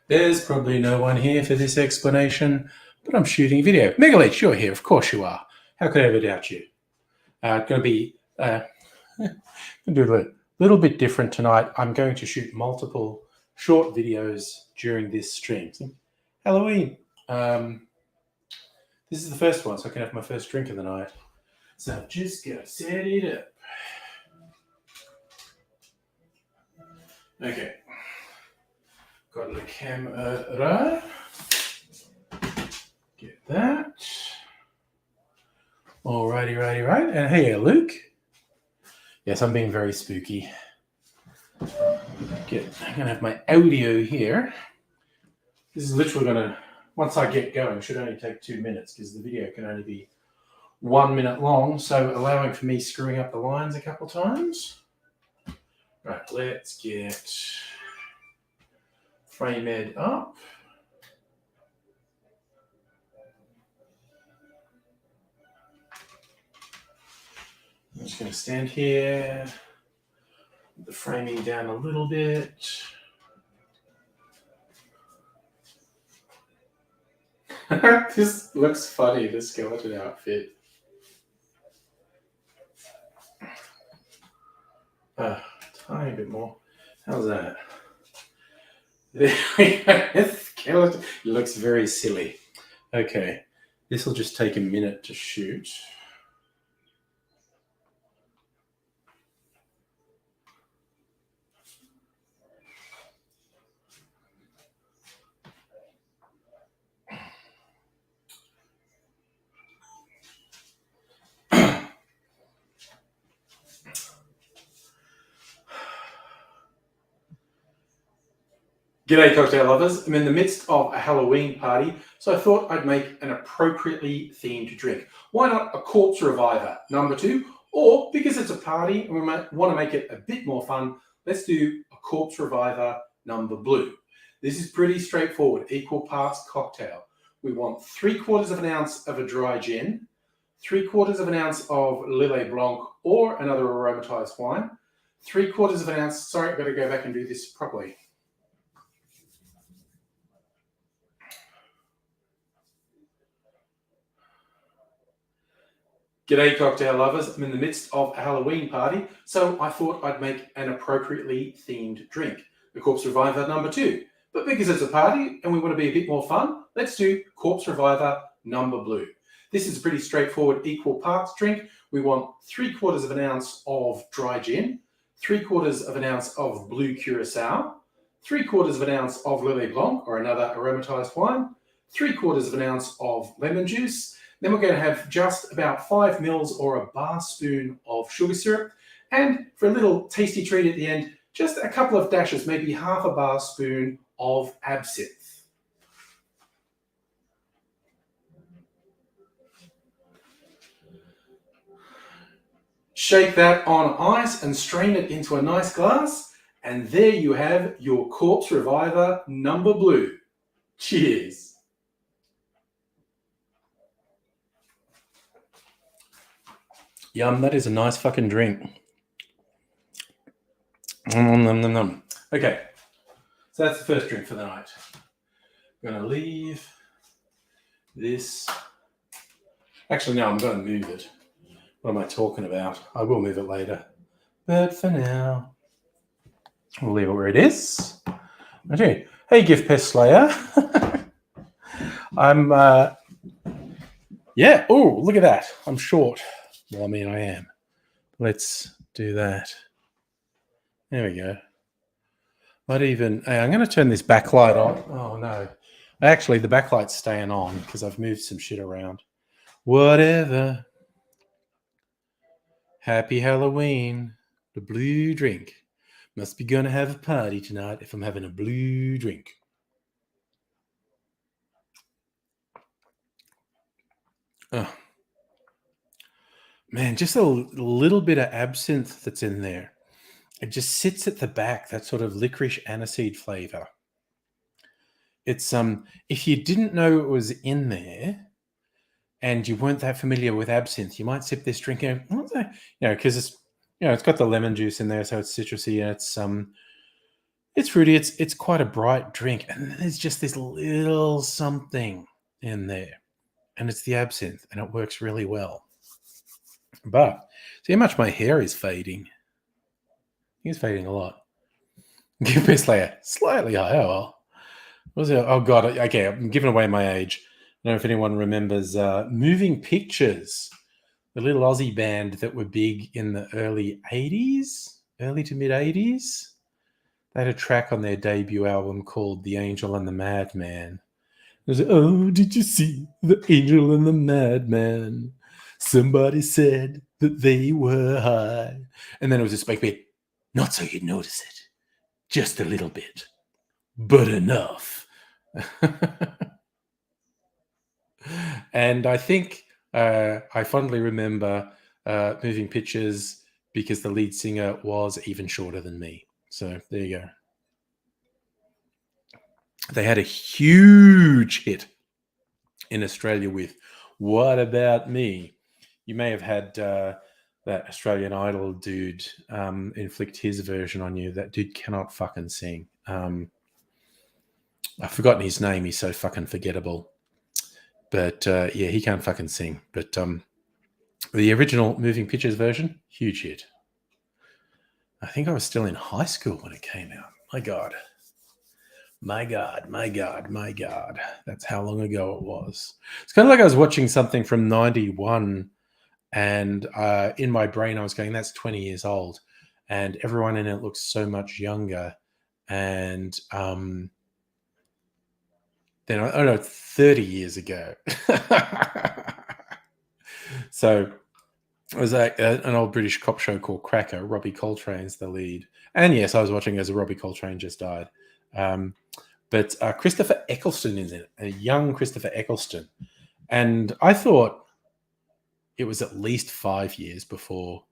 There's probably no one here for this explanation, but I'm shooting a video. Megalich, you're here. Of course you are. How could I ever doubt you? Going to be do a little bit different tonight. I'm going to shoot multiple short videos during this stream. Halloween. This is the first one, so I can have my first drink of the night. So I'm just going to set it up. Okay. Got the camera. Get that. Alrighty, right. And hey, Luke. Yes, I'm being very spooky. I'm going to have my audio here. This is literally going to, once I get going, should only take 2 minutes because the video can only be 1 minute long, so allowing for me screwing up the lines a couple times. Right, let's get FrameEd up. I'm just going to stand here, the framing down a little bit. This looks funny, this skeleton outfit. Tiny bit more. How's that? There we go. Skeleton. It looks very silly. Okay, this will just take a minute to shoot. G'day cocktail lovers, I'm in the midst of a Halloween party, so I thought I'd make an appropriately themed drink. Why not a Corpse Reviver #2? Or, because it's a party and we might want to make it a bit more fun, let's do a Corpse Reviver #Blue. This is pretty straightforward, equal parts cocktail. We want 3/4 of an ounce of a dry gin, 3/4 of an ounce of Lillet Blanc or another aromatized wine, 3/4 of an ounce, sorry, I've got to go back and do this properly. G'day cocktail lovers, I'm in the midst of a Halloween party, so I thought I'd make an appropriately themed drink, the Corpse Reviver #2. But because it's a party and we want to be a bit more fun, let's do Corpse Reviver #Blue. This is a pretty straightforward equal parts drink. We want 3/4 of an ounce of dry gin, 3/4 of an ounce of blue curacao, 3/4 of an ounce of Lillet Blanc or another aromatized wine, 3/4 of an ounce of lemon juice. Then we're going to have just about 5 mils or a bar spoon of sugar syrup. And for a little tasty treat at the end, just a couple of dashes, maybe half a bar spoon of absinthe. Shake that on ice and strain it into a nice glass. And there you have your Corpse Reviver #Blue. Cheers. Yum, that is a nice fucking drink. Okay, so that's the first drink for the night. I'm going to leave this. Actually, no, I'm going to move it. What am I talking about? I will move it later. But for now, we'll leave it where it is. Okay. Hey, Gift Pest Slayer. I'm, yeah. Oh, look at that. I'm short. Well, I mean, I am. Let's do that. There we go. Hey, I'm going to turn this backlight on. Oh, no. Actually, the backlight's staying on because I've moved some shit around. Whatever. Happy Halloween. The blue drink. Must be going to have a party tonight if I'm having a blue drink. Oh, man, just a little bit of absinthe that's in there. It just sits at the back, that sort of licorice aniseed flavor. It's if you didn't know it was in there and you weren't that familiar with absinthe, you might sip this drink and go, what's that? Because it's got the lemon juice in there, so it's citrusy and it's fruity. It's quite a bright drink, and then there's just this little something in there, and it's the absinthe, and it works really well. But see how much my hair is fading. It's fading a lot. Give best layer slightly higher. Well, was it? Oh god. Okay, I'm giving away my age. I don't know if anyone remembers Moving Pictures, the little Aussie band that were big in the early to mid 80s. They had a track on their debut album called The Angel and the Madman. It was, oh, did you see the angel and the madman? Somebody said that they were high. And then it was this big bit, not so you'd notice it. Just a little bit. But enough. And I think I fondly remember Moving Pictures because the lead singer was even shorter than me. So there you go. They had a huge hit in Australia with What About Me? You may have had that Australian Idol dude inflict his version on you. That dude cannot fucking sing. I've forgotten his name. He's so fucking forgettable. But yeah, he can't fucking sing. But the original Moving Pictures version, huge hit. I think I was still in high school when it came out. My God. My God. That's how long ago it was. It's kind of like I was watching something from 91 and in my brain I was going, that's 20 years old. And everyone in it looks so much younger. And then, I don't know, 30 years ago. So it was like an old British cop show called Cracker. Robbie Coltrane's the lead. And yes, I was watching as Robbie Coltrane just died. But Christopher Eccleston is in it, a young Christopher Eccleston. And I thought it was at least 5 years before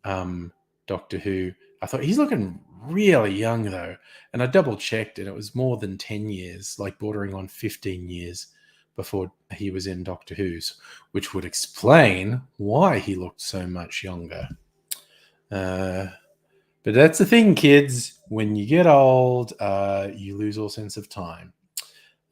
Doctor Who. I thought he's looking really young though. And I double checked and it was more than 10 years, like bordering on 15 years before he was in Doctor Who's, which would explain why he looked so much younger. But that's the thing, kids. When you get old, you lose all sense of time.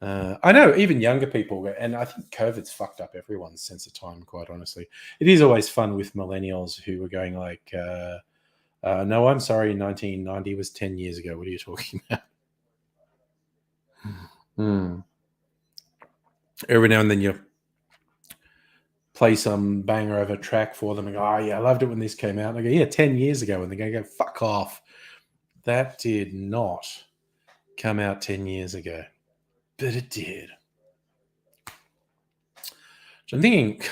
I know even younger people, and I think COVID's fucked up everyone's sense of time, quite honestly. It is always fun with millennials who are going like, no, I'm sorry, 1990 was 10 years ago. What are you talking about? Every now and then you play some banger of a track for them and go, oh, yeah, I loved it when this came out. And I go, yeah, 10 years ago. And they're going to go, fuck off. That did not come out 10 years ago. But it did. So I'm thinking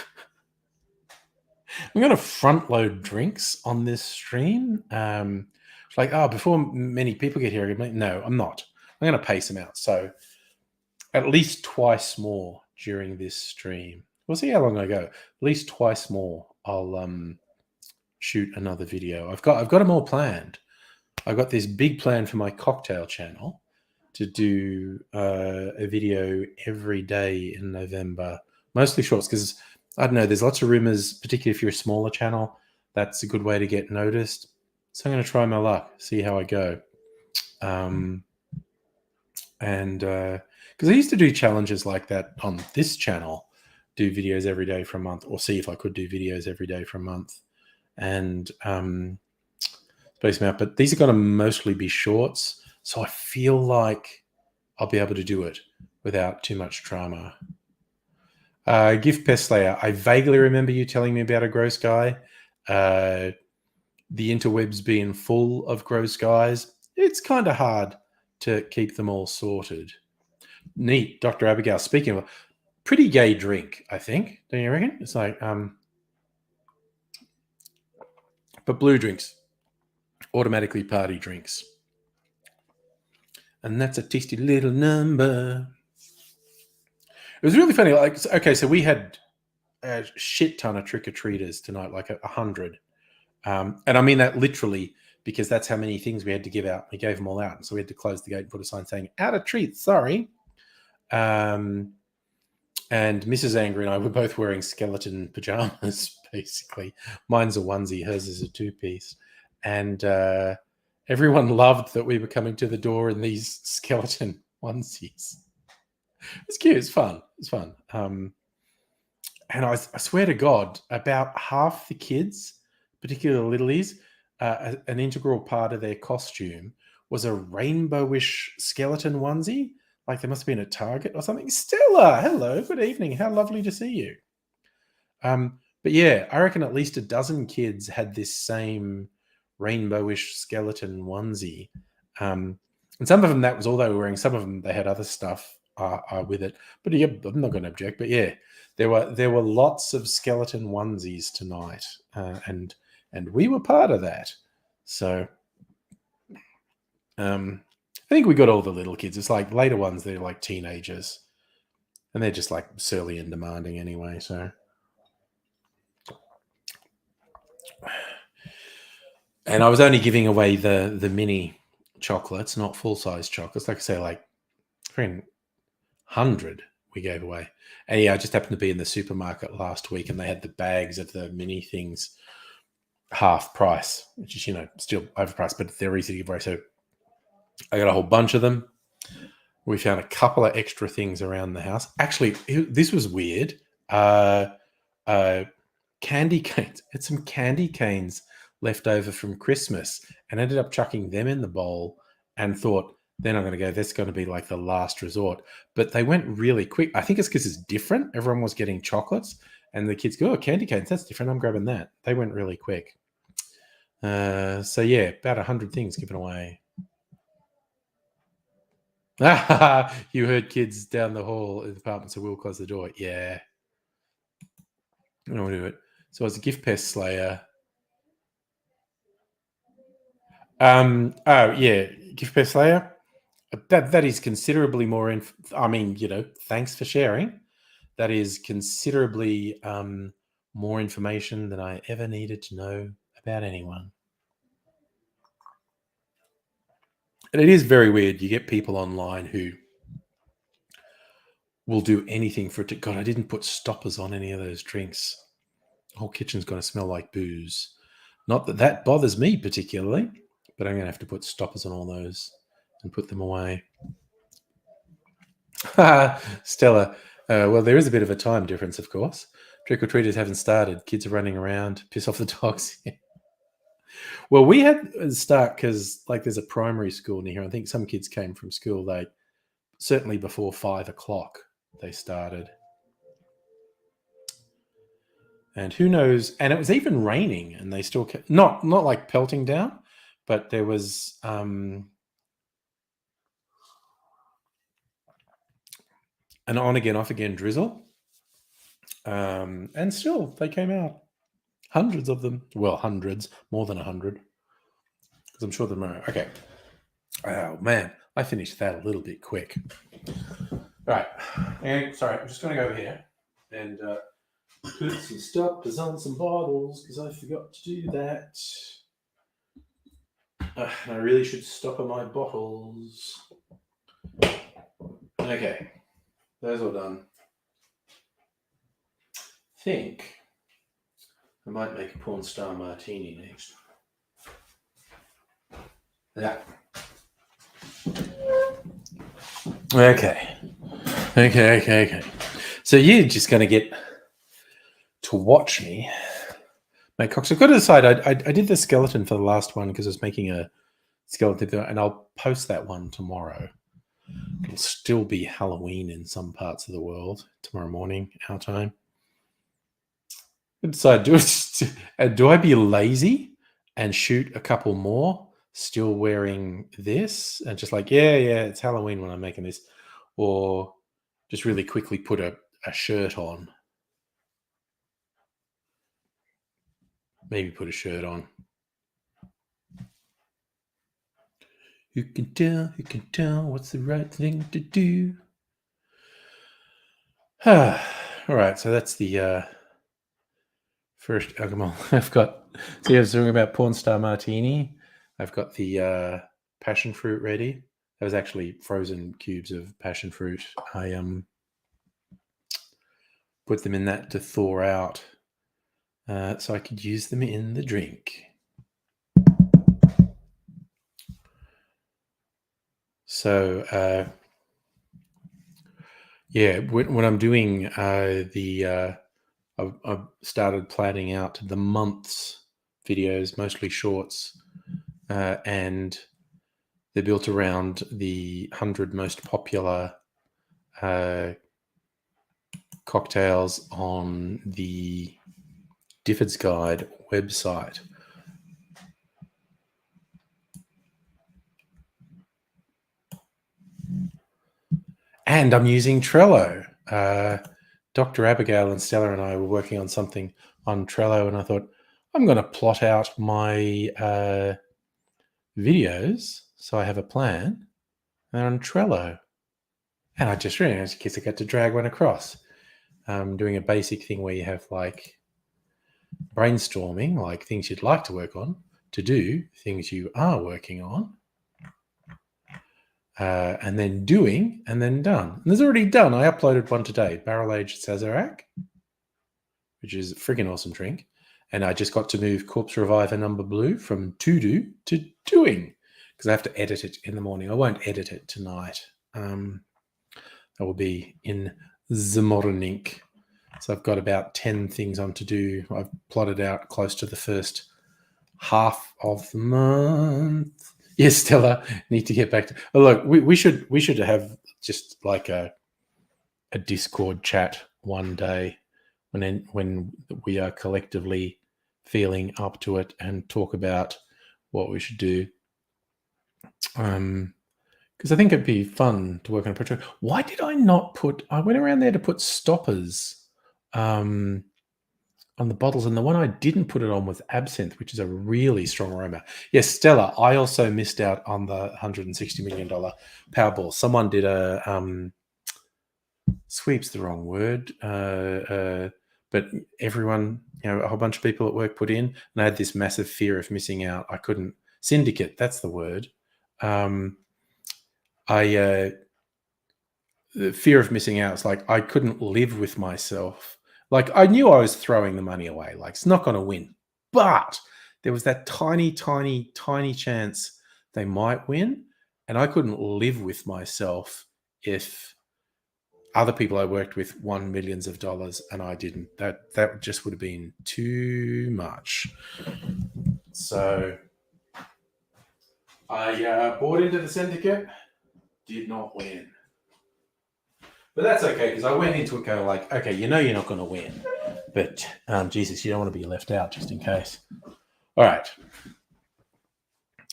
I'm going to front load drinks on this stream. It's like, before many people get here, no, I'm not. I'm going to pace them out. So at least twice more during this stream. We'll see how long I go. At least twice more. I'll shoot another video. I've got them all planned. I've got this big plan for my cocktail channel to do a video every day in November, mostly shorts, because I don't know, there's lots of rumors, particularly if you're a smaller channel, that's a good way to get noticed. So I'm going to try my luck, see how I go. Because I used to do challenges like that on this channel, do videos every day for a month, or see if I could do videos every day for a month, and space them out. But these are going to mostly be shorts, so I feel like I'll be able to do it without too much drama. Gift Pest Slayer, I vaguely remember you telling me about a gross guy. The interwebs being full of gross guys, it's kind of hard to keep them all sorted. Neat. Dr. Abigail, speaking of, pretty gay drink, I think. Don't you reckon? It's like, but blue drinks, automatically party drinks. And that's a tasty little number. It was really funny. Like, okay, so we had a shit ton of trick-or-treaters tonight, like 100. And I mean that literally, because that's how many things we had to give out. We gave them all out. So we had to close the gate and put a sign saying, out of treats, sorry. And Mrs. Angry and I were both wearing skeleton pajamas, basically. Mine's a onesie, hers is a two-piece. And everyone loved that we were coming to the door in these skeleton onesies. It's cute. It's fun. It's fun. And I swear to God, about half the kids, particularly littlies, an integral part of their costume was a rainbowish skeleton onesie. Like they must have been at Target or something. Stella, hello, good evening. How lovely to see you. But yeah, I reckon at least a dozen kids had this same rainbowish skeleton onesie. And some of them, that was all they were wearing. Some of them, they had other stuff with it. But yeah, I'm not going to object. But yeah, there were lots of skeleton onesies tonight. And we were part of that. So I think we got all the little kids. It's like later ones, they're like teenagers. And they're just like surly and demanding anyway. So... And I was only giving away the mini chocolates, not full-size chocolates. Like I say, like 100 we gave away. And yeah, I just happened to be in the supermarket last week and they had the bags of the mini things half price, which is, still overpriced, but they're easy to give away. So I got a whole bunch of them. We found a couple of extra things around the house. Actually, this was weird. Candy canes. Had some candy canes left over from Christmas and ended up chucking them in the bowl and thought, then I'm going to go, that's going to be like the last resort. But they went really quick. I think it's because it's different. Everyone was getting chocolates and the kids go, oh, candy canes, that's different. I'm grabbing that. They went really quick. So yeah, about 100 things given away. You heard kids down the hall in the apartment, so we'll close the door. Yeah. I don't want to do it. So as a gift pest slayer, gift pest slayer. That is considerably more. Thanks for sharing. That is considerably more information than I ever needed to know about anyone. And it is very weird. You get people online who will do anything for it to... God, I didn't put stoppers on any of those drinks. The whole kitchen's going to smell like booze. Not that bothers me particularly, but I'm going to have to put stoppers on all those and put them away. Stella, well, there is a bit of a time difference, of course. Trick-or-treaters haven't started. Kids are running around, piss off the dogs. Well, we had to start because there's a primary school near here. I think some kids came from school, certainly before 5 o'clock they started. And who knows? And it was even raining, and they still kept, not like pelting down, but there was an on again, off again drizzle. And still, they came out. Hundreds of them. Well, hundreds, more than 100. Because I'm sure there are. Okay. Oh man, I finished that a little bit quick. All right. And sorry, I'm just going to go over here and put some stoppers on some bottles because I forgot to do that. I really should stopper my bottles. Okay, those are done. I think I might make a porn star martini next. Yeah. Okay. So you're just going to get to watch me make cocks. I've got to decide. I did the skeleton for the last one because I was making a skeleton, and I'll post that one tomorrow. It'll still be Halloween in some parts of the world tomorrow morning, our time. I decided, do I be lazy and shoot a couple more still wearing this and just it's Halloween when I'm making this, or just really quickly put a shirt on? Maybe put a shirt on. Who can tell what's the right thing to do? All right, so that's the First alcohol. I've got. See, I was talking about Porn Star Martini. I've got the passion fruit ready. That was actually frozen cubes of passion fruit. I put them in that to thaw out, so I could use them in the drink. So yeah, when I'm doing I've started planning out the month's videos, mostly shorts, and they're built around the 100 most popular cocktails on the Difford's Guide website. And I'm using Trello. Dr. Abigail and Stella and I were working on something on Trello, and I thought, I'm going to plot out my videos so I have a plan. They're on Trello. And I just realized, I guess I got to drag one across. Doing a basic thing where you have like brainstorming, like things you'd like to work on, to do things you are working on, and then doing, and then done. And there's already done. I uploaded one today, Barrel Aged Sazerac, which is a freaking awesome drink. And I just got to move Corpse Reviver Number Blue from to do to doing, because I have to edit it in the morning. I won't edit it tonight. That will be in the morning. So I've got about 10 things on to do. I've plotted out close to the first half of the month. Yes, Stella, need to get back to. Oh, look, we should have just like a Discord chat one day when we are collectively feeling up to it and talk about what we should do. Because I think it'd be fun to work on a project. Why did I not put? I went around there to put stoppers on the bottles, and the one I didn't put it on was absinthe, which is a really strong aroma. Yes, Stella, I also missed out on the $160 million Powerball. Someone did a sweep's the wrong word, but everyone, a whole bunch of people at work put in, and I had this massive fear of missing out. I couldn't. Syndicate, that's the word. The fear of missing out is like I couldn't live with myself. Like I knew I was throwing the money away. Like it's not going to win, but there was that tiny, tiny, tiny chance they might win, and I couldn't live with myself if other people I worked with won millions of dollars and I didn't. That just would have been too much. So I bought into the syndicate, did not win. But that's okay, because I went into it going like, okay, you're not going to win. But, Jesus, you don't want to be left out just in case. All right.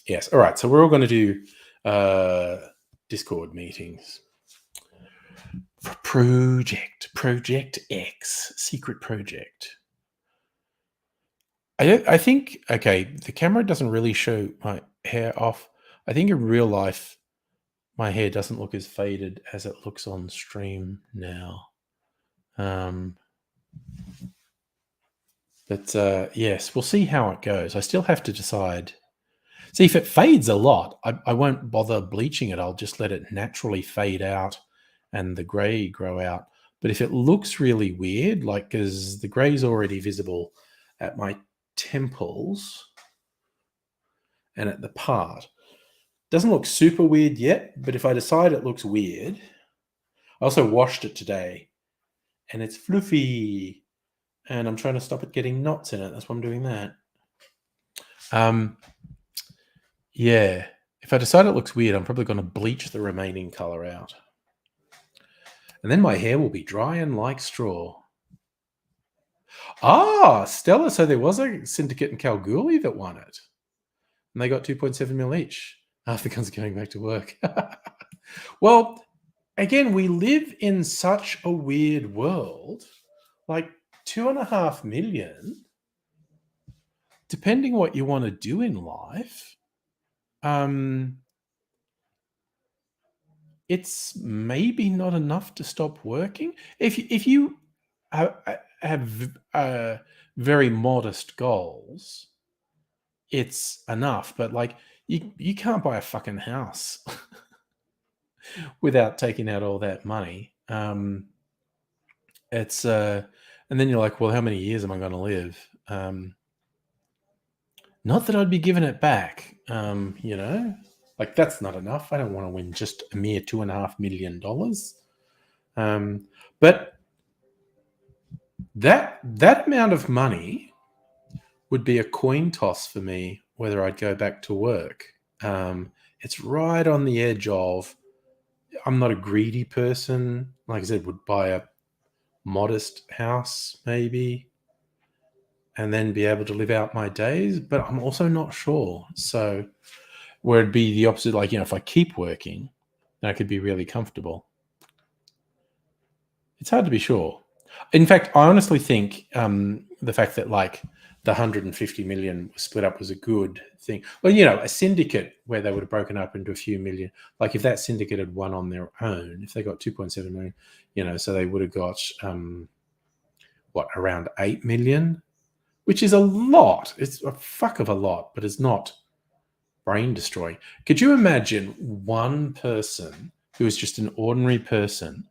Yes, all right. So we're all going to do Discord meetings for Project X, secret project. I think, okay, the camera doesn't really show my hair off. I think in real life, my hair doesn't look as faded as it looks on stream now. But yes, we'll see how it goes. I still have to decide. See, if it fades a lot, I won't bother bleaching it. I'll just let it naturally fade out and the gray grow out. But if it looks really weird, like because the gray is already visible at my temples and at the part, doesn't look super weird yet, but if I decide it looks weird, I also washed it today and it's fluffy and I'm trying to stop it getting knots in it. That's why I'm doing that. Yeah, if I decide it looks weird, I'm probably going to bleach the remaining color out. And then my hair will be dry and like straw. Ah, Stella, so there was a syndicate in Kalgoorlie that won it. And they got 2.7 mil each. Africans going back to work. Well, again, we live in such a weird world. Like 2.5 million, depending what you want to do in life, it's maybe not enough to stop working. If you have very modest goals, it's enough. But like you can't buy a fucking house without taking out all that money. It's and then you're like, well, how many years am I going to live? Not that I'd be giving it back. Like that's not enough. I don't want to win just a mere $2.5 million. But that amount of money would be a coin toss for me whether I'd go back to work. It's right on the edge of, I'm not a greedy person. Like I said, would buy a modest house maybe and then be able to live out my days, but I'm also not sure. So where it'd be the opposite, like, if I keep working, then I could be really comfortable. It's hard to be sure. In fact, I honestly think the fact that like the 150 million split up was a good thing. Well, a syndicate where they would have broken up into a few million, like if that syndicate had won on their own, if they got 2.7 million, so they would have got around 8 million, which is a lot. It's a fuck of a lot, but it's not brain destroying. Could you imagine one person who is just an ordinary person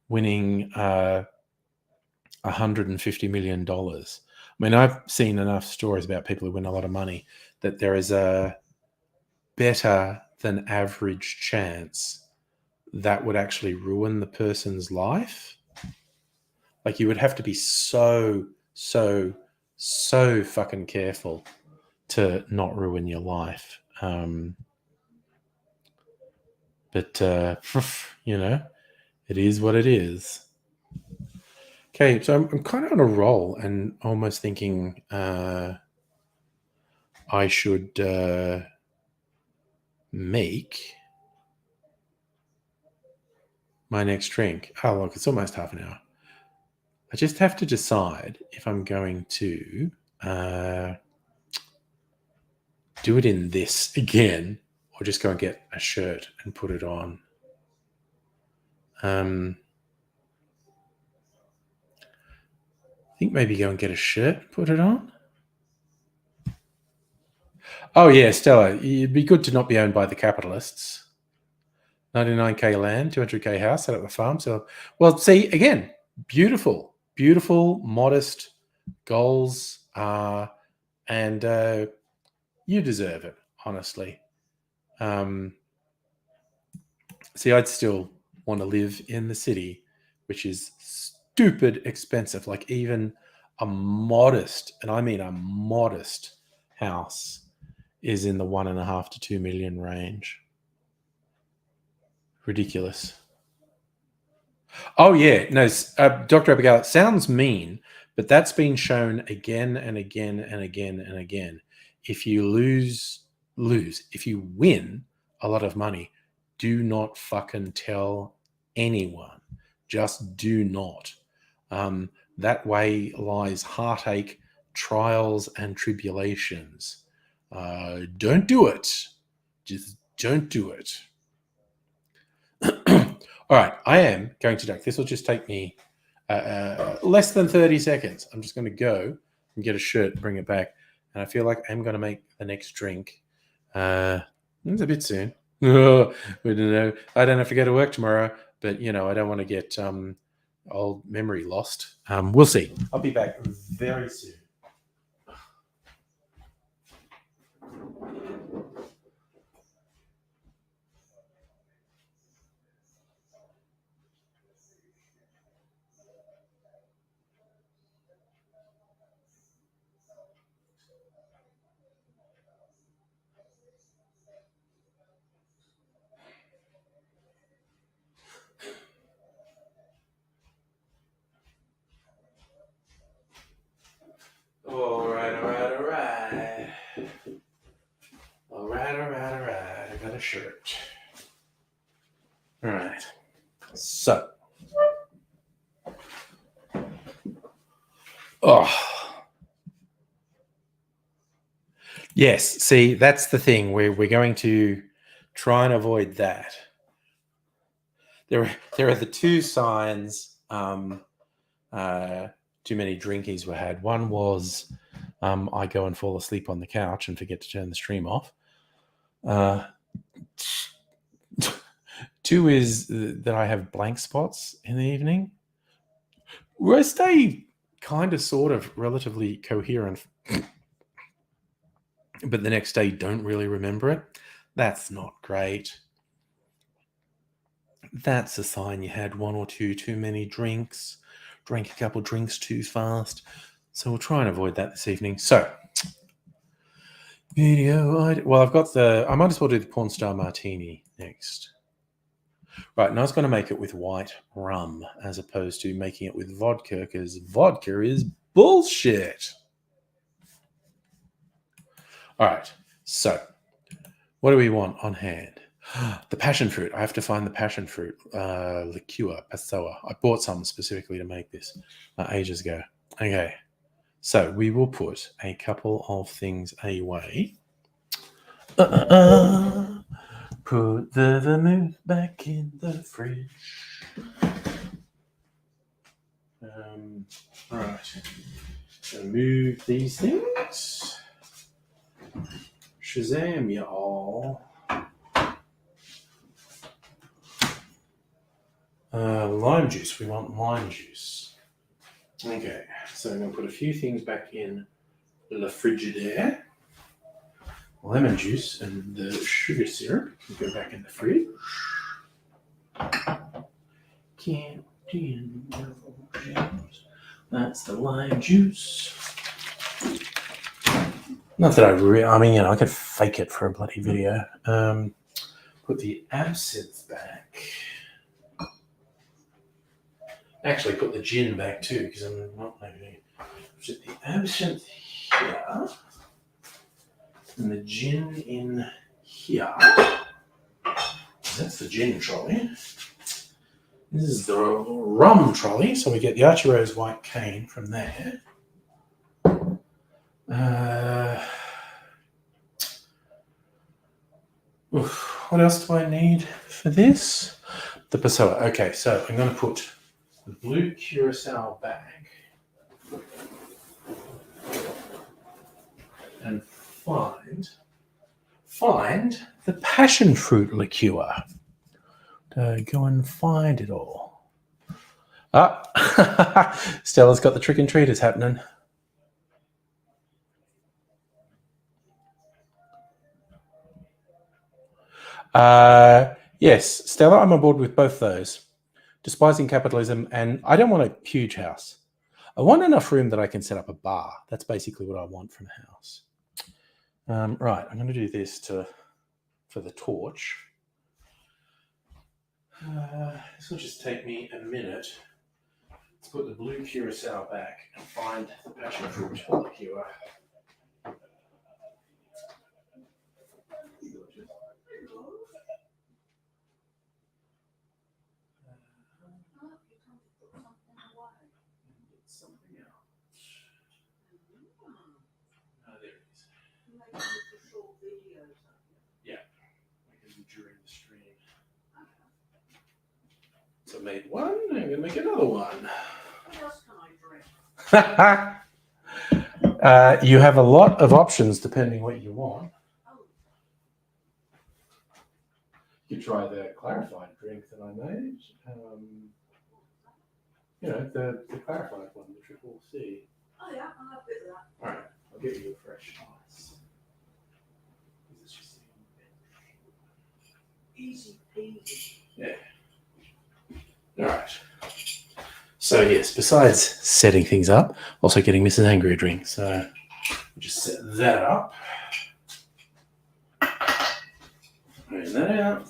winning $150 million? I mean, I've seen enough stories about people who win a lot of money that there is a better than average chance that would actually ruin the person's life. Like you would have to be so fucking careful to not ruin your life. But it is what it is. Okay, so I'm kind of on a roll and almost thinking I should make my next drink. Oh, look, it's almost half an hour. I just have to decide if I'm going to do it in this again or just go and get a shirt and put it on. I think maybe go and get a shirt, put it on. Oh, yeah, Stella, it'd be good to not be owned by the capitalists. 99K land, 200K house, set up a farm. So, well, see, again, beautiful, modest goals. And you deserve it, honestly. See, I'd still want to live in the city, which is stupid expensive. Like even a modest, and I mean a modest house is in the 1.5 to 2 million range. Ridiculous. Oh yeah, no, Dr. Abigail, it sounds mean, but that's been shown again and again and again and again. If you lose. If you win a lot of money, do not fucking tell anyone. Just do not. That way lies heartache, trials, and tribulations. Don't do it. Just don't do it. All right, I am going to duck. This will just take me less than 30 seconds. I'm just going to go and get a shirt and bring it back. And I feel like I'm going to make the next drink. It's a bit soon. We don't know. I don't have to go to work tomorrow, but I don't want to get old memory lost. We'll see. I'll be back very soon. All right. I got a shirt. All right. So. Oh. Yes. See, that's the thing. We're going to try and avoid that. There are the two signs. too many drinkies were had. One was I go and fall asleep on the couch and forget to turn the stream off. 2 is that I have blank spots in the evening, where I stay kind of sort of relatively coherent, but the next day don't really remember it. That's not great. That's a sign you had 1 or 2 too many drinks, drank a couple drinks too fast. So we'll try and avoid that this evening. So, video. Well, I've got I might as well do the Porn Star Martini next. Right, and I was going to make it with white rum as opposed to making it with vodka, because vodka is bullshit. All right, so what do we want on hand? The passion fruit. I have to find the passion fruit liqueur, Passoa. I bought some specifically to make this ages ago. Okay, so we will put a couple of things away. Put the vermouth back in the fridge. All right, so move these things. Shazam, y'all. Lime juice. We want lime juice. Okay, so I'm going to put a few things back in the Frigidaire. Lemon juice and the sugar syrup can go back in the fridge. That's the lime juice. Not that I mean, I could fake it for a bloody video. Put the absinthe back. Actually, put the gin back too, because I'm not making it. The absinthe here. And the gin in here. That's the gin trolley. This is the rum trolley, so we get the Archie Rose White Cane from there. What else do I need for this? The Passoa. Okay, so I'm going to put the blue curacao back and find the passion fruit liqueur. Go and find it all. Stella's got the trick and treaters happening. Yes, Stella, I'm on board with both those. Despising capitalism, and I don't want a huge house. I want enough room that I can set up a bar. That's basically what I want from a house. Right, I'm going to do this for the torch. This will just take me a minute. Let's put the blue curacao back and find the passion fruit liqueur. During the stream. So I made one, I'm going to make another one. What else can I drink? You have a lot of options depending what you want. You could try the clarified drink that I made. The clarified one, the triple C. Oh yeah, I'll have a bit of that. All right, I'll give you a fresh ice. Easy peasy. Yeah. All right. So yes, besides setting things up, also getting Mrs. Angry a drink. So we'll just set that up. Bring that out.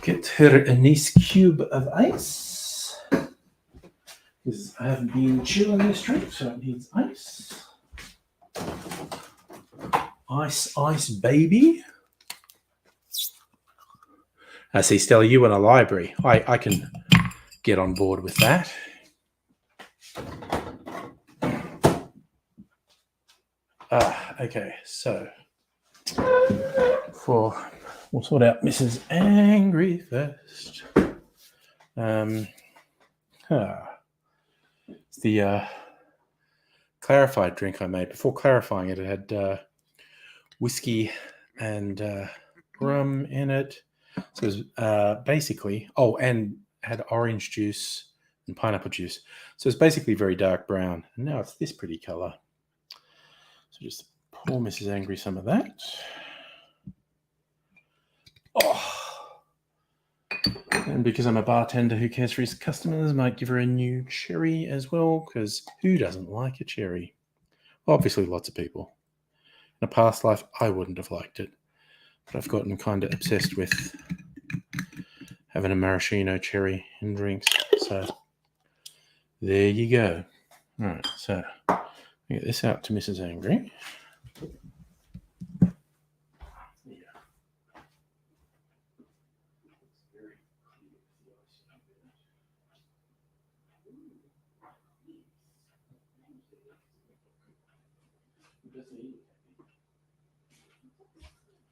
Get her a nice cube of ice. Because I haven't been chilling this drink, so it needs ice. Ice, baby. I see, Stella, you in a library. I can get on board with that. Okay, so we'll sort out Mrs. Angry first. It's the clarified drink I made. Before clarifying it, it had whiskey and rum in it. So it was basically, and had orange juice and pineapple juice. So it's basically very dark brown. And now it's this pretty color. So just pour Mrs. Angry some of that. Oh. And because I'm a bartender who cares for his customers, I might give her a new cherry as well, because who doesn't like a cherry? Well, obviously, lots of people. In a past life, I wouldn't have liked it. But I've gotten kind of obsessed with having a maraschino cherry in drinks. So there you go. All right, so I'll get this out to Mrs. Angry.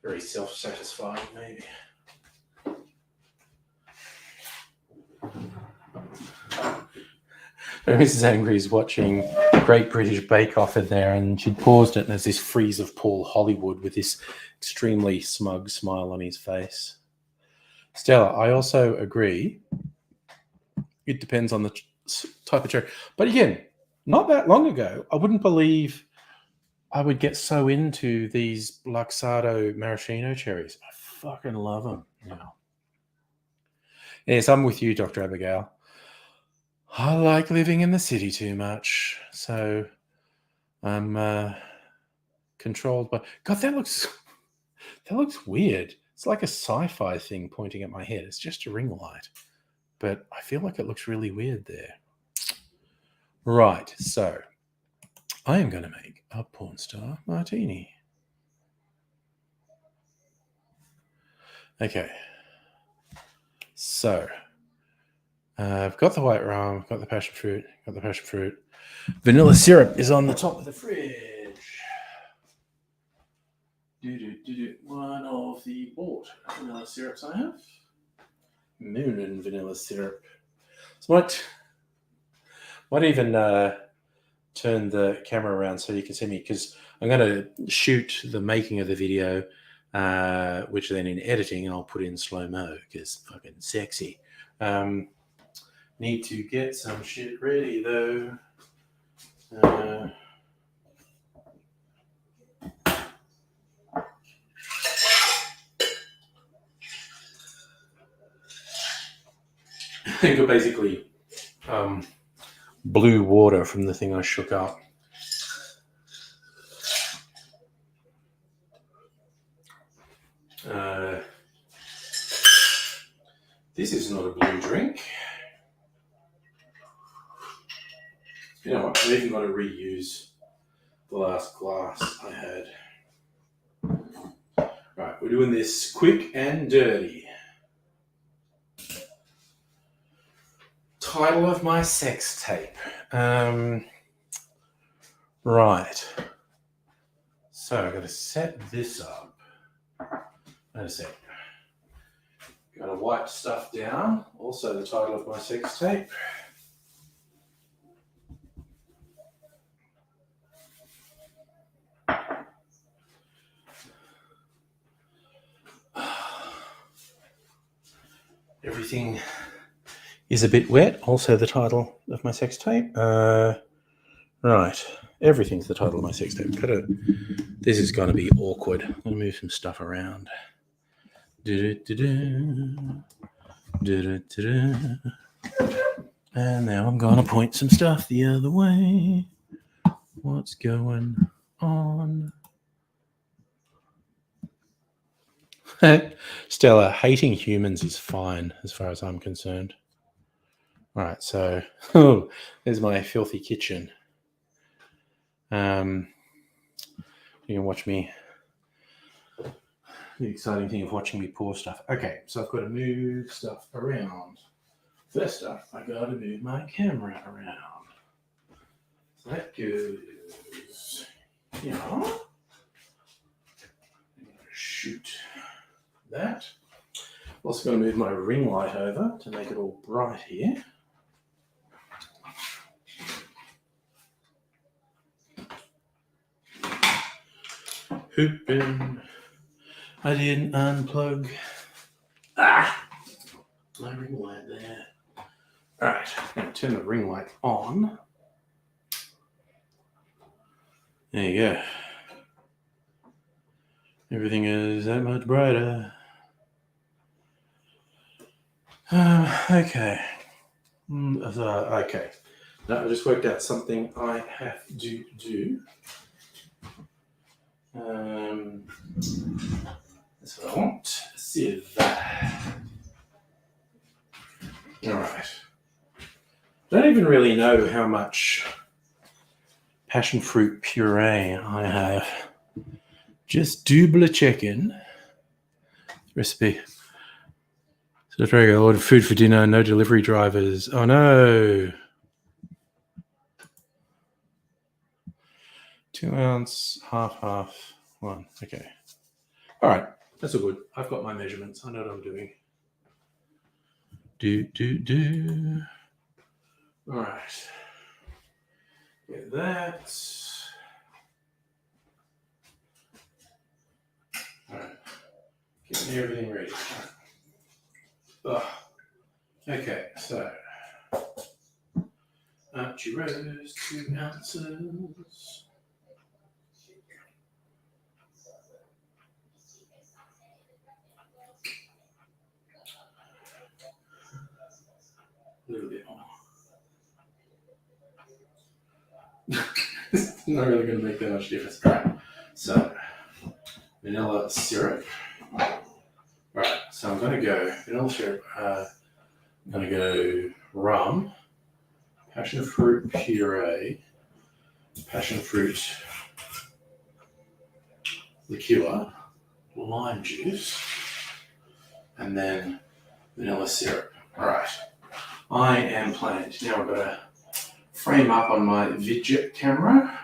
Very self-satisfying, maybe. Mrs. Angry is watching Great British Bake Off in there, and she'd paused it, and there's this freeze of Paul Hollywood with this extremely smug smile on his face. Stella, I also agree. It depends on the type of cherry. But again, not that long ago, I wouldn't believe I would get so into these Luxardo maraschino cherries. I fucking love them now. Yes, I'm with you, Dr. Abigail. I like living in the city too much, so I'm controlled by... God, that looks weird. It's like a sci-fi thing pointing at my head. It's just a ring light, but I feel like it looks really weird there. Right, so I am going to make a porn star martini. Okay. So I've got the white rum, got the passion fruit. Vanilla syrup is on the top of the fridge. One of the bought vanilla syrups I have. Moon and vanilla syrup. So might even turn the camera around so you can see me, because I'm going to shoot the making of the video, which then in editing I'll put in slow-mo because fucking sexy. Need to get some shit ready though. I think I basically blew water from the thing I shook up. This is not a blue drink. You know what? I've even got to reuse the last glass I had. Right, we're doing this quick and dirty. Title of my sex tape. Right. So I've got to set this up. Wait a sec. Got to wipe stuff down. Also the title of my sex tape. Everything is a bit wet. Also the title of my sex tape. Right. Everything's the title of my sex tape. This is going to be awkward. I'm going to move some stuff around. And now I'm going to point some stuff the other way. What's going on? Stella, hating humans is fine as far as I'm concerned. All right, so there's my filthy kitchen. You can watch me. The exciting thing of watching me pour stuff. Okay, so I've got to move stuff around. First up, I got to move my camera around. So that goes here. I'm going to shoot that. Also going to move my ring light over to make it all bright here. Hooping. I didn't unplug. My ring light there. All right, I'm going to turn the ring light on. There you go. Everything is that much brighter. Okay. Okay. Now I just worked out something I have to do. That's what I want. Sieve. All right. Don't even really know how much passion fruit puree I have. Just double checking. Recipe. So it's very good. Ordered food for dinner. No delivery drivers. Oh no. 2 ounce, half, 1. Okay. All right. That's all good. I've got my measurements. I know what I'm doing. All right. Get that. All right. Getting everything ready. Okay, so Archie Rose, 2 ounces. A little bit more. It's not really going to make that much difference. All right, so vanilla syrup. Right, so I'm going to go vanilla syrup. I'm going to go rum, passion fruit puree, passion fruit liqueur, lime juice, and then vanilla syrup. All right, I am planned. Now I've got to frame up on my Vidjet camera.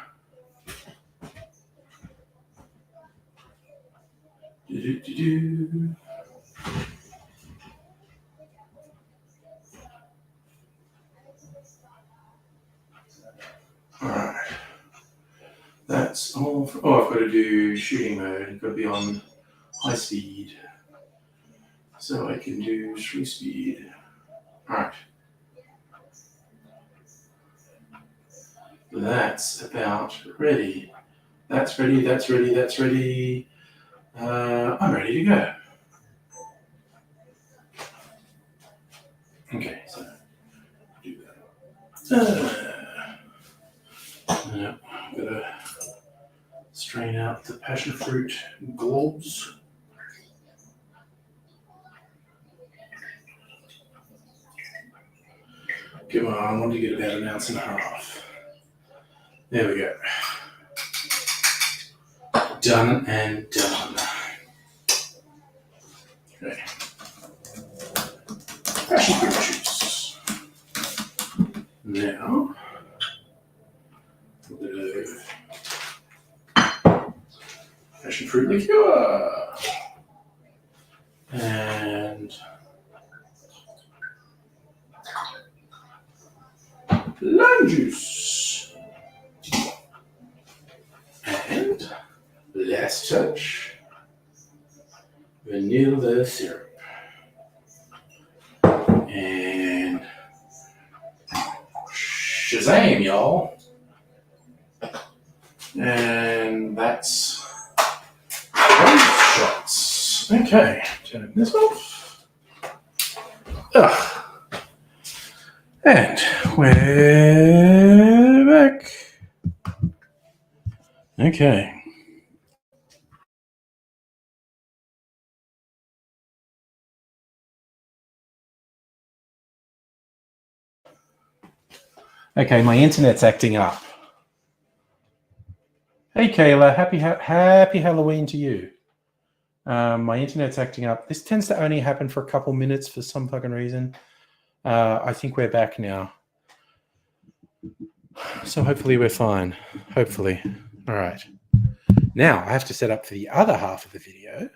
All right. That's all. I've got to do shooting mode. I've got to be on high speed. So I can do 3 speed. All right. That's about ready. That's ready. I'm ready to go. Okay, so do that. Yeah, I'm gonna strain out the passion fruit globs. Come on, I want to get about 1.5 ounces. There we go. Done and done. Okay. Passion fruit juice. Now, the passion fruit liqueur. And lime juice. And last touch, vanilla syrup. And Shazam, y'all. And that's those shots. Okay, turn this off. And we're back. Okay. Okay, my internet's acting up. Hey, Kayla, happy Halloween to you. My internet's acting up. This tends to only happen for a couple minutes for some fucking reason. I think we're back now. So hopefully we're fine. Hopefully. All right. Now I have to set up for the other half of the video.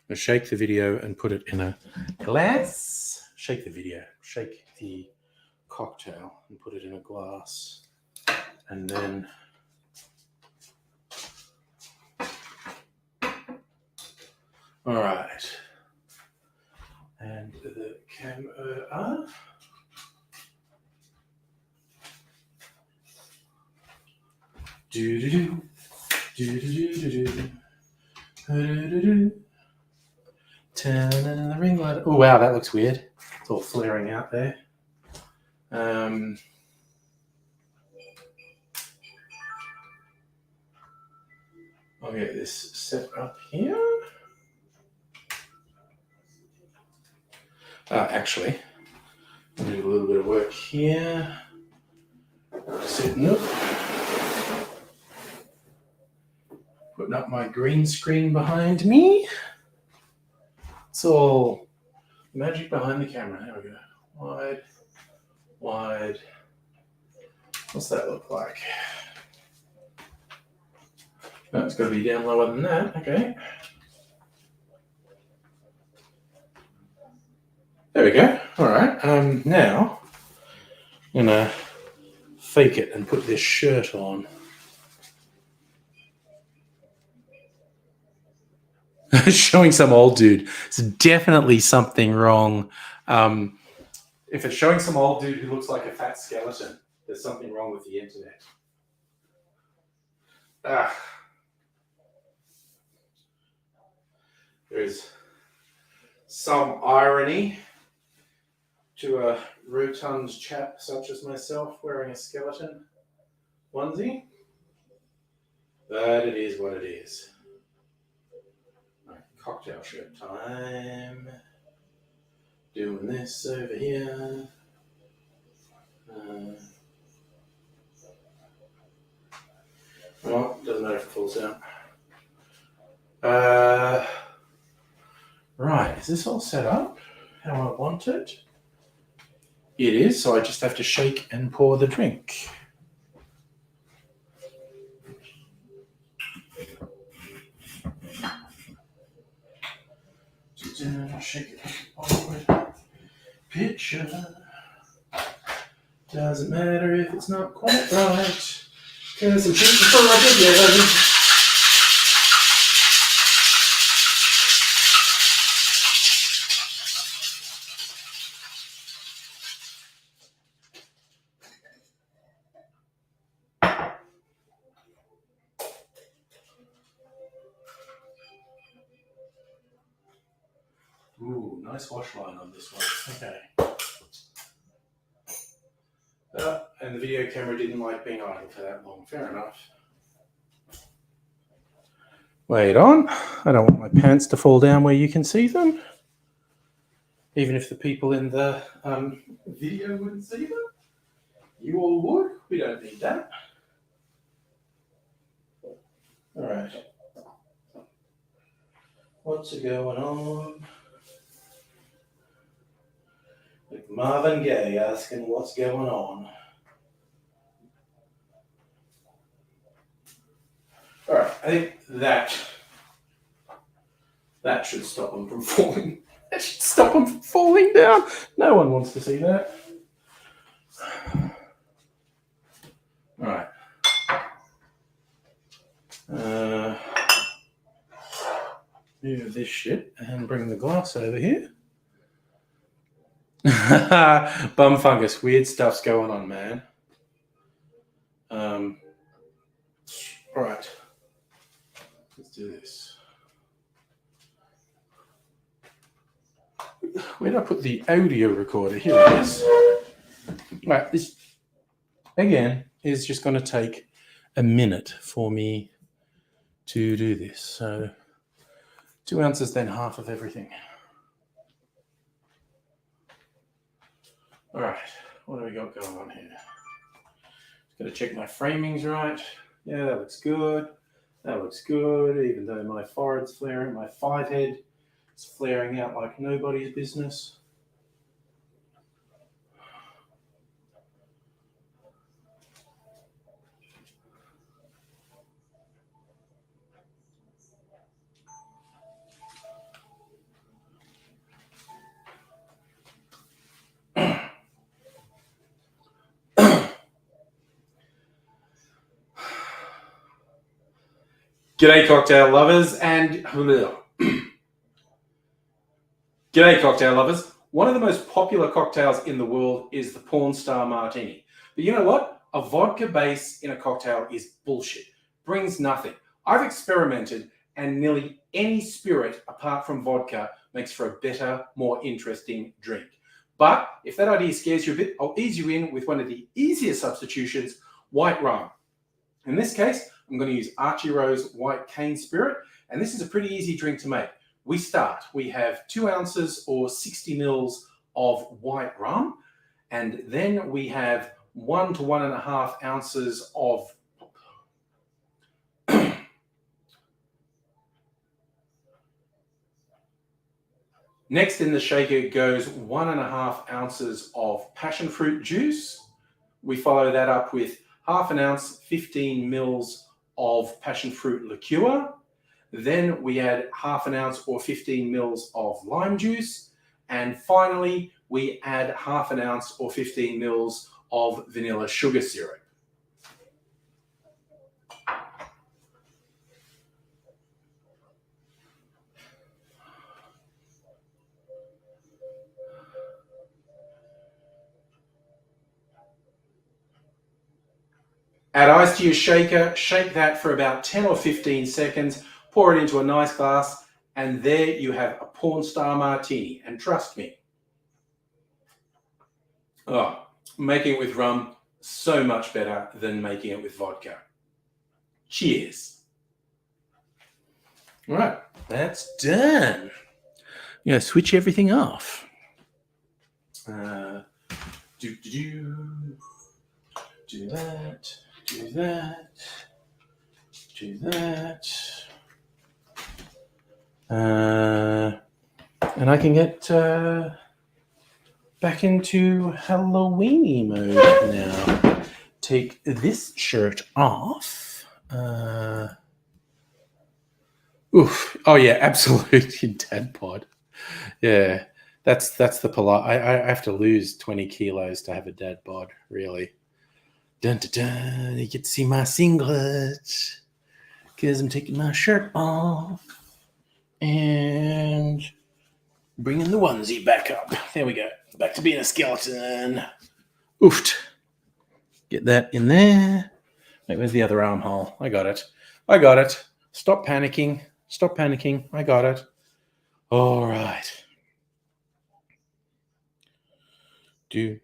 I'll shake the video and put it in a glass. Shake the video. Shake the cocktail and put it in a glass. And then all right. And the camera. Do-do-do. Do-do-do-do-do. Do-do-do-do. Turning the ring light. Oh wow, that looks weird. It's all flaring out there. I'll get this set up here. Actually, I'll do a little bit of work here. Setting up. Putting up my green screen behind me. It's all magic behind the camera. There we go. Wide, wide. What's that look like? No, it's got to be down lower than that. Okay. There we go. All right. Now I'm gonna fake it and put this shirt on. Showing some old dude. It's definitely something wrong. If it's showing some old dude who looks like a fat skeleton, there's something wrong with the internet. There is some irony to a rotund chap such as myself wearing a skeleton onesie, but it is what it is. Cocktail shirt time. Doing this over here. Well, doesn't matter if it falls down. Right, is this all set up how I want it? It is, so I just have to shake and pour the drink. Shake it forward. Picture. Doesn't matter if it's not quite right, because I'm shooting for like again. Ooh, nice wash line on this one. Okay. And the video camera didn't like being idle for that long. Fair enough. Wait on. I don't want my pants to fall down where you can see them. Even if the people in the video wouldn't see them. You all would. We don't need that. All right. What's going on? Like Marvin Gaye asking what's going on. All right, I think that should stop them from falling. That should stop them from falling down. No one wants to see that. All right. Move this shit and bring the glass over here. Bum fungus, weird stuff's going on, man. All right, let's do this. Where did I put the audio recorder? Here it is. Right, this again is just going to take a minute for me to do this. So 2 ounces, then half of everything. All right, what do we got going on here? Just got to check my framing's right. Yeah, that looks good. That looks good, even though my forehead's flaring, my 5 head is flaring out like nobody's business. G'day, cocktail lovers, and g'day, cocktail lovers. One of the most popular cocktails in the world is the Porn Star Martini. But you know what? A vodka base in a cocktail is bullshit. Brings nothing. I've experimented, and nearly any spirit apart from vodka makes for a better, more interesting drink. But if that idea scares you a bit, I'll ease you in with one of the easier substitutions, white rum. In this case, I'm going to use Archie Rose White Cane Spirit, and this is a pretty easy drink to make. We have 2 ounces or 60 mils of white rum, and then we have 1 to 1.5 ounces of Next in the shaker goes 1.5 ounces of passion fruit juice. We follow that up with half an ounce, 15 mils of passion fruit liqueur. Then we add half an ounce or 15 mils of lime juice. And finally, we add half an ounce or 15 mils of vanilla sugar syrup. Add ice to your shaker, shake that for about 10 or 15 seconds, pour it into a nice glass, and there you have a Porn Star Martini. And trust me, making it with rum, so much better than making it with vodka. Cheers. All right, that's done. I'm going to switch everything off. Do that, do that, do that. And I can get back into Halloweeny mode now. Take this shirt off. Oof. Oh yeah, absolutely dad bod. Yeah, that's the polite. I have to lose 20 kilos to have a dad bod, really. Dun dun dun. You get to see my singlet because I'm taking my shirt off and bringing the onesie back up. There we go. Back to being a skeleton. Oofed. Get that in there. Wait, where's the other armhole? I got it. Stop panicking. I got it. All right. Do.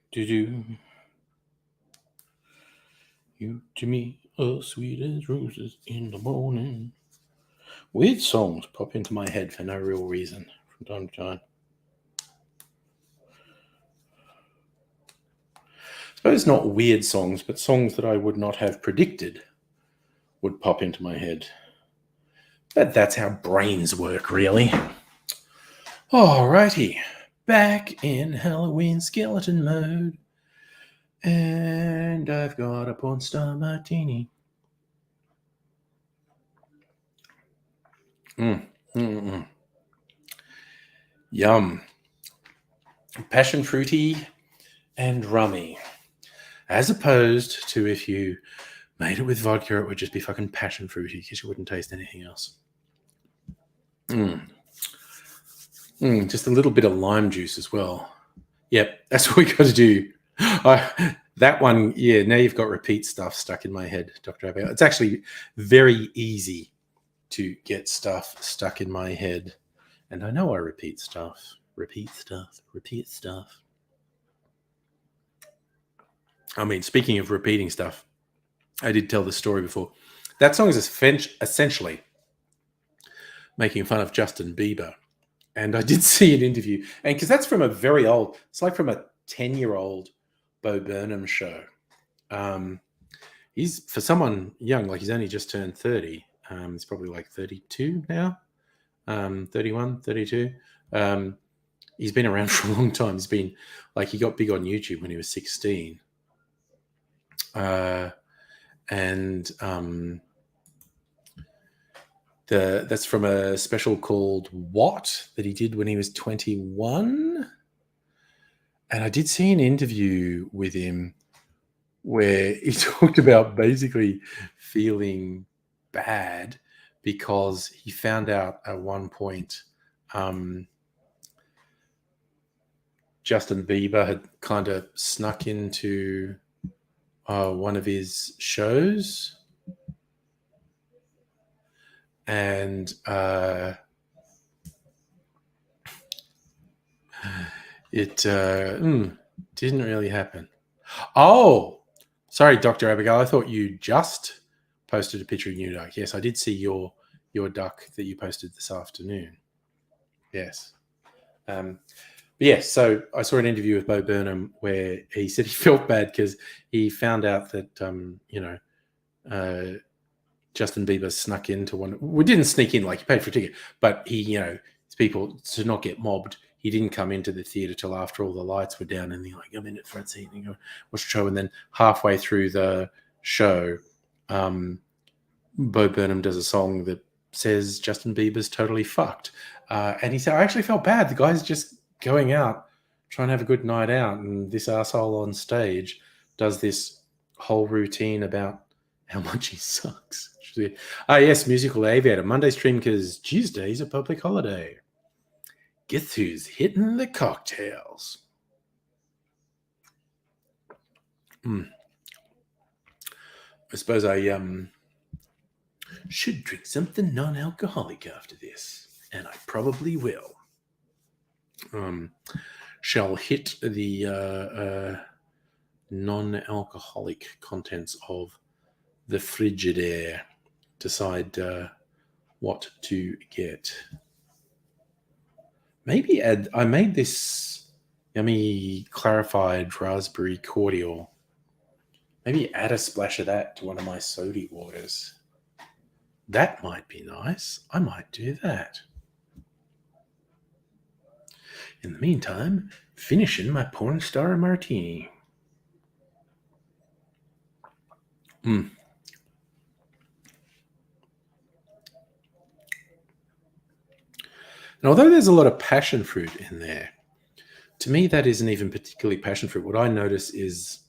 You to me are sweet as roses in the morning. Weird songs pop into my head for no real reason from time to time. I suppose not weird songs, but songs that I would not have predicted would pop into my head. But that's how brains work, really. Alrighty, back in Halloween skeleton mode. And I've got a Porn Star Martini. Yum. Passion fruity and rummy. As opposed to if you made it with vodka, it would just be fucking passion fruity because you wouldn't taste anything else. Just a little bit of lime juice as well. Yep, that's what we got to do. That one, yeah, now you've got repeat stuff stuck in my head, Dr. Abigail. It's actually very easy to get stuff stuck in my head. And I know I repeat stuff. I mean, speaking of repeating stuff, I did tell the story before. That song is essentially making fun of Justin Bieber. And I did see an interview, and because that's from a very old, it's like from a 10-year-old Bo Burnham show. He's, for someone young, like he's only just turned 30. He's probably like 32 now, 31, 32. He's been around for a long time. He's been, like, he got big on YouTube when he was 16. That's from a special called What that he did when he was 21. And I did see an interview with him where he talked about basically feeling bad because he found out at one point Justin Bieber had kind of snuck into one of his shows, and it didn't really happen. Oh, sorry, Dr. Abigail. I thought you just posted a picture of your duck. Yes, I did see your duck that you posted this afternoon. Yes. Yes, so I saw an interview with Bo Burnham where he said he felt bad because he found out that, Justin Bieber snuck into one. We didn't sneak in, like he paid for a ticket, but he, people to not get mobbed. He didn't come into the theatre till after all the lights were down, and you're like, I'm in it front seat, and you go watch the show. And then halfway through the show, Bo Burnham does a song that says Justin Bieber's totally fucked. And he said, I actually felt bad. The guy's just going out, trying to have a good night out, and this asshole on stage does this whole routine about how much he sucks. Yes, Musical Aviator. Monday stream because Tuesday's a public holiday. Guess who's hitting the cocktails? I suppose I should drink something non-alcoholic after this, and I probably will. Shall hit the non-alcoholic contents of the Frigidaire. Decide what to get. Maybe I made this yummy clarified raspberry cordial. Maybe add a splash of that to one of my soda waters. That might be nice. I might do that. In the meantime, finishing my porn star martini. And although there's a lot of passion fruit in there, to me that isn't even particularly passion fruit. What I notice is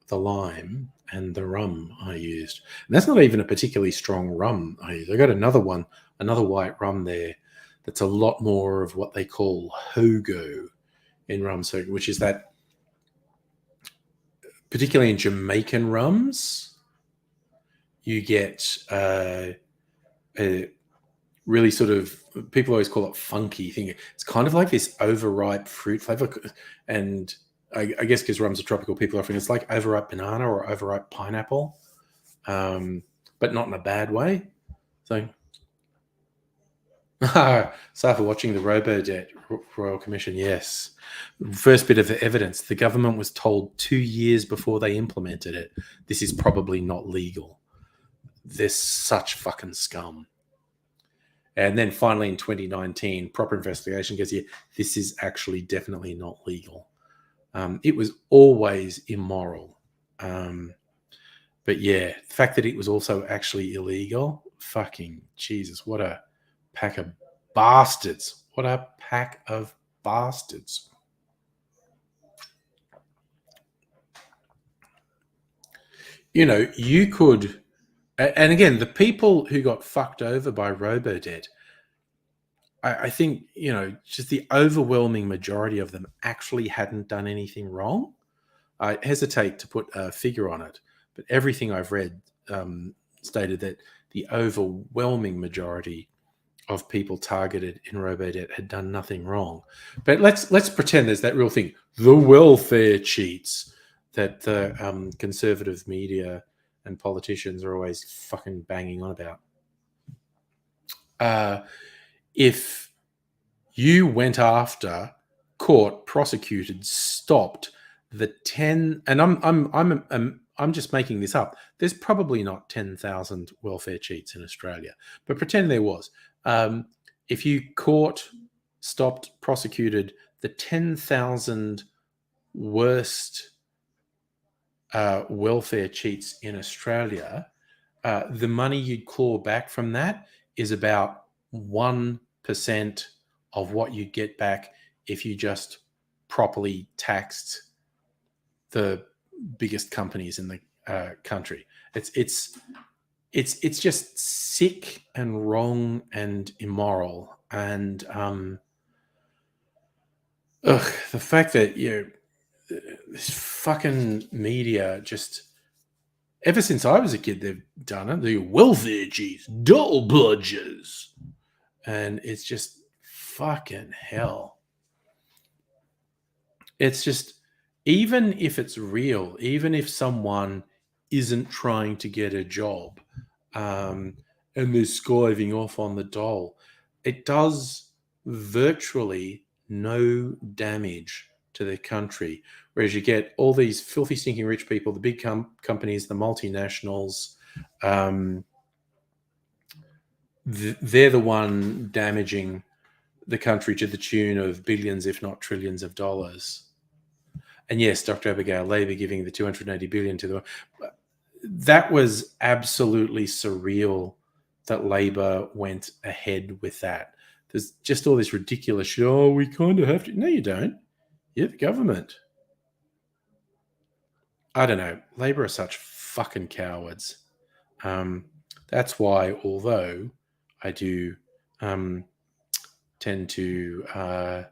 the lime and the rum I used. And that's not even a particularly strong rum I used. I got another white rum there that's a lot more of what they call hogo in rum, so which is that, particularly in Jamaican rums, you get a really sort of, people always call it funky thing. It's kind of like this overripe fruit flavor, and I guess because rum's a tropical, people often, it's like overripe banana or overripe pineapple, but not in a bad way. So, Safa watching the Robodebt Royal Commission, yes. First bit of evidence, the government was told 2 years before they implemented it, this is probably not legal. They're such fucking scum. And then finally in 2019, proper investigation goes, yeah, this is actually definitely not legal. It was always immoral. But yeah, the fact that it was also actually illegal, fucking Jesus, what a pack of bastards. What a pack of bastards. You could, and again, the people who got fucked over by Robodebt, I think, just the overwhelming majority of them actually hadn't done anything wrong. I hesitate to put a figure on it, but everything I've read stated that the overwhelming majority of people targeted in Robodebt had done nothing wrong. But let's pretend there's that real thing, the welfare cheats that the conservative media and politicians are always fucking banging on about. If you went after, caught, prosecuted, stopped the 10, and I'm just making this up. There's probably not 10,000 welfare cheats in Australia, but pretend there was. If you caught, stopped, prosecuted the 10,000 worst welfare cheats in Australia, the money you'd claw back from that is about 1% of what you'd get back if you just properly taxed the biggest companies in the country. It's it's just sick and wrong and immoral. And the fact that this fucking media just, ever since I was a kid, they've done it. The welfare cheese, dull bludgers, and it's just fucking hell. It's just, even if it's real, even if someone isn't trying to get a job, and they're skiving off on the dole, it does virtually no damage to the country. Whereas you get all these filthy, stinking rich people, the big companies, the multinationals, they're the one damaging the country to the tune of billions, if not trillions of dollars. And yes, Dr. Abigail, Labor giving the 280 billion to the, that was absolutely surreal that Labor went ahead with that. There's just all this ridiculous shit. Oh, we kind of have to. No, you don't. You're the government. I don't know. Labor are such fucking cowards. That's why, although I do tend to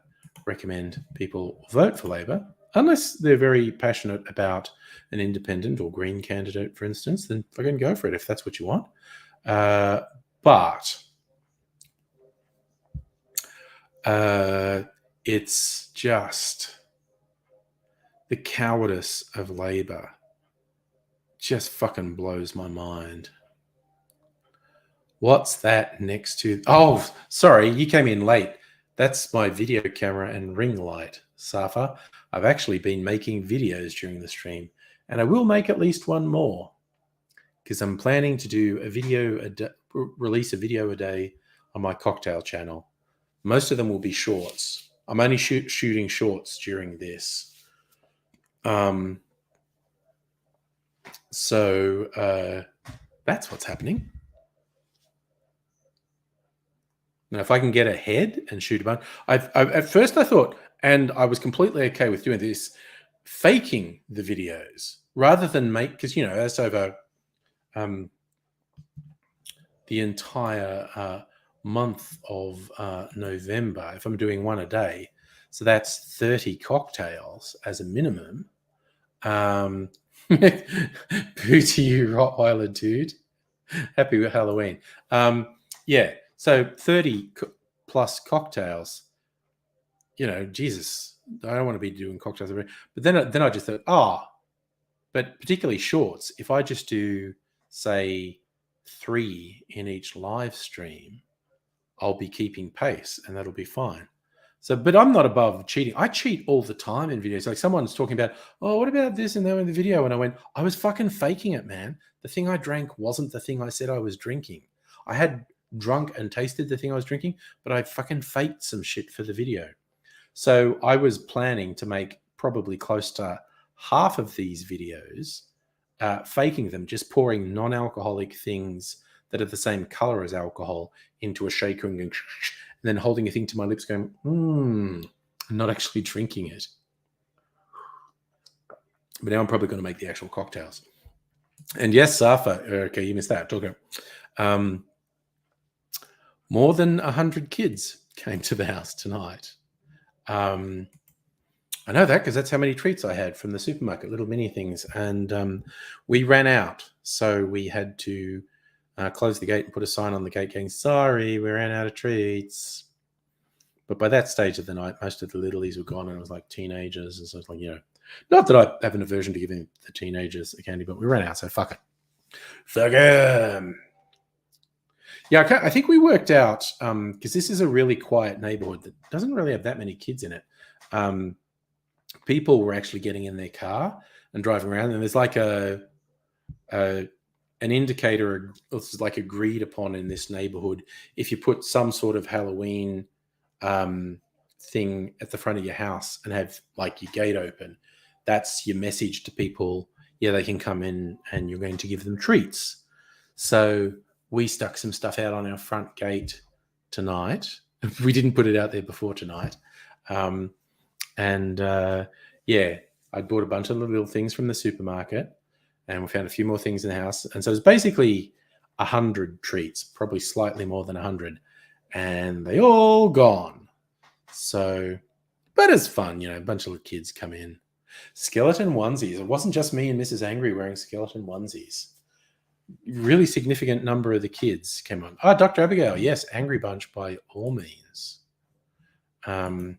recommend people vote for Labor, unless they're very passionate about an independent or Green candidate, for instance, then fucking go for it if that's what you want. But it's just the cowardice of Labor just fucking blows my mind. What's that next to? Oh, sorry, you came in late. That's my video camera and ring light, Safa. I've actually been making videos during the stream, and I will make at least one more because I'm planning to do a video release a video a day on my cocktail channel. Most of them will be shorts. I'm only shooting shorts during this. So that's what's happening. Now, if I can get ahead and shoot a bunch, at first I thought, and I was completely okay with doing this, faking the videos rather than because that's over the entire month of November. If I'm doing one a day, so that's 30 cocktails as a minimum. Boo to you, Rottweiler dude. Happy Halloween. Yeah. So 30 plus cocktails, Jesus, I don't want to be doing cocktails every day. But then I just thought, but particularly shorts, if I just do, say, 3 in each live stream, I'll be keeping pace and that'll be fine. So, but I'm not above cheating. I cheat all the time in videos. Like someone's talking about, oh, what about this and that in the video? And I went, I was fucking faking it, man. The thing I drank wasn't the thing I said I was drinking. I had drunk and tasted the thing I was drinking, but I fucking faked some shit for the video. So I was planning to make probably close to half of these videos, faking them, just pouring non-alcoholic things that are the same color as alcohol into a shaker and then holding a thing to my lips going, not actually drinking it. But now I'm probably going to make the actual cocktails. And yes, Safa, okay, you missed that. Talker. More than 100 kids came to the house tonight. I know that because that's how many treats I had from the supermarket, little mini things. And we ran out. So we had to close the gate and put a sign on the gate going, sorry, we ran out of treats. But by that stage of the night, most of the littlies were gone and it was like teenagers. And so it's like, not that I have an aversion to giving the teenagers a candy, but we ran out. So fuck it. Fuck 'em. Yeah, I think we worked out, because this is a really quiet neighborhood that doesn't really have that many kids in it. People were actually getting in their car and driving around, and there's like an indicator, it's like agreed upon in this neighborhood. If you put some sort of Halloween thing at the front of your house and have like your gate open, that's your message to people. Yeah, they can come in and you're going to give them treats. So we stuck some stuff out on our front gate tonight. We didn't put it out there before tonight. Yeah, I bought a bunch of little things from the supermarket and we found a few more things in the house. And so it's basically 100 treats, probably slightly more than 100, and they all gone. So, but it's fun, a bunch of kids come in. Skeleton onesies. It wasn't just me and Mrs. Angry wearing skeleton onesies. Really significant number of the kids came on. Oh, Dr. Abigail, yes, Angry Bunch by all means. Hang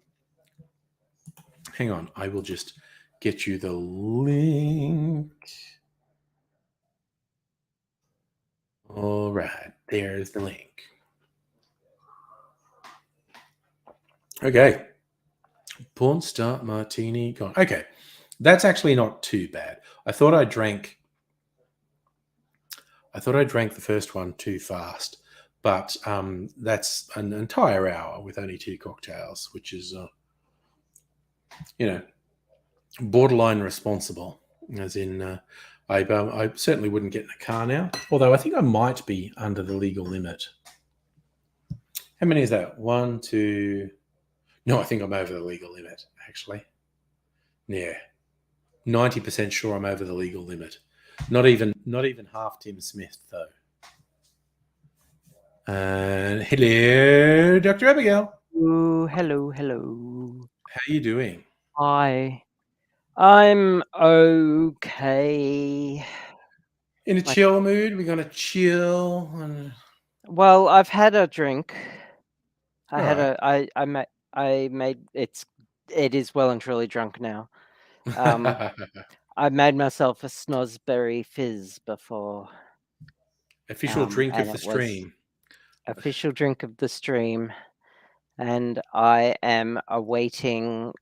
on, I will just get you the link. All right, there's the link. Okay. Porn Star Martini gone. Okay, that's actually not too bad. I thought I drank the first one too fast, but that's an entire hour with only 2 cocktails, which is, borderline responsible. As in, I certainly wouldn't get in a car now, although I think I might be under the legal limit. How many is that? 1, 2. No, I think I'm over the legal limit, actually. Yeah. 90% sure I'm over the legal limit. Not even half Tim Smith, though. Hello, Dr. Abigail. Ooh, hello. How are you doing? Hi. I'm okay. In a chill mood? We're gonna chill. Well, I've had a drink. Alright. I made it is well and truly drunk now. I made myself a Snosberry Fizz before. Official drink of the stream. Official drink of the stream, and I am awaiting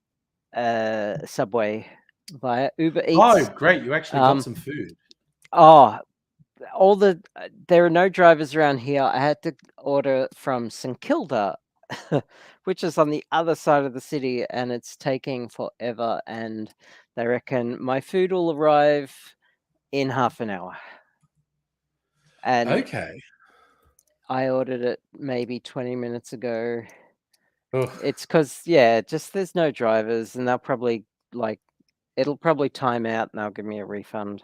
Subway via Uber Eats. Oh, great! You actually got some food. There are no drivers around here. I had to order from St Kilda, which is on the other side of the city, and it's taking forever. And they reckon my food will arrive in half an hour. And okay, I ordered it maybe 20 minutes ago. Ugh. It's because just there's no drivers, and they'll probably it'll probably time out, and they'll give me a refund.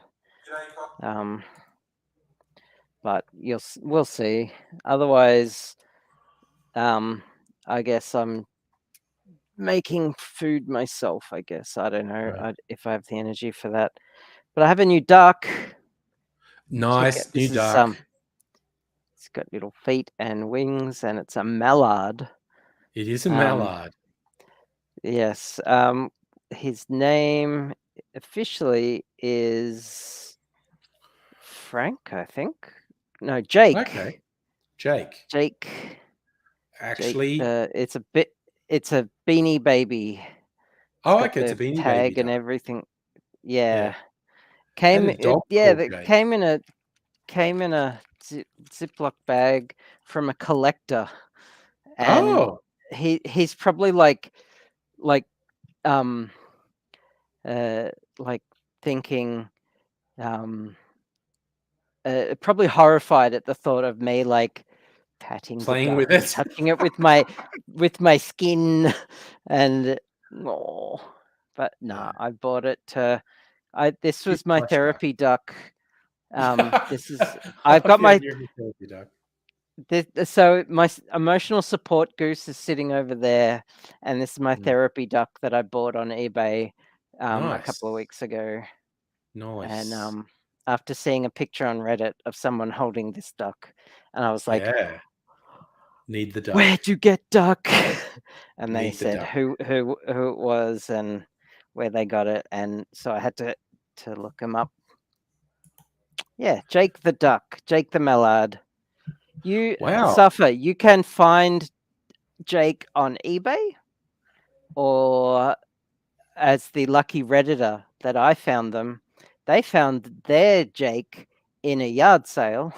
But we'll see. Otherwise, I guess I'm making food myself. I guess I don't know if I have the energy for that. But I have a new duck. Nice new duck. It's got little feet and wings, and it's a mallard. It is a mallard. Yes. His name officially is Frank, I think. No, Jake. Okay, Jake. Actually, it's a Beanie Baby. Oh, okay, it's a Beanie tag Baby and duck. everything. Came in a Ziploc bag from a collector, and he's probably thinking probably horrified at the thought of me patting playing the duck, with it, touching it with my skin, and but no, I bought it to. This was my therapy duck. This is I've got my therapy duck. So my emotional support goose is sitting over there, and this is my therapy duck that I bought on eBay a couple of weeks ago. Nice. And after seeing a picture on Reddit of someone holding this duck, and I was like, need the duck. Where'd you get duck? And they said who it was and where they got it, and so I had to look him up. Yeah, Jake the duck, Jake the mallard. Suffer. You can find Jake on eBay, or as the lucky Redditor that I found them, they found their Jake in a yard sale.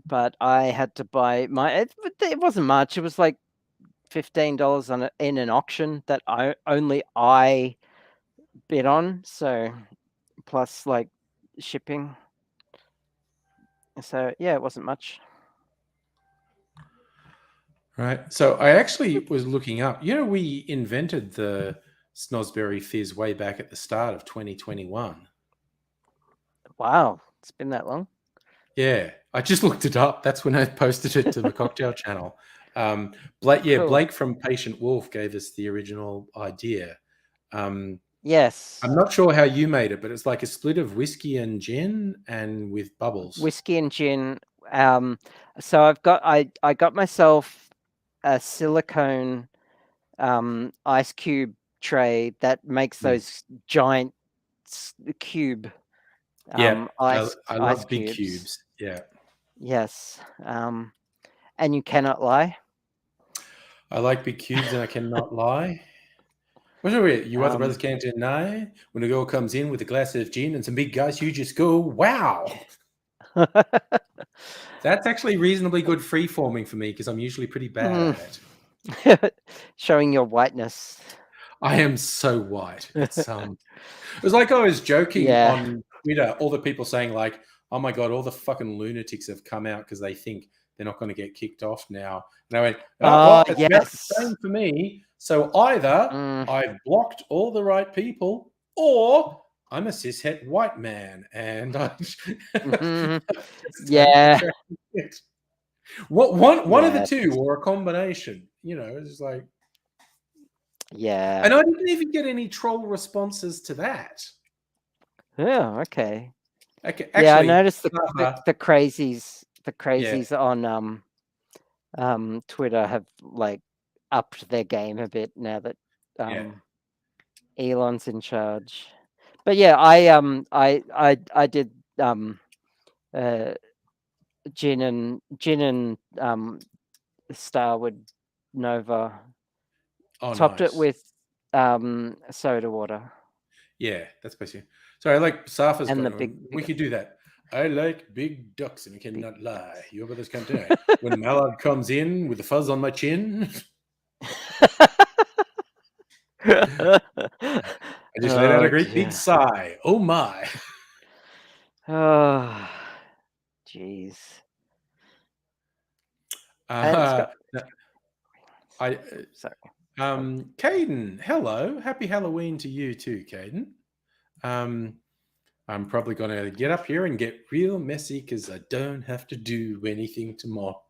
But I had to buy it wasn't much. It was like $15 in an auction that I bid on. So plus shipping. So yeah, it wasn't much. Right. So I actually was looking up. We invented the Snosberry Fizz way back at the start of 2021. Wow, it's been that long. Yeah, I just looked it up. That's when I posted it to the cocktail channel. Blake, Cool. Blake from Patient Wolf gave us the original idea. Yes. I'm not sure how you made it, but it's like a split of whiskey and gin, and with bubbles. Whiskey and gin. So I got myself a silicone ice cube tray that makes those giant cube Yeah, ice I love big cubes. cubes. Yeah. Yes. And you cannot lie. I like big cubes, and I cannot lie. What's it? You other brothers can't deny. When a girl comes in with a glass of gin and some big guys, you just go, wow. That's actually reasonably good free-forming for me because I'm usually pretty bad at it. Showing your whiteness. I am so white. It's it was like I was joking on Twitter, all the people saying like, oh my God, all the fucking lunatics have come out because they think they're not going to get kicked off now. And I went, well, it's about the same for me. So either I've blocked all the right people, or I'm a cishet white man, and I one of the two, or a combination. You know, it's like, yeah. And I didn't even get any troll responses to that. Oh, okay. Actually, yeah, I noticed the crazies. The crazies on Twitter have like upped their game a bit now that Elon's in charge. But yeah, I did gin and Starwood Nova. Topped it with soda water. Yeah, that's basically. Sorry, I like Safa's we could do that. I like big ducks and I cannot lie. You brothers can't deny. When a mallard comes in with the fuzz on my chin, I just let out a great big sigh. Oh my. Oh, jeez. Sorry. Caden, hello. Happy Halloween to you too, Caden. I'm probably going to get up here and get real messy because I don't have to do anything tomorrow.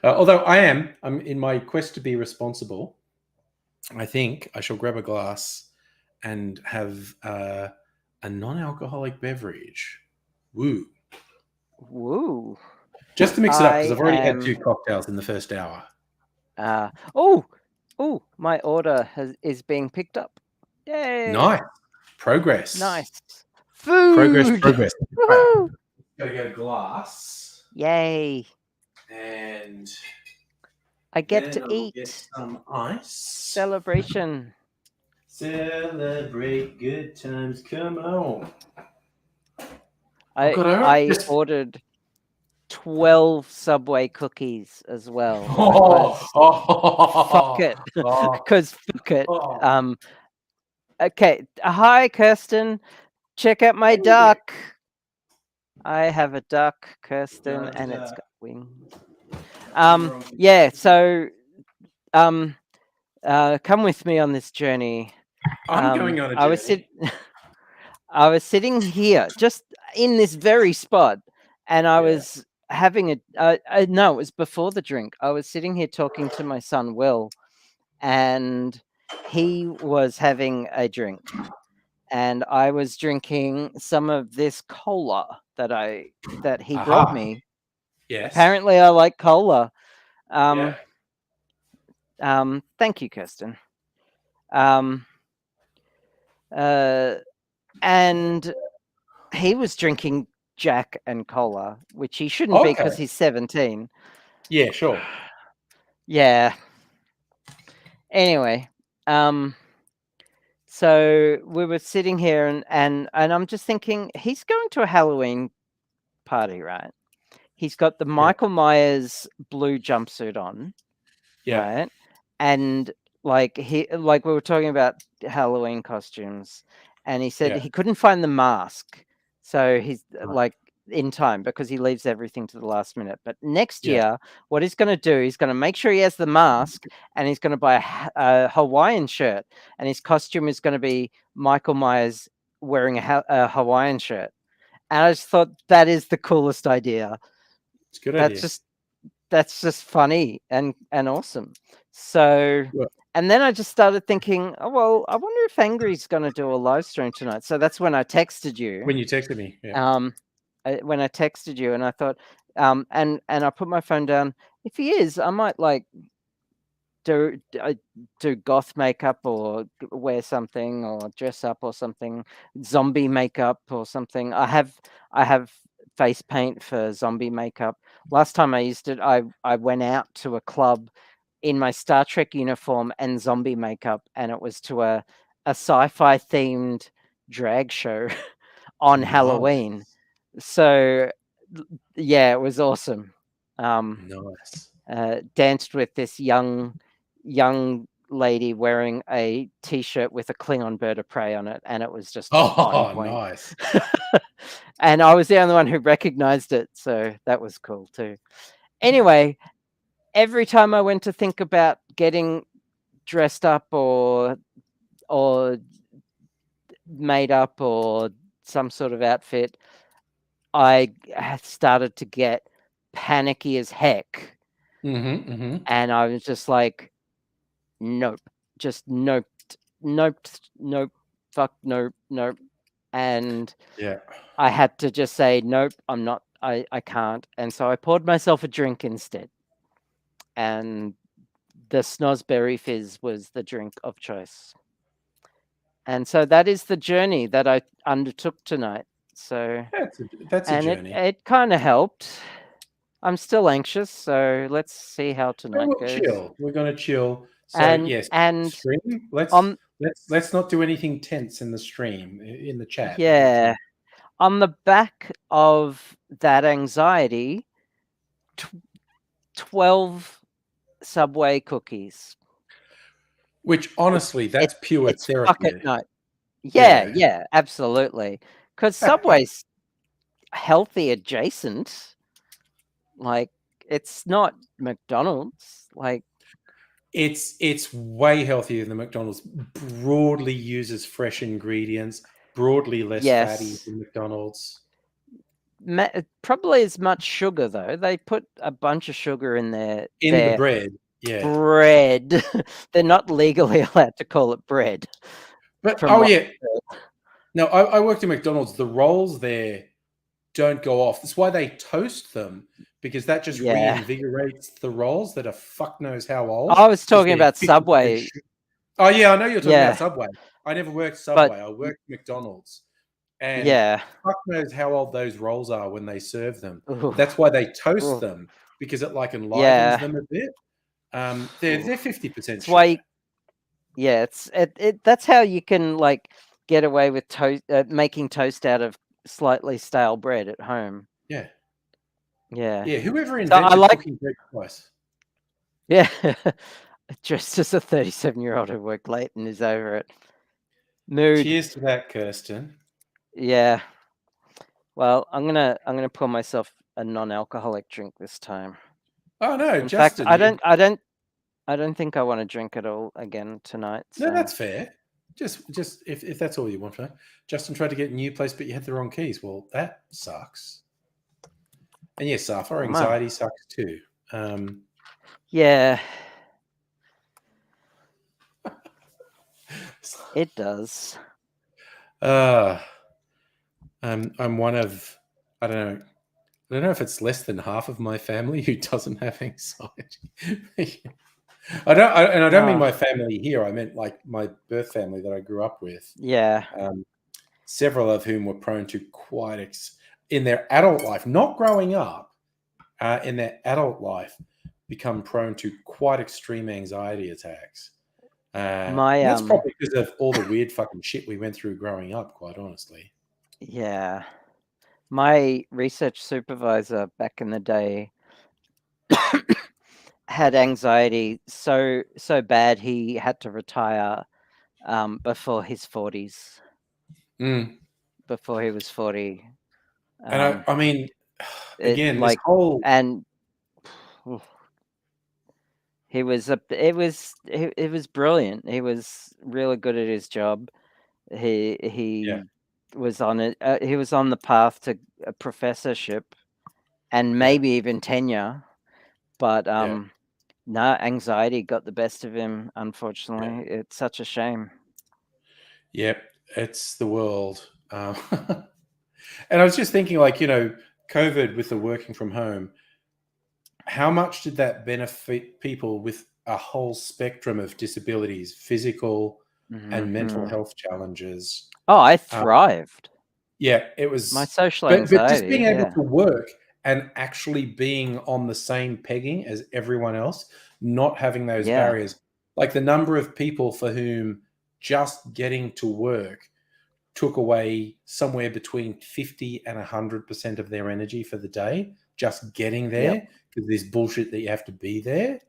Although I'm in my quest to be responsible. I think I shall grab a glass and have a non-alcoholic beverage. Woo. Woo. Just to mix it up because I've already had 2 cocktails in the first hour. My order is being picked up. Yay! Nice. Progress. Nice. Food. Progress. Right. Gotta get a glass. Yay. And I get to eat. Get some ice. Celebration. Celebrate good times. Come on. I ordered 12 Subway cookies as well. Fuck it. Because fuck it. Okay. Hi, Kirsten. Check out my duck. I have a duck, Kirsten, and it's got wings. Yeah, so come with me on this journey. I'm going on a journey. I was sitting here, just in this very spot, and I was having no, it was before the drink. I was sitting here talking to my son, Will, and he was having a drink. And I was drinking some of this cola that he brought me. Yes. Apparently, I like cola. Thank you, Kirsten. And he was drinking Jack and cola, which he shouldn't be because he's 17. Yeah, sure. Yeah. Anyway, so we were sitting here and I'm just thinking he's going to a Halloween party, right? He's got the Michael Myers blue jumpsuit on. Yeah. Right. And like we were talking about Halloween costumes, and he said he couldn't find the mask. So he's like in time because he leaves everything to the last minute. But next year, what he's going to do, he's going to make sure he has the mask, and he's going to buy a Hawaiian shirt, and his costume is going to be Michael Myers wearing a Hawaiian shirt. And I just thought that is the coolest idea. It's a good idea. That's just funny and awesome. So, and then I just started thinking, oh, well, I wonder if Angry's going to do a live stream tonight. So that's when I texted you. When you texted me, yeah. When I texted you, and I thought, and I put my phone down. If he is, I might like do goth makeup or wear something or dress up or something, zombie makeup or something. I have face paint for zombie makeup. Last time I used it, I went out to a club in my Star Trek uniform and zombie makeup, and it was to a sci-fi themed drag show on Halloween. So yeah, it was awesome. Nice. Danced with this young lady wearing a t-shirt with a Klingon bird of prey on it, and it was just on point. Nice. And I was the only one who recognized it, so that was cool too. Anyway, every time I went to think about getting dressed up or made up or some sort of outfit, I started to get panicky as heck. And I was just like, nope, just nope, fuck, nope. And yeah, I had to just say, nope, I'm not, I can't. And so I poured myself a drink instead. And the Snozberry Fizz was the drink of choice. And so that is the journey that I undertook tonight. So that's a journey. It kind of helped. I'm still anxious, so let's see how tonight goes. Chill. We're gonna chill. So yes, and stream. Let's not do anything tense in the stream in the chat. Yeah, on the back of that anxiety, 12 Subway cookies. Which honestly, that's pure therapy. Fuck at night. Yeah, absolutely. Because Subway's healthy adjacent. Like, it's not McDonald's. Like, it's way healthier than McDonald's. Broadly uses fresh ingredients. Broadly less fatty than McDonald's. Probably as much sugar though. They put a bunch of sugar in their the bread. Yeah, bread. They're not legally allowed to call it bread. But no, I worked at McDonald's. The rolls there don't go off. That's why they toast them, because that just reinvigorates the rolls that are fuck knows how old. I was talking about Subway. Oh yeah, I know you're talking about Subway. I never worked Subway. I worked McDonald's. And fuck knows how old those rolls are when they serve them. That's why they toast them, because it like enlivens them a bit. They're 50% sugar. Why? Yeah, that's how you can like get away with making toast out of slightly stale bread at home. Yeah. Yeah. Whoever invented cooking bread twice. Yeah. Dressed as a 37-year-old who worked late and is over it. Mood. Cheers to that, Kirsten. Yeah. Well, I'm gonna pour myself a non-alcoholic drink this time. Oh no, in Justin, fact, I don't think I want to drink it all again tonight. So. No, that's fair. Just if that's all you want for that. Justin tried to get a new place, but you had the wrong keys. Well, that sucks. And yes, our anxiety sucks too. Yeah. It does. I'm one of, I don't know if it's less than half of my family who doesn't have anxiety. I don't mean my family here. I meant like my birth family that I grew up with. Yeah. Several of whom were prone to quite in their adult life, not growing up, in their adult life, become prone to quite extreme anxiety attacks. That's probably because of all the weird fucking shit we went through growing up, quite honestly. Yeah. My research supervisor back in the day had anxiety so bad he had to retire before his 40s. Before he was 40. And I mean, again, like, this whole... And it was brilliant. He was really good at his job. He was on it. He was on the path to a professorship and maybe even tenure, but no, anxiety got the best of him. Unfortunately, it's such a shame. Yep, it's the world. And I was just thinking, like, COVID with the working from home, how much did that benefit people with a whole spectrum of disabilities, physical and mental health challenges? Oh, I thrived. Yeah, it was My social but just anxiety. being able to work and actually being on the same pegging as everyone else, not having those barriers. Like the number of people for whom just getting to work took away somewhere between 50 and 100% of their energy for the day, just getting there, because there's bullshit that you have to be there.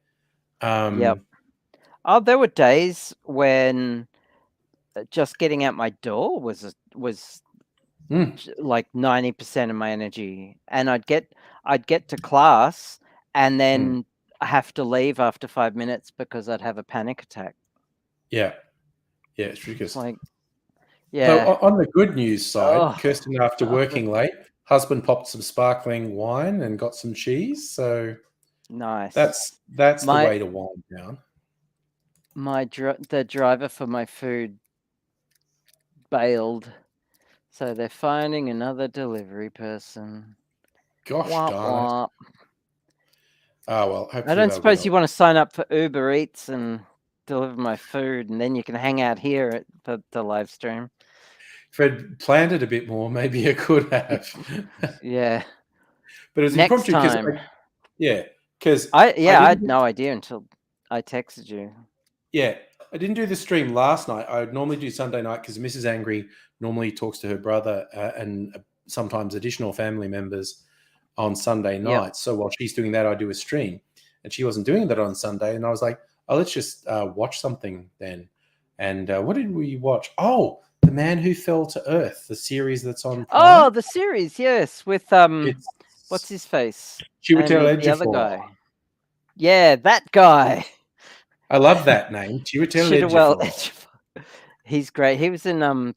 Oh, there were days when just getting out my door was like 90% of my energy, and I'd get to class and then have to leave after 5 minutes because I'd have a panic attack. Yeah, it's ridiculous. It's like, So on the good news side, Kirsten, after working late, husband popped some sparkling wine and got some cheese. So nice. That's the way to wind down. The driver for my food bailed, so they're finding another delivery person. Gosh darn it. Oh, well, hopefully I don't suppose you want to sign up for Uber Eats and deliver my food, and then you can hang out here at the live stream. If I'd planned it a bit more, maybe I could have. Yeah. But it was next time. Because I had no idea until I texted you. Yeah, I didn't do the stream last night. I would normally do Sunday night because Mrs. Angry normally talks to her brother and sometimes additional family members on Sunday nights. So while she's doing that, I do a stream. And she wasn't doing that on Sunday. And I was like, oh, let's just watch something then. And what did we watch? Oh, The Man Who Fell to Earth, the series that's on Prime. Oh, the series, yes, with what's his face? Chiwetel the other guy. Yeah, that guy. I love that name, Chiwetel Ejiofor. He's great. He was in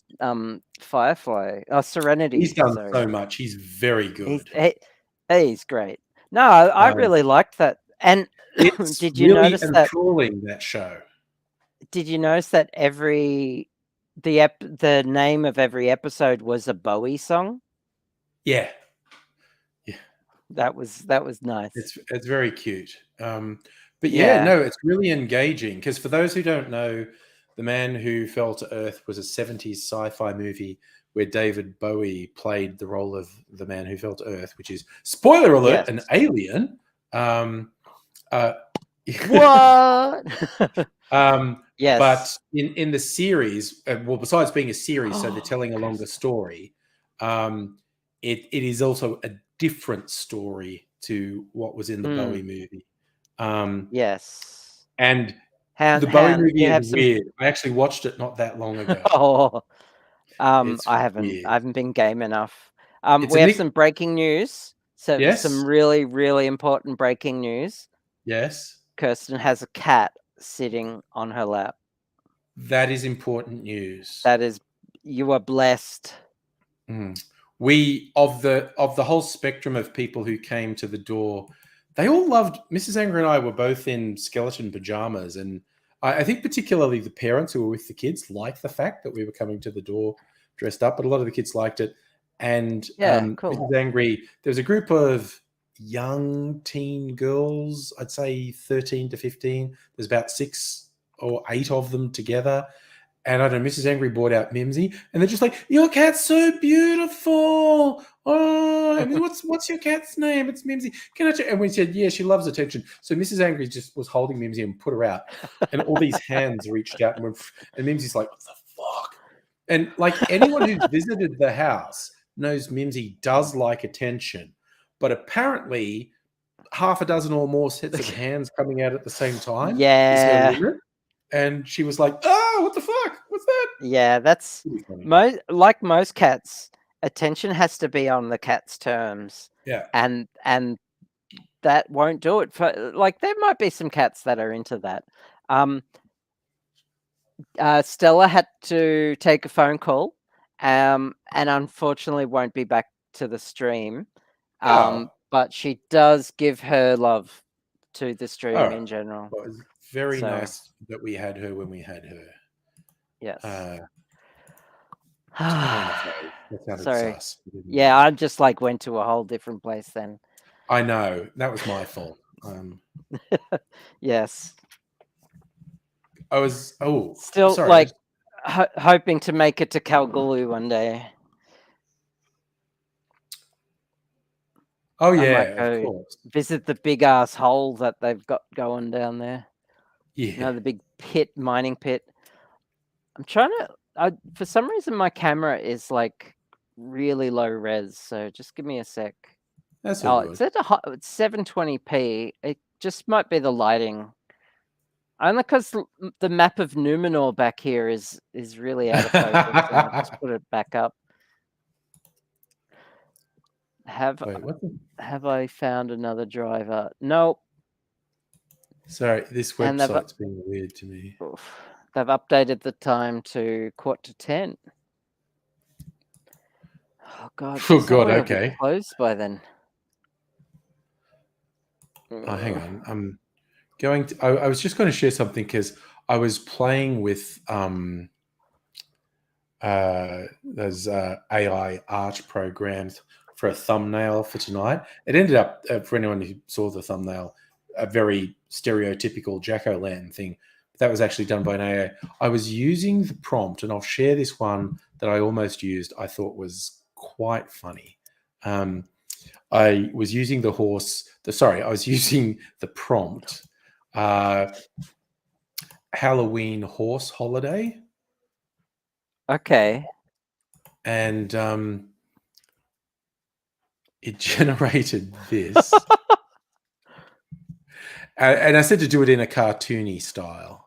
Firefly. Oh, Serenity. He's done so much. He's very good. He's great. No, I really liked that. And did you notice that enthralling, that show? Did you notice that the name of every episode was a Bowie song? Yeah. That was nice. It's very cute. But no, it's really engaging because for those who don't know, The Man Who Fell to Earth was a 70s sci-fi movie where David Bowie played the role of the man who fell to Earth, which is, spoiler alert, an alien. What? Yes. But in the series, well, besides being a series, so they're telling a longer story, it is also a different story to what was in the Bowie movie. Yes. And the Bowie movie is weird. I actually watched it not that long ago. I haven't been game enough. We have some breaking news. So some really, really important breaking news. Yes. Kirsten has a cat sitting on her lap. That is important news. You are blessed. We of the whole spectrum of people who came to the door, they all loved Mrs. Angry and I were both in skeleton pajamas, and I think particularly the parents who were with the kids liked the fact that we were coming to the door dressed up, but a lot of the kids liked it. And cool. Mrs. Angry, there was a group of young teen girls, I'd say 13 to 15. There's about 6 or 8 of them together. And I don't know, Mrs. Angry brought out Mimsy, and they're just like, "Your cat's so beautiful. Oh, I mean, what's your cat's name? It's Mimsy. Can I?" And we said, "Yeah, she loves attention." So Mrs. Angry just was holding Mimsy and put her out, and all these hands reached out and went, and Mimsy's like, "What the fuck?" And like anyone who's visited the house knows Mimsy does like attention, but apparently half a dozen or more sets of hands coming out at the same time. Yeah. And she was like, "Oh, what the fuck? What's that?" Yeah, that's like most cats. Attention has to be on the cat's terms. Yeah, and that won't do it for like. There might be some cats that are into that. Stella had to take a phone call, and unfortunately won't be back to the stream. Oh. But she does give her love to the stream Oh. in general. Well, it's very So- nice that we had her when we had her. Yes. That sounded Sorry. sus. Yeah, I just like went to a whole different place then. I know. That was my fault. Yes. I was still sorry. like hoping to make it to Kalgoorlie one day. Oh I yeah, might go of course. visit the big ass hole that they've got going down there. Yeah. You know, the big mining pit. I'm trying to. For some reason, my camera is like really low res. So just give me a sec. That's all good. It's at it's 720p. It just might be the lighting. Only because the map of Numenor back here is really out of focus. And I'll just put it back up. Have I found another driver? Nope. Sorry, this website's being weird to me. They've updated the time to 10:15. Oh god. Oh god. Okay. Closed by then. Oh, hang on. I'm going to. I was just going to share something because I was playing with those AI art programs for a thumbnail for tonight. It ended up, for anyone who saw the thumbnail, a very stereotypical jack-o'-lantern thing. That was actually done by an AI. I was using the prompt, and I'll share this one that I almost used. I thought was quite funny. I was using I was using the prompt, Halloween horse holiday. Okay. And it generated this. And I said to do it in a cartoony style.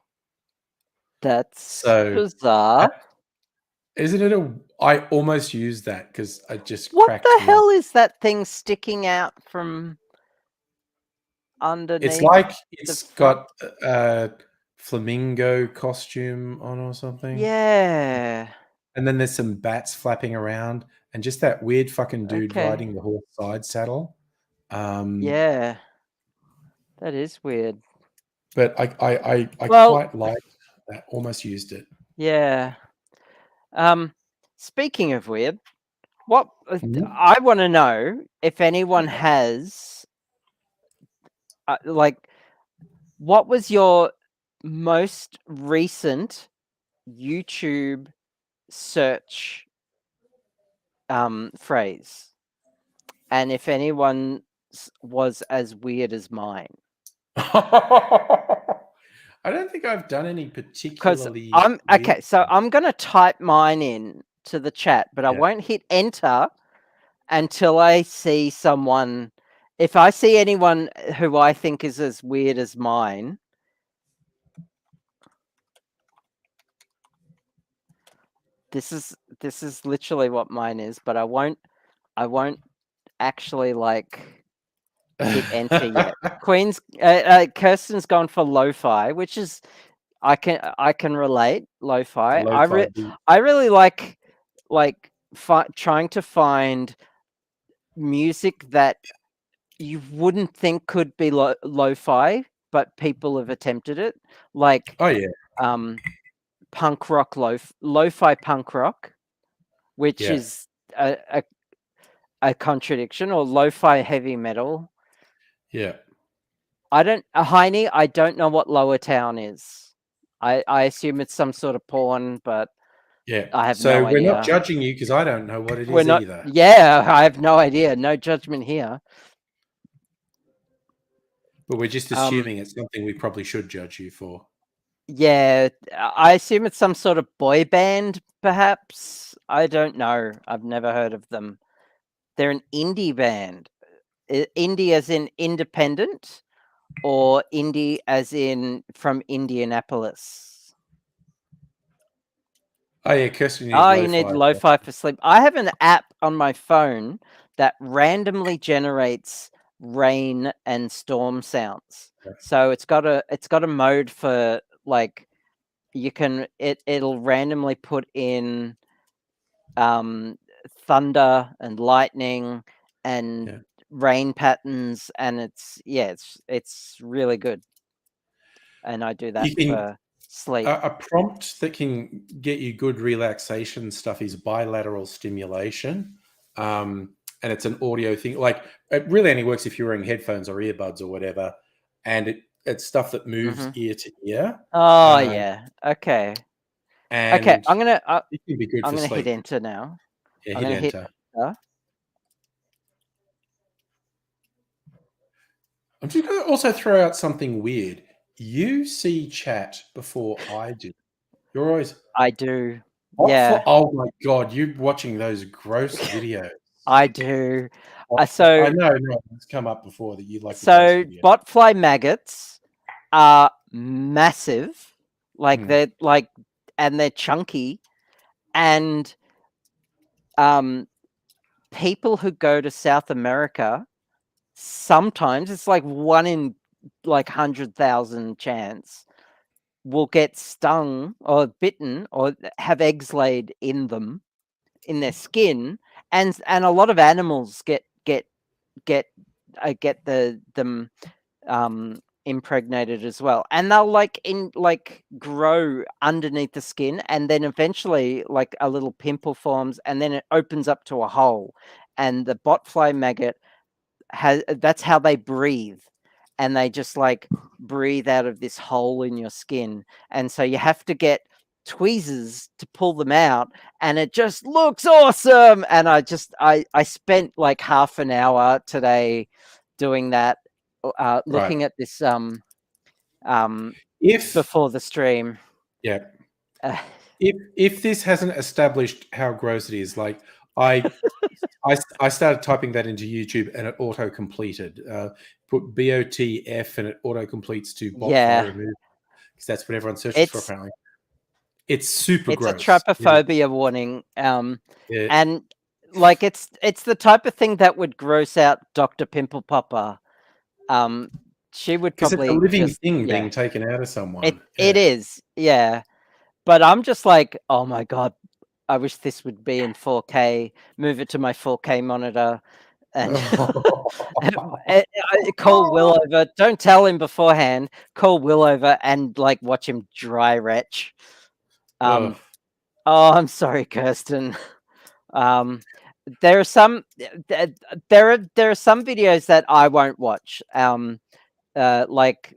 That's bizarre. Isn't it I almost used that because I just What the hell is that thing sticking out from underneath? It's like it's got a flamingo costume on or something. Yeah. And then there's some bats flapping around and just that weird fucking dude riding the horse side saddle. Yeah. That is weird. But I quite like that. Almost used it. Yeah. Speaking of weird, what I want to know if anyone has what was your most recent YouTube search phrase, and if anyone was as weird as mine. I don't think I've done any particularly. Okay, so I'm gonna type mine in to the chat, but I won't hit enter until I see someone. If I see anyone who I think is as weird as mine, this is literally what mine is, but I won't actually hit enter yet. Kirsten's gone for lo-fi, which is I can relate. Lo-fi. I really like trying to find music that you wouldn't think could be lo-fi, but people have attempted it. Like punk rock lo-fi punk rock, which is a contradiction, or lo-fi heavy metal. Yeah. I don't know what Lower Town is. I assume it's some sort of porn, but I have no idea. So we're not judging you because I don't know what it is either. Yeah, I have no idea. No judgment here. But we're just assuming it's something we probably should judge you for. Yeah, I assume it's some sort of boy band, perhaps. I don't know. I've never heard of them. They're an indie band. Indie as in independent, or indie as in from Indianapolis? Oh yeah, Kirsten. You need lo-fi for sleep. I have an app on my phone that randomly generates rain and storm sounds. So it's got a mode for it'll randomly put in thunder and lightning and Yeah. rain patterns, and it's really good. And I do that You can for sleep. a prompt that can get you good relaxation stuff is bilateral stimulation. And it's an audio thing. Like it really only works if you're wearing headphones or earbuds or whatever. And it's stuff that moves ear to ear. Oh yeah. Okay. Okay. And it can be good I'm for gonna hit sleep. enter now. Yeah, I'm hit gonna hit enter. enter. I'm just going to also throw out something weird. You see chat before I do. You're always I do. what Yeah, for? Oh my god, you watching those gross videos? I do. What for? I So know, it's come up before that you like the gross so video. botfly maggots are massive. Like Hmm. they're like, and they're chunky, and people who go to South America, sometimes it's like 1 in like 100,000 chance, will get stung or bitten or have eggs laid in them, in their skin, and a lot of animals get them impregnated as well, and they'll like grow underneath the skin, and then eventually like a little pimple forms, and then it opens up to a hole, and the botfly maggot that's how they breathe, and they just like breathe out of this hole in your skin, and so you have to get tweezers to pull them out, and it just looks awesome. And I spent like half an hour today doing that, Right. looking at this If before the stream. yeah, uh, if this hasn't established how gross it is, like I started typing that into YouTube and it auto completed. Put BOTF and it auto completes to botfly yeah, remove because that's what everyone searches for it's apparently. It's super it's a gross. It is. trypophobia warning, Yeah. and like it's the type of thing that would gross out Dr. Pimple Popper. She would Because it's a probably living just, thing yeah, being taken out of someone. it Yeah. is, yeah. But I'm just like, oh my god, I wish this would be in 4K. Move it to my 4K monitor, and call Will over. Don't tell him beforehand. Call Will over and like watch him dry retch. Ugh. Oh, I'm sorry, Kirsten. There are some there are some videos that I won't watch. Like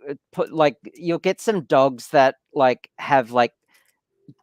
you'll get some dogs that like have like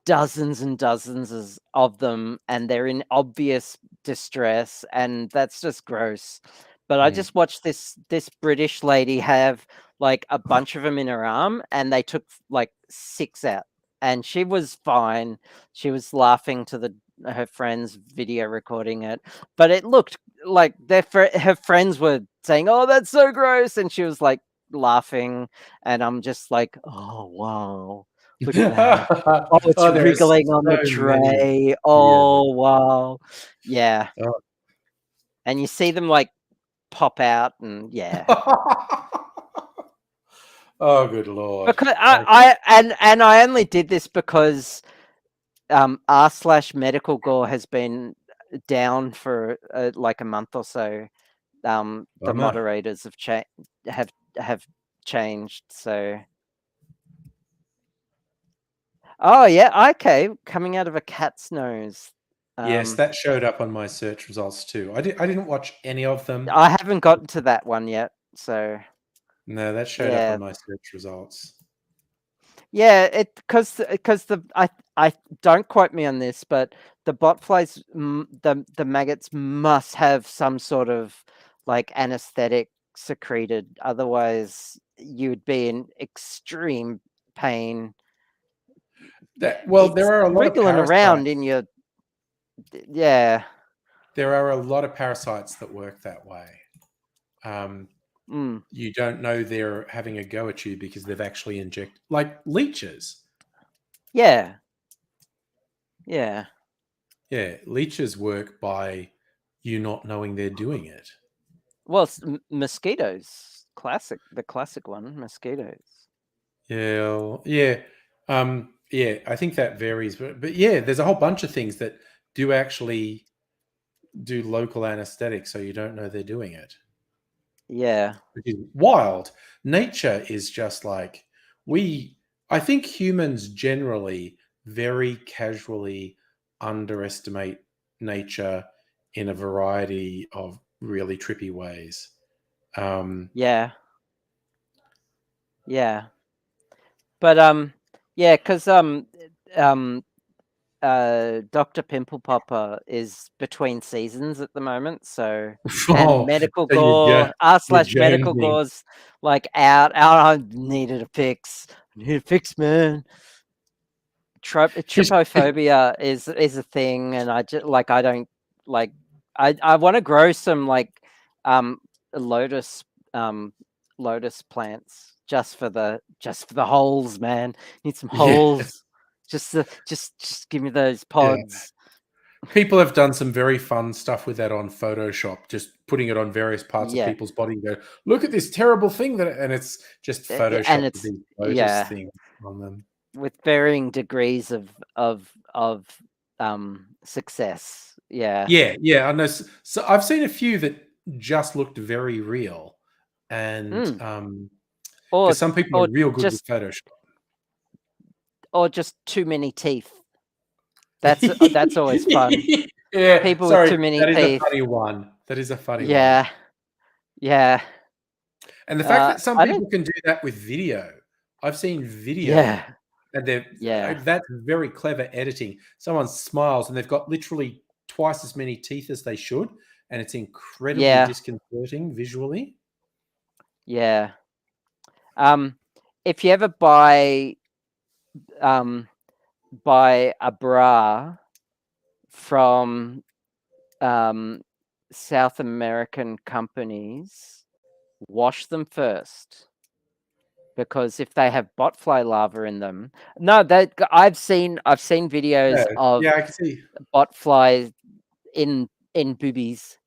dozens and dozens of them, and they're in obvious distress, and that's just gross. But I Mm. just watched this British lady have like a bunch of them in her arm, and they took like 6 out, and she was fine. She was laughing to her friends video recording it, but it looked like her friends were saying, "Oh, that's so gross," and she was like laughing, and I'm just like, "Oh wow, look at that." Oh, it's Oh, there are so wriggling on the many. tray. Yeah. Oh, wow. Yeah, Oh. and you see them, like, pop out, and yeah. Oh, good lord. Because Okay. I only did this because, r/medical gore has been down for, like, a month or so. Oh, The no. moderators have changed, so. Oh, yeah, okay, coming out of a cat's nose. Yes, that showed up on my search results too. I didn't watch any of them. I haven't gotten to that one yet, so. No, that showed up Yeah, on my search results. yeah. It because the I don't quote me on this, but the botflies, the maggots must have some sort of like anesthetic secreted. Otherwise, you would be in extreme pain. Well, It's there are a lot of wriggling around in parasites. your, yeah. There are a lot of parasites that work that way. Mm, You don't know they're having a go at you because they've actually injected, like leeches. yeah, yeah. Yeah, leeches work by you not knowing they're doing it. Well, it's mosquitoes. The classic one, mosquitoes. Yeah, yeah, yeah. I think that varies, but yeah, there's a whole bunch of things that do actually do local anesthetic, so you don't know they're doing it. Yeah. Which is wild. Nature is just like I think humans generally very casually underestimate nature in a variety of really trippy ways. Yeah. Yeah. But yeah, because Dr. Pimple Popper is between seasons at the moment, so and Oh, medical so gore r you're slash medical jonesing. gore's like out. I needed a fix. Need a fix, man. Trypophobia is a thing, and I just like I don't like. I want to grow some like lotus lotus plants just for the holes, man. Need some Yeah, holes. Just give me those yeah. pods. People have done some very fun stuff with that on Photoshop, just putting it on various parts of Yeah, people's body and go, look at this terrible thing and it's just and Photoshop with it's these lotus yeah things on them. with varying degrees of success. Yeah. Yeah, yeah, I know. So I've seen a few that just looked very real, and Mm. because some people Or are real good with just Photoshop. too many teeth. That's always fun. Yeah, People with sorry, too many that is a teeth. funny one. That is a funny one. Yeah, yeah. And the fact that some I don't. people can do that with video, I've seen video, Yeah, and yeah, that's very clever editing. Someone smiles, and they've got literally twice as many teeth as they should, and it's incredibly yeah, disconcerting visually. yeah. If you ever buy a bra from South American companies, wash them first. Because if they have botfly larva in them, no, that I've seen videos Yeah, of yeah, I can see. botfly in boobies,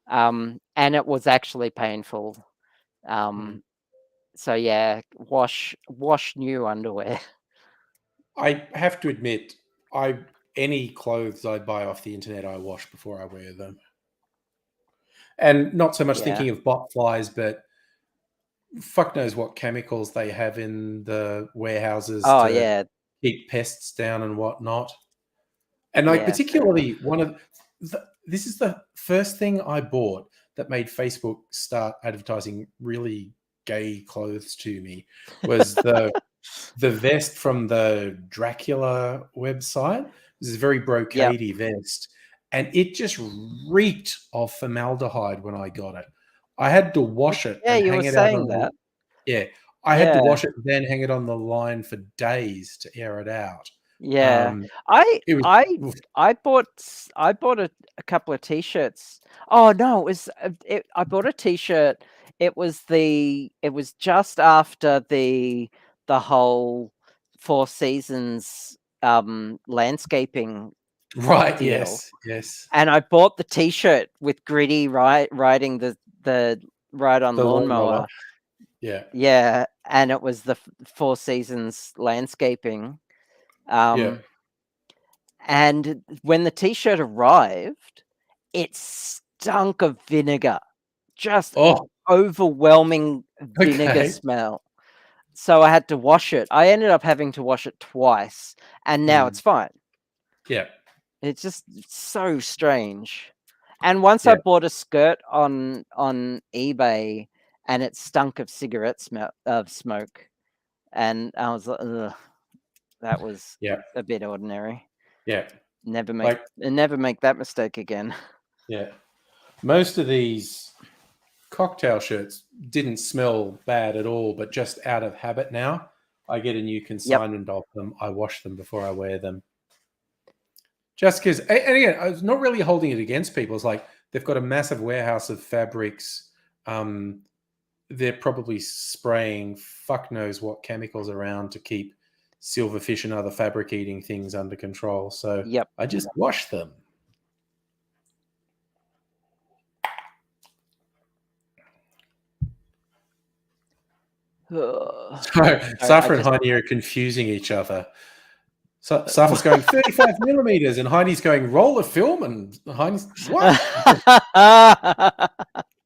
and it was actually painful. Hmm. So yeah, wash new underwear. I have to admit, any clothes I buy off the internet, I wash before I wear them, and not so much Yeah. thinking of bot flies, but fuck knows what chemicals they have in the warehouses Oh to yeah, keep pests down and whatnot. And like yeah, fair enough. particularly this is the first thing I bought that made Facebook start advertising really gay clothes to me was the vest from the Dracula website. This is a very Yep. brocadey vest, and it just reeked of formaldehyde when I got it. I had to wash it Yeah, and you were hang it out saying on the that. yeah. I had to Yeah, wash it and then hang it on the line for days to air it out. yeah. Um, I it was I oof. I bought a couple of t-shirts. Oh no, it was I bought a t-shirt. It was just after the whole Four Seasons landscaping Right. deal, Yes. Yes. and I bought the t-shirt with Gritty riding the ride on The lawnmower. lawnmower. Yeah. Yeah, and it was the Four Seasons landscaping. Yeah. And when the t-shirt arrived, it stunk of vinegar, just Oh. overwhelming vinegar Okay. smell. So I had to wash it. I ended up having to wash it twice, and now Mm. it's fine. Yeah. It's just so strange. And once I Yeah. bought a skirt on eBay, and it stunk of cigarette smoke, and I was like, ugh, that was Yeah. a bit ordinary. Yeah. Never Like make that mistake again. yeah. Most of these cocktail shirts didn't smell bad at all, but just out of habit now, I get a new Yep. consignment of them. I wash them before I wear them. Just because, and again, I was not really holding it against people. It's like they've got a massive warehouse of fabrics. They're probably spraying fuck knows what chemicals around to keep silverfish and other fabric eating things under control. So Yep. I just wash them. Ugh. So I Safra and just Heine are confusing each other. So Safa's going 35 millimeters, and Heidi's going roller film, and Heidi's what?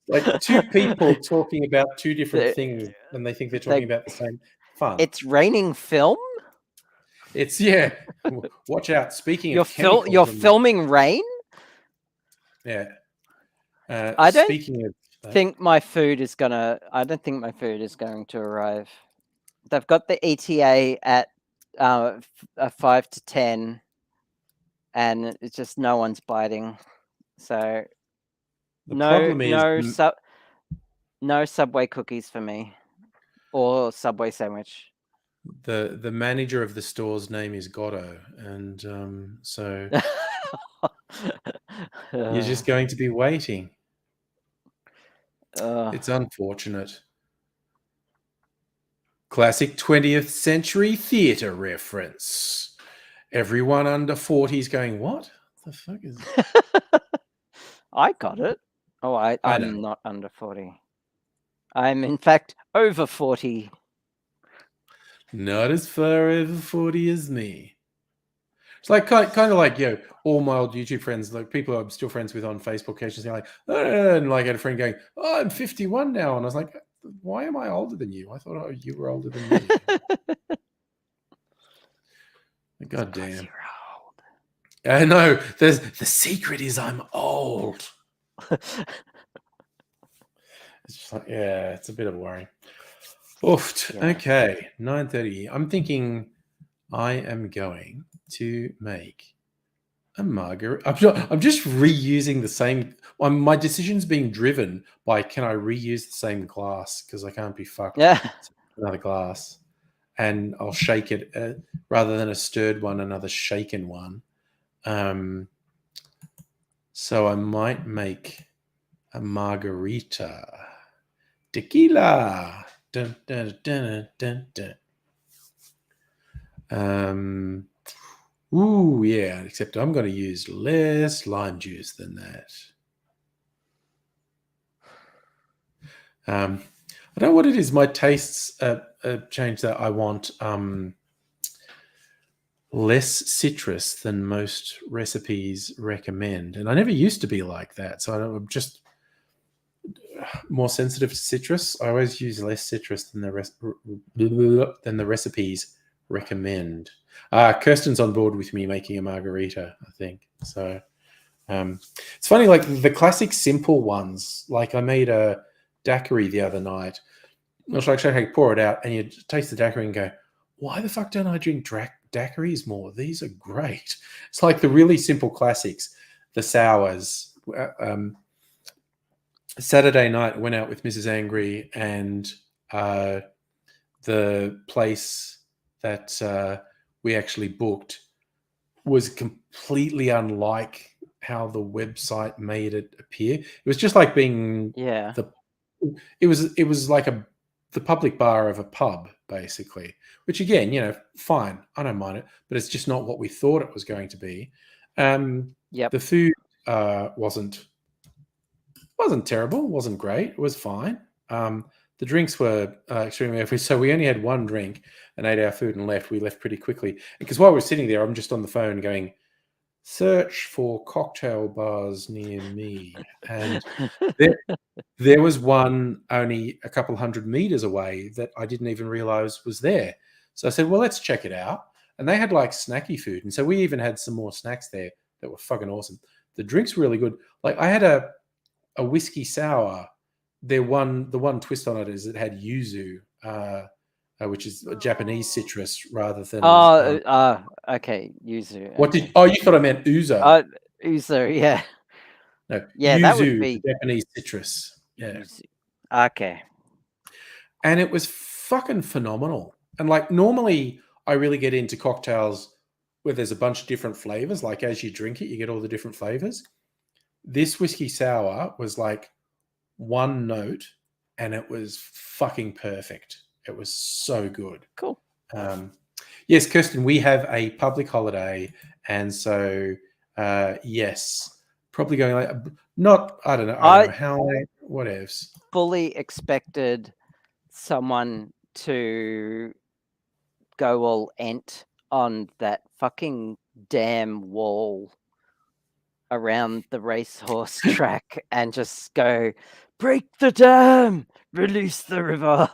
Like two people talking about two different things, and they think they're talking about the same fun. It's raining film. It's Watch out! Speaking You're of chemicals, you're filming rain. Yeah. I don't speaking of think my food is gonna. I don't think my food is going to arrive. They've got the ETA at 5 to 10, and it's just no one's biting. So the problem is no Subway cookies for me, or Subway sandwich. The manager of the store's name is Gotto, and so you're just going to be waiting. It's unfortunate. Classic 20th century theatre reference. Everyone under 40 is going, what the fuck is it? I got it. Oh, I'm not under 40. I'm, in fact, over 40. Not as far over 40 as me. It's like kind of like, all my old YouTube friends, like people I'm still friends with on Facebook, occasionally like, and like I had a friend going, oh, I'm 51 now. And I was like, why am I older than you? I thought you were older than me. God damn. You're old. I know. The secret is I'm old. It's just like, it's a bit of a worry. Oofed. Yeah. Okay, 9:30. I'm thinking I am going to make a margarita. I'm just reusing the same. My decision's being driven by can I reuse the same glass because I can't be fucked. Another glass, and I'll shake it rather than a stirred one, another shaken one. So I might make a margarita. Tequila. Dun, dun, dun, dun, dun. Ooh, yeah, except I'm going to use less lime juice than that. I don't know what it is. My tastes change that I want less citrus than most recipes recommend. And I never used to be like that. So I'm just more sensitive to citrus. I always use less citrus than the recipes recommend. Kirsten's on board with me making a margarita, I think. So it's funny, like the classic simple ones. Like I made a daiquiri the other night. I was like, okay, pour it out, and you taste the daiquiri and go, why the fuck don't I drink daiquiris more? These are great. It's like the really simple classics, the sours. Saturday night, went out with Mrs. Angry, and the place that we actually booked was completely unlike how the website made it appear. It was just like being it was like the public bar of a pub, basically. Which again, fine, I don't mind it, but it's just not what we thought it was going to be. The food wasn't terrible, wasn't great, it was fine. The drinks were extremely heavy, so we only had one drink and ate our food and left. We left pretty quickly because while we're sitting there, I'm just on the phone going, search for cocktail bars near me. And there was one only a couple 100 meters away that I didn't even realize was there. So I said, well, let's check it out. And they had like snacky food. And so we even had some more snacks there that were fucking awesome. The drinks were really good. Like I had a whiskey sour. The one twist on it is it had yuzu, which is a Japanese citrus rather than. Okay, yuzu. What did? Oh, you thought I meant ouzo. Ouzo, yeah. No, yeah, yuzu, that would be Japanese citrus. Yeah. Yuzu. Okay. And it was fucking phenomenal. And like normally, I really get into cocktails where there's a bunch of different flavors. Like as you drink it, you get all the different flavors. This whiskey sour was like one note, and it was fucking perfect. It was so good. Cool. Yes, Kirsten, we have a public holiday, and so yes, probably going like not. I don't know how late. Whatevs. Fully expected someone to go all Ent on that fucking damn wall around the racehorse track and just go, break the dam, release the river,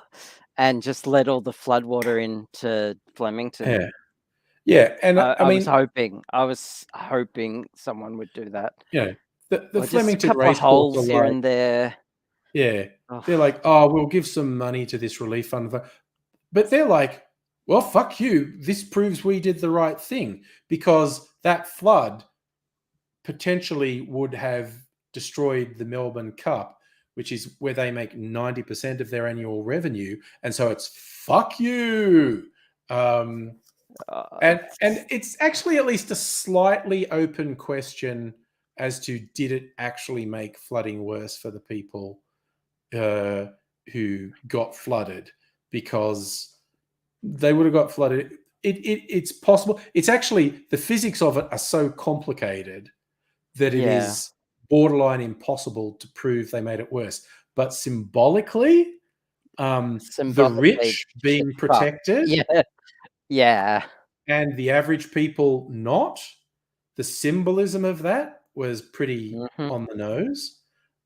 and just let all the floodwater into Flemington. Yeah. Yeah, and I I was mean, hoping someone would do that. you know, the Or just a Flemington couple of race course are holes here like, and there. yeah, Oh, they're like, oh, we'll give some money to this relief fund, but they're like, well, fuck you. This proves we did the right thing, because that flood potentially would have destroyed the Melbourne Cup, which is where they make 90% of their annual revenue, and so it's fuck you. And it's actually at least a slightly open question as to, did it actually make flooding worse for the people who got flooded, because they would have got flooded. It's possible. It's actually, the physics of it are so complicated that it Yeah. is borderline impossible to prove they made it worse. But symbolically, the Symbolically, rich being shit fucked. protected Yeah. Yeah. and the average people not, the symbolism of that was pretty Mhm. on the nose.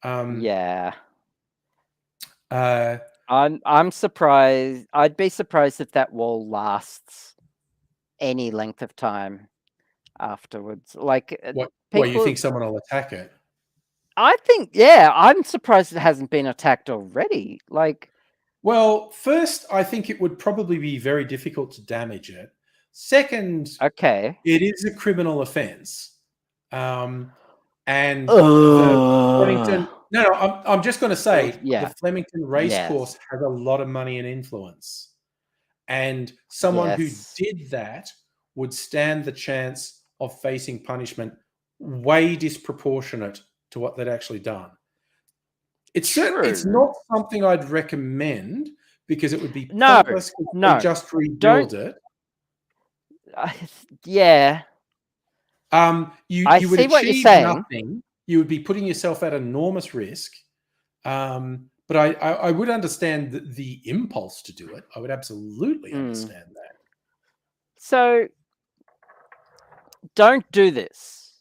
Yeah. Uh, I'm surprised. I'd be surprised if that wall lasts any length of time afterwards. Like what you people, think someone will attack it? I think, yeah, I'm surprised it hasn't been attacked already. Like, Well, first, I think it would probably be very difficult to damage it. Second, okay. it is a criminal offence. And the Flemington, no, I'm just going to say, Yeah. the Flemington Racecourse Yes. has a lot of money and influence. And someone who Yes. did that would stand the chance of facing punishment way disproportionate to what they'd actually done. It's not something I'd recommend, because it would be pointless if they just rebuild it. Yeah. You I would see what you're achieve saying. nothing. You would be putting yourself at enormous risk. But I would understand the impulse to do it. I would absolutely understand that. So don't do this.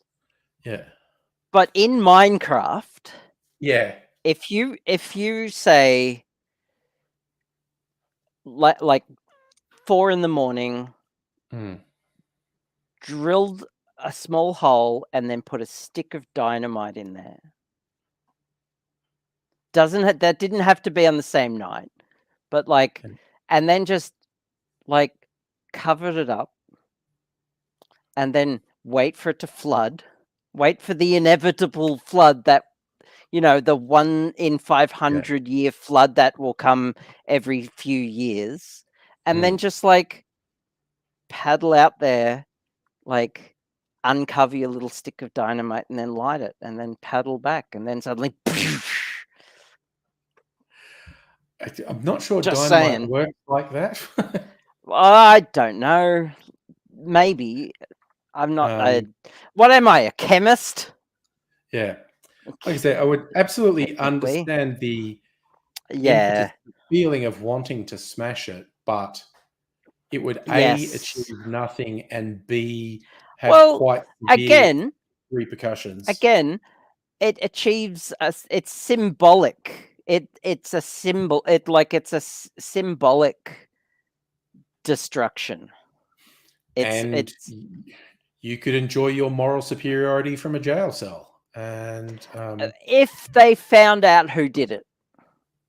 Yeah. But in Minecraft, Yeah. if you say like 4 a.m, drilled a small hole and then put a stick of dynamite in there. That didn't have to be on the same night, but like, and then just like covered it up and then wait for it to flood, wait for the inevitable flood that, the 1 in 500 year flood that will come every few years, and then just like paddle out there, like uncover your little stick of dynamite and then light it and then paddle back and then suddenly I'm not sure just dynamite saying. works like that. I don't know. Maybe. I'm not what am I, a chemist? Yeah. Like I said, I would absolutely understand the impetus, the feeling of wanting to smash it, but it would A, achieve nothing, and B, have quite severe repercussions. Again, it achieves it's symbolic. It's a symbol. It's a symbolic destruction. It's you could enjoy your moral superiority from a jail cell. And if they found out who did it,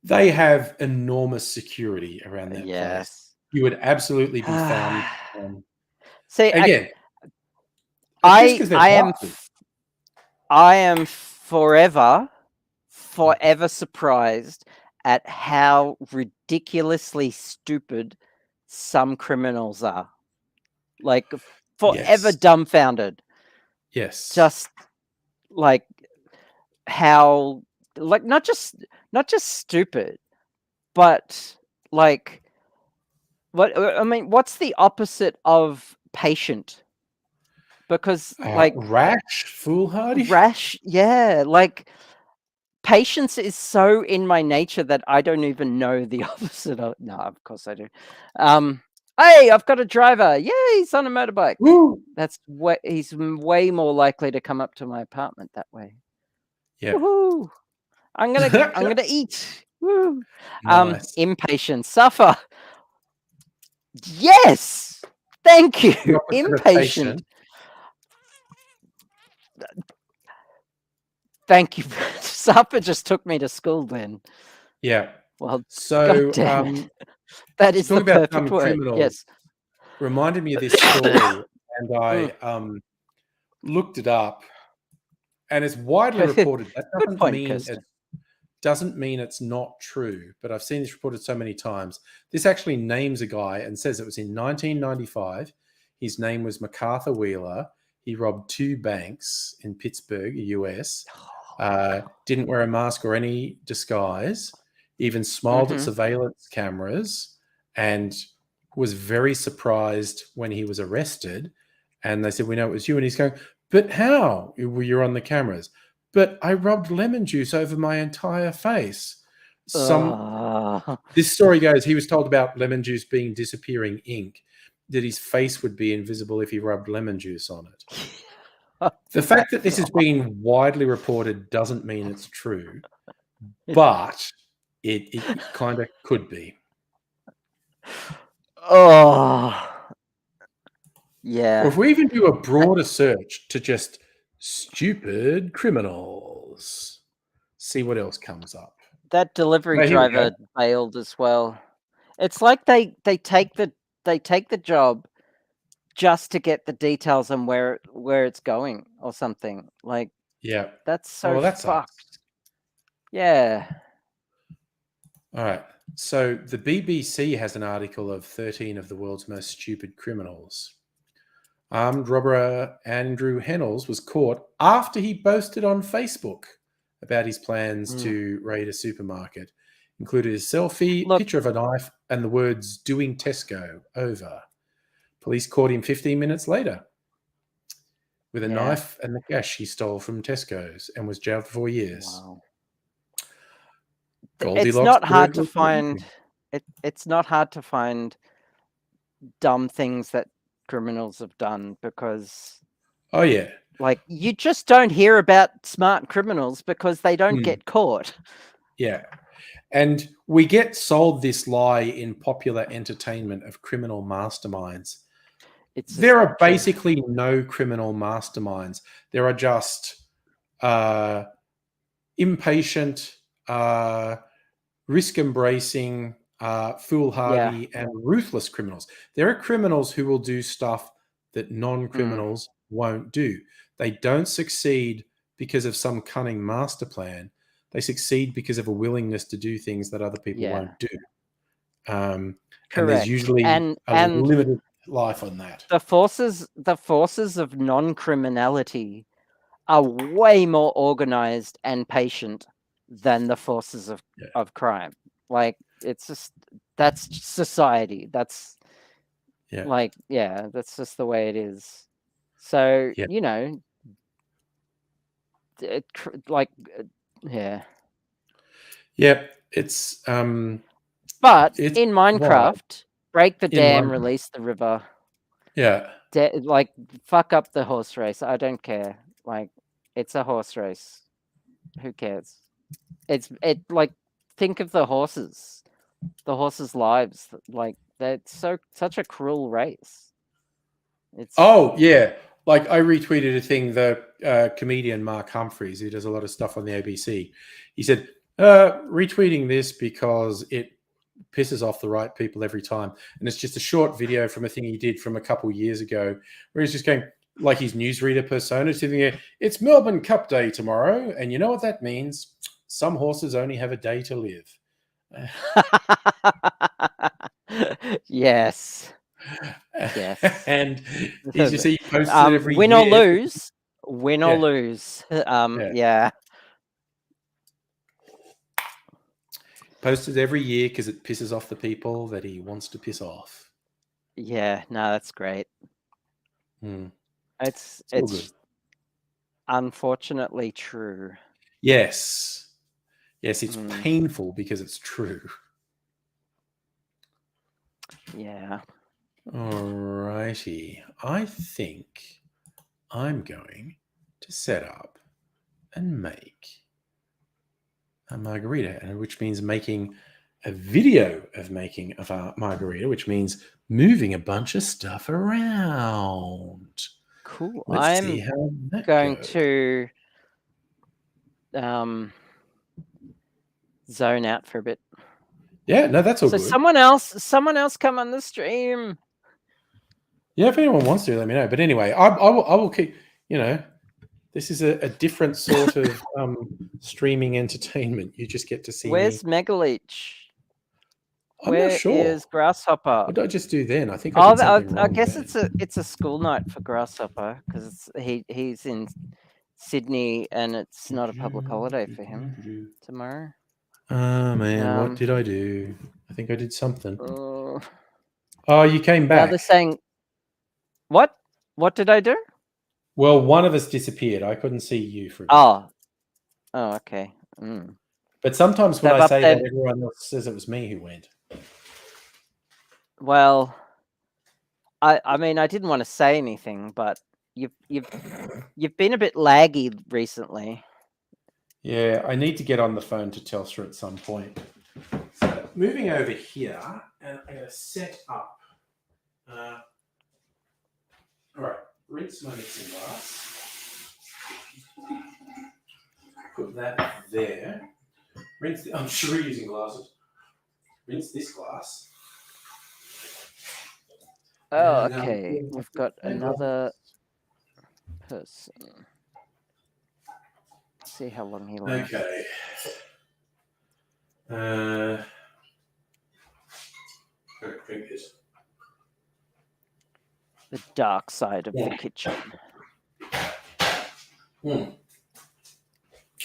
they have enormous security around that place. You would absolutely be found. See, again, I am forever surprised at how ridiculously stupid some criminals are. Like, forever dumbfounded. Yes. Just like how, like, not just stupid, but like, what's the opposite of patient? Because like rash, foolhardy. Rash, yeah, like patience is so in my nature that I don't even know the opposite of. No, of course I do. Hey, I've got a driver. Yay, he's on a motorbike. Woo! That's what he's way more likely to come up to my apartment that way. Yeah. Woohoo! I'm gonna eat. Woo. Nice. Impatient suffer. Yes. Thank The you. opposite of Impatient. patient. Thank you. Supper just took me to school then. Yeah. Well, So, God damn it. That is the talking about perfect word. criminals Yes. reminded me of this story, and I Mm. looked it up, and it's widely reported. That Good point, Kirsten. doesn't mean it's not true, but I've seen this reported so many times. This actually names a guy and says it was in 1995. His name was MacArthur Wheeler. He robbed 2 banks in Pittsburgh, US. Didn't wear a mask or any disguise. Even smiled at surveillance cameras, and was very surprised when he was arrested. And they said, "We know it was you." And he's going, "But how? You're on the cameras." "But I rubbed lemon juice over my entire face." This story goes, he was told about lemon juice being disappearing ink, that his face would be invisible if he rubbed lemon juice on it. The fact that this has been widely reported doesn't mean it's true, but it kind of could be. Yeah. Or if we even do a broader search to just stupid criminals, see what else comes up. That delivery Oh, here we go. driver bailed as well. It's like they take the job just to get the details on where it's going or something. Like, Yeah. that's so that sucks. fucked. Yeah. All right. So the BBC has an article of 13 of the world's most stupid criminals. Armed robber Andrew Hennels was caught after he boasted on Facebook about his plans to raid a supermarket. Included a selfie, picture of a knife, and the words "doing Tesco" over. Police caught him 15 minutes later with a knife and the cash he stole from Tesco's, and was jailed for 4 years. Wow. Goldilocks It's not hard to burglar find. It's not hard to find dumb things that criminals have done, because Oh yeah, like, you just don't hear about smart criminals because they don't get caught. yeah. And we get sold this lie in popular entertainment of criminal masterminds. There are basically no criminal masterminds. There are just impatient, risk-embracing, foolhardy, and ruthless criminals. There are criminals who will do stuff that non-criminals won't do. They don't succeed because of some cunning master plan. They succeed because of a willingness to do things that other people won't do. And there's usually a limited life on that. The forces of non-criminality are way more organized and patient than the forces of crime. Like, it's just, that's society. That's that's just the way it is. So, it's but in Minecraft, break the dam, Minecraft. release the river. Yeah. Fuck up the horse race. I don't care. Like, it's a horse race. Who cares? Think of the horses lives. Like, that's such a cruel race. Like, I retweeted a thing, the comedian Mark Humphries, who does a lot of stuff on the ABC. He said, retweeting this because it pisses off the right people every time. And it's just a short video from a thing he did from a couple years ago, where he's just going, like his newsreader persona, sitting there, "It's Melbourne Cup Day tomorrow, and you know what that means? Some horses only have a day to live." Yes. And you see, he posts it every win year. Or lose. Win or lose. Posted every year because it pisses off the people that he wants to piss off. Yeah, no, that's great. It's unfortunately true. Yes, it's painful because it's true. Yeah. Alrighty. I think I'm going to set up and make a margarita, which means making a video of making of our margarita, which means moving a bunch of stuff around. Cool. Let's see I'm how that going goes. to zone out for a bit. Yeah, no, that's all So good. someone else come on the stream. Yeah, if anyone wants to, let me know. But anyway, I will keep. This is a different sort of streaming entertainment. You just get to see Where's me. Megaleech? I'm not sure. Is Grasshopper? What did I just do then? I think I did something I wrong. guess there. it's a school night for Grasshopper because he's in Sydney and it's not a public holiday for him tomorrow. Oh man, what did I do? I think I did something. Oh, you came now back. they're saying, what? What did I do? Well, one of us disappeared. I couldn't see you for a bit. Oh, okay. Mm. But sometimes when I say that, everyone else says it was me who went. Well, I mean, I didn't want to say anything, but you've been a bit laggy recently. Yeah, I need to get on the phone to Telstra at some point. So moving over here, and I'm going to set up. All right, rinse my mixing glass. Put that there. Rinse. I'm sure you're using glasses. Rinse this glass. Oh, okay. We've got another person. Let's see how long he lasts. Okay. Drink this. The dark side of the kitchen.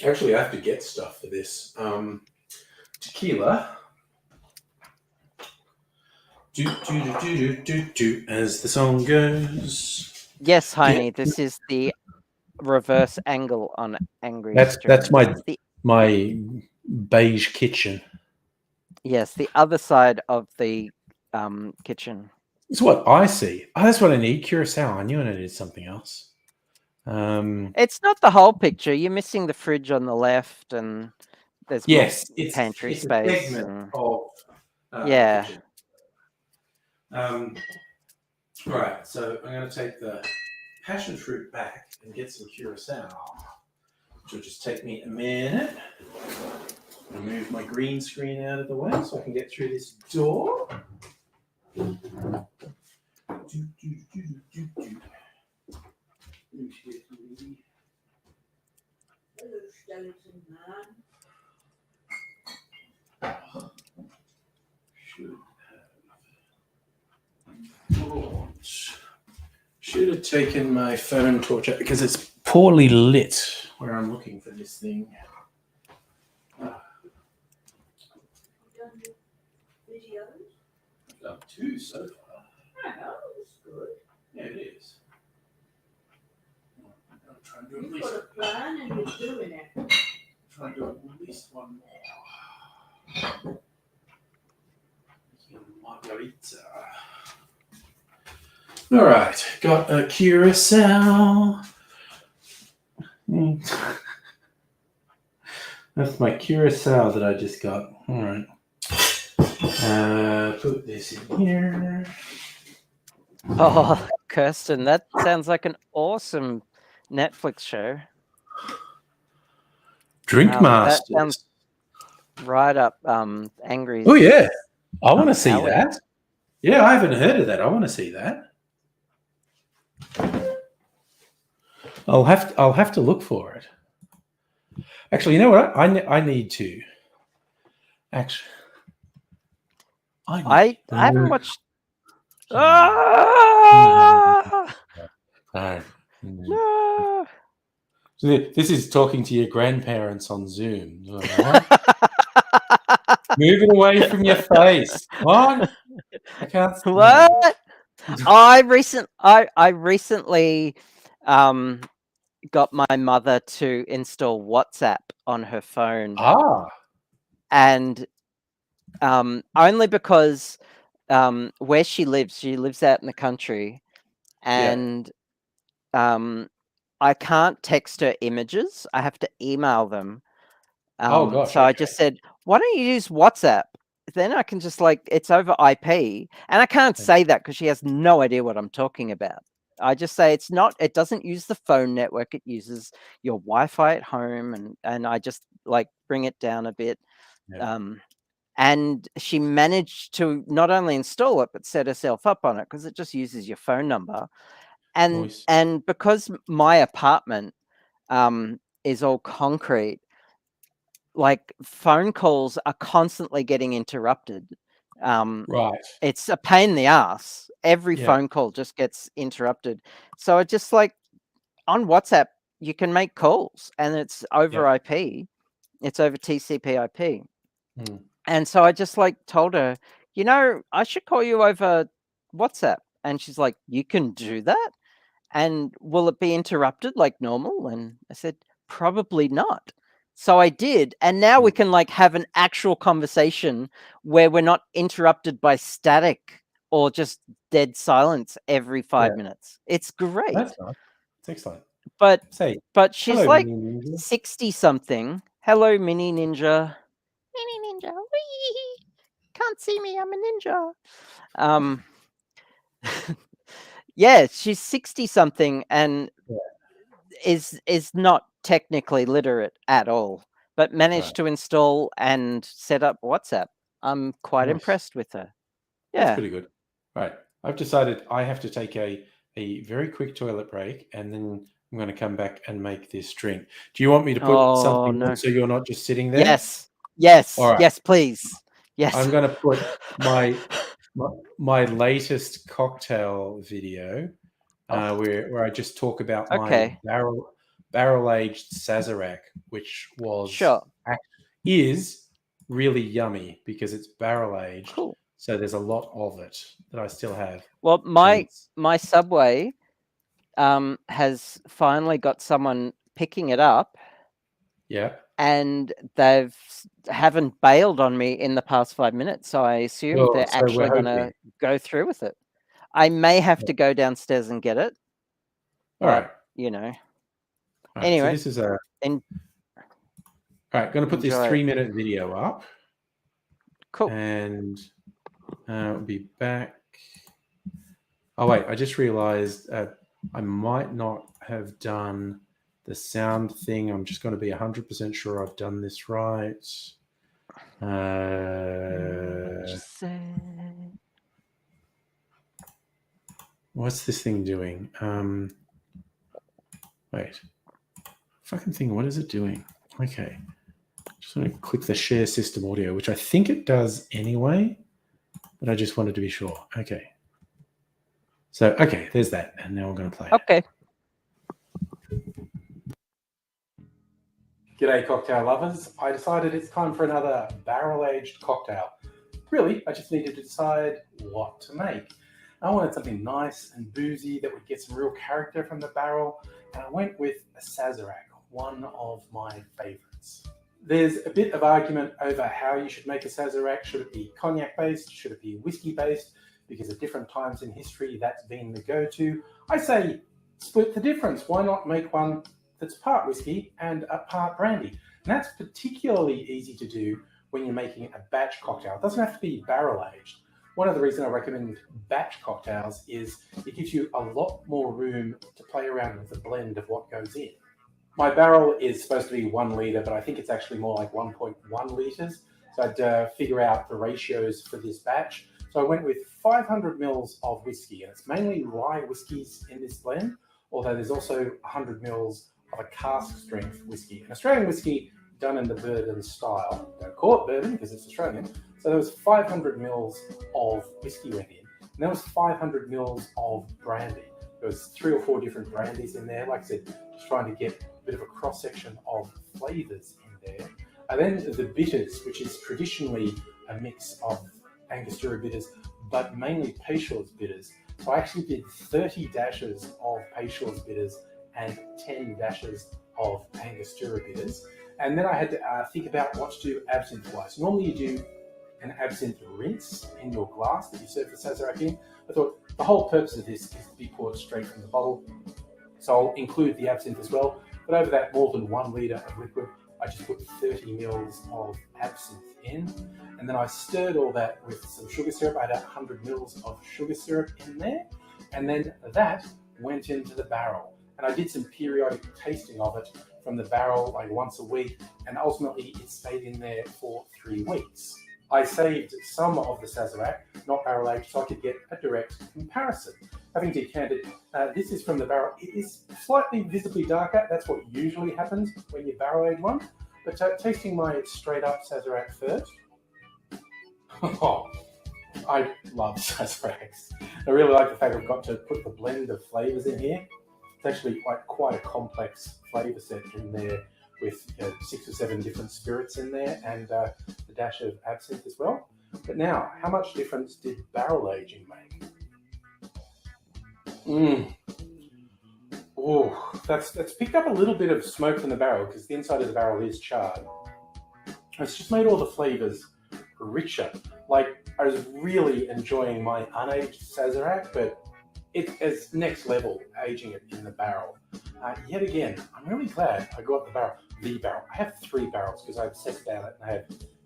Actually, I have to get stuff for this. Tequila. Do, as the song goes. Yes, Heine, this is the reverse angle on Angry. That's my beige kitchen. Yes, the other side of the kitchen. It's what I see. Oh, that's what I need. Curacao. I knew I needed something else. It's not the whole picture. You're missing the fridge on the left, and there's it's pantry it's space. A segment of, yeah. kitchen. All right, so I'm going to take the passion fruit back and get some curacao, which will just take me a minute. I'll move my green screen out of the way so I can get through this door. Hello, skeleton man. Should have taken my phone torch out because it's poorly lit where I'm looking for this thing. I've done 2 so far. Oh, that's good. Yeah, it is. I'm trying to do You've got a plan and you're doing it. Try and do at least one more. Margarita. All right, got a curacao. That's my curacao that I just got. All right. Put this in here. Oh, Kirsten, that sounds like an awesome Netflix show. Drink Masters. That sounds right up Angry. Oh yeah, I want to see that. Yeah, I haven't heard of that. I want to see that. I'll have to look for it. Actually, you know what? I need to. Actually, I haven't watched. No. So this is talking to your grandparents on Zoom. Move it away from your face. What? I can't. What? I recently got my mother to install WhatsApp on her phone. Ah. And only because where she lives out in the country, and I can't text her images. I have to email them. Oh, gosh, So I okay. just said, why don't you use WhatsApp? Then I can just it's over IP. And I can't say that because she has no idea what I'm talking about. I just say it doesn't use the phone network. It uses your Wi-Fi at home. And I just bring it down a bit. Yeah. And she managed to not only install it, but set herself up on it because it just uses your phone number. And Nice. and because my apartment is all concrete, phone calls are constantly getting interrupted. Right. It's a pain in the ass. Every Yeah. phone call just gets interrupted. So it just on WhatsApp, you can make calls and it's over IP. It's over TCP/IP. Mm. And so I just told her, I should call you over WhatsApp. And she's like, you can do that? And will it be interrupted like normal? And I said, probably not. So I did. And now we can have an actual conversation where we're not interrupted by static or just dead silence every 5 minutes. It's great. That's nice. It's excellent. But Say, but she's hello, Mini Ninja. 60 something. Hello, Mini Ninja. Mini Ninja. Whee! Can't see me. I'm a ninja. Yeah, she's 60 something and is not technically literate at all, but managed to install and set up WhatsApp. I'm quite impressed with her. Yeah. That's pretty good. Right. I've decided I have to take a very quick toilet break and then I'm going to come back and make this drink. Do you want me to put something on so you're not just sitting there? Yes. Yes. All right. Yes, please. Yes. I'm going to put my latest cocktail video where I just talk about my barrel aged Sazerac, which is really yummy because it's barrel aged. Cool. So there's a lot of it that I still have. Well, my Subway has finally got someone picking it up. Yeah. And they haven't bailed on me in the past 5 minutes. So I assume they're actually going to go through with it. I may have to go downstairs and get it. All right. Anyway. So this is all right. Going to put this 3-minute video up. Cool. And I'll be back. Oh, wait. I just realized I might not have done the sound thing. I'm just going to be 100% sure I've done this right. What's this thing doing? Wait. Fucking thing. What is it doing? Okay. Just want to click the share system audio, which I think it does anyway, but I just wanted to be sure. Okay. So, okay, there's that. And now we're going to play it. Okay. G'day, cocktail lovers. I decided it's time for another barrel-aged cocktail. Really, I just needed to decide what to make. I wanted something nice and boozy that would get some real character from the barrel, and I went with a Sazerac, one of my favorites. There's a bit of argument over how you should make a Sazerac. Should it be cognac-based? Should it be whiskey-based? Because at different times in history, that's been the go-to. I say split the difference. Why not make one that's part whiskey and a part brandy? And that's particularly easy to do when you're making a batch cocktail. It doesn't have to be barrel-aged. One of the reasons I recommend batch cocktails is it gives you a lot more room to play around with the blend of what goes in. My barrel is supposed to be 1 litre, but I think it's actually more like 1.1 litres. So I'd figure out the ratios for this batch. So I went with 500 mils of whiskey, and it's mainly rye whiskies in this blend, although there's also 100 mils of a cask strength whiskey. An Australian whiskey done in the bourbon style. Don't call it bourbon because it's Australian. So there was 500 mils of whiskey went in, and there was 500 mils of brandy. There was 3 or 4 different brandies in there. Like I said, just trying to get a bit of a cross-section of flavours in there. And then the bitters, which is traditionally a mix of Angostura bitters, but mainly Peychaud's bitters. So I actually did 30 dashes of Peychaud's bitters and 10 dashes of Angostura bitters. And then I had to think about what to do absinthe-wise. Normally you do an absinthe rinse in your glass that you serve the Sazerac in. I thought the whole purpose of this is to be poured straight from the bottle. So I'll include the absinthe as well. But over that more than 1 litre of liquid, I just put 30 mils of absinthe in. And then I stirred all that with some sugar syrup. I had 100 mils of sugar syrup in there. And then that went into the barrel. And I did some periodic tasting of it from the barrel like once a week. And ultimately it stayed in there for 3 weeks. I saved some of the Sazerac, not barrel aged, so I could get a direct comparison. Having decanted, this is from the barrel. It is slightly visibly darker. That's what usually happens when you barrel age one. But tasting my straight up Sazerac first. Oh, I love Sazeracs. I really like the fact I've got to put the blend of flavours in here. It's actually quite a complex flavour set in there with 6 or 7 different spirits in there and a dash of absinthe as well. But now, how much difference did barrel aging make? Oh, that's picked up a little bit of smoke from the barrel because the inside of the barrel is charred. It's just made all the flavours richer. Like, I was really enjoying my unaged Sazerac, but it is next level aging it in the barrel. Yet again, I'm really glad I got the barrel. I have 3 barrels because I've set down it and I have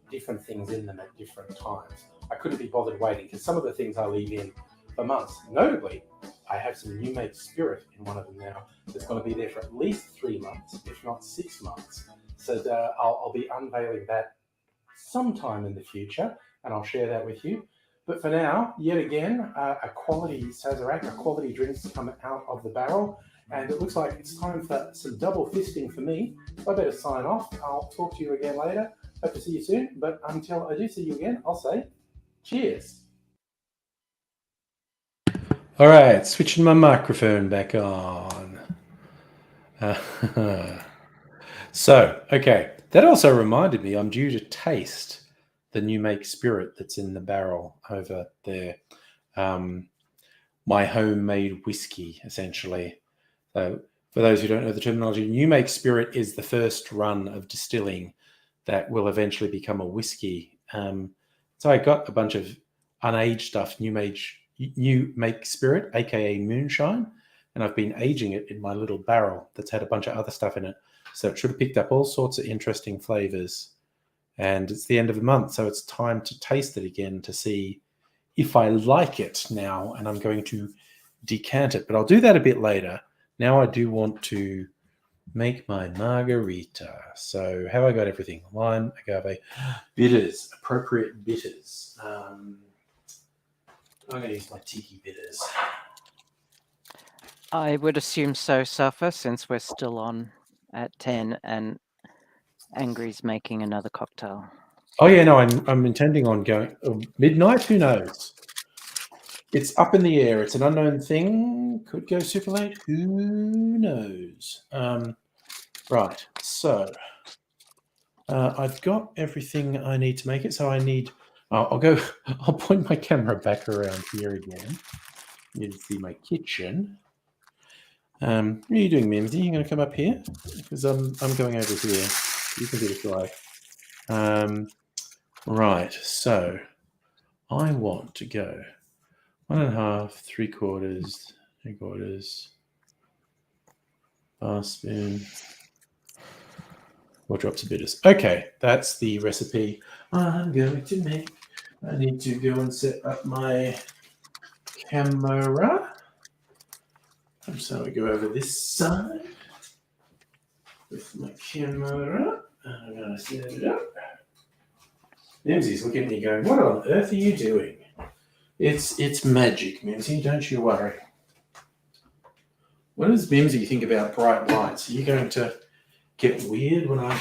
different things in them at different times. I couldn't be bothered waiting because some of the things I leave in for months. Notably, I have some new make spirit in one of them now that's going to be there for at least 3 months, if not 6 months. So I'll be unveiling that sometime in the future and I'll share that with you. But for now, yet again, a quality Sazerac, a quality drinks come out of the barrel. And it looks like it's time for some double fisting for me. So I better sign off. I'll talk to you again later. Hope to see you soon. But until I do see you again, I'll say cheers. All right, switching my microphone back on. So, okay. That also reminded me I'm due to taste the new make spirit that's in the barrel over there. My homemade whiskey, essentially. So for those who don't know the terminology, new make spirit is the first run of distilling that will eventually become a whiskey. So I got a bunch of unaged stuff, new make spirit, aka moonshine, and I've been aging it in my little barrel that's had a bunch of other stuff in it. So it should have picked up all sorts of interesting flavors. And it's the end of the month, so it's time to taste it again to see if I like it now, and I'm going to decant it. But I'll do that a bit later. Now I do want to make my margarita. So have I got everything? Lime, agave, bitters, appropriate bitters. I'm going to use my tiki bitters. I would assume so, Suffer, since we're still on at 10 and Angry's making another cocktail. Oh yeah, no, I'm intending on going midnight. Who knows? It's up in the air. It's an unknown thing. Could go super late. Who knows? Right. So I've got everything I need to make it. So I need. I'll point my camera back around here again. You can see my kitchen. What are you doing, Mimsy? You going to come up here? Because I'm going over here. You can do it if you like. Right. So I want to go 1.5, 3/4, 3/4, bar spoon, 4 drops of bitters. Okay, that's the recipe I'm going to make. I need to go and set up my camera. So I go over this side with my camera. I'm going to set it up. Mimsy's looking at me going, what on earth are you doing? It's magic, Mimsy, don't you worry. What does Mimsy think about bright lights? Are you going to get weird when I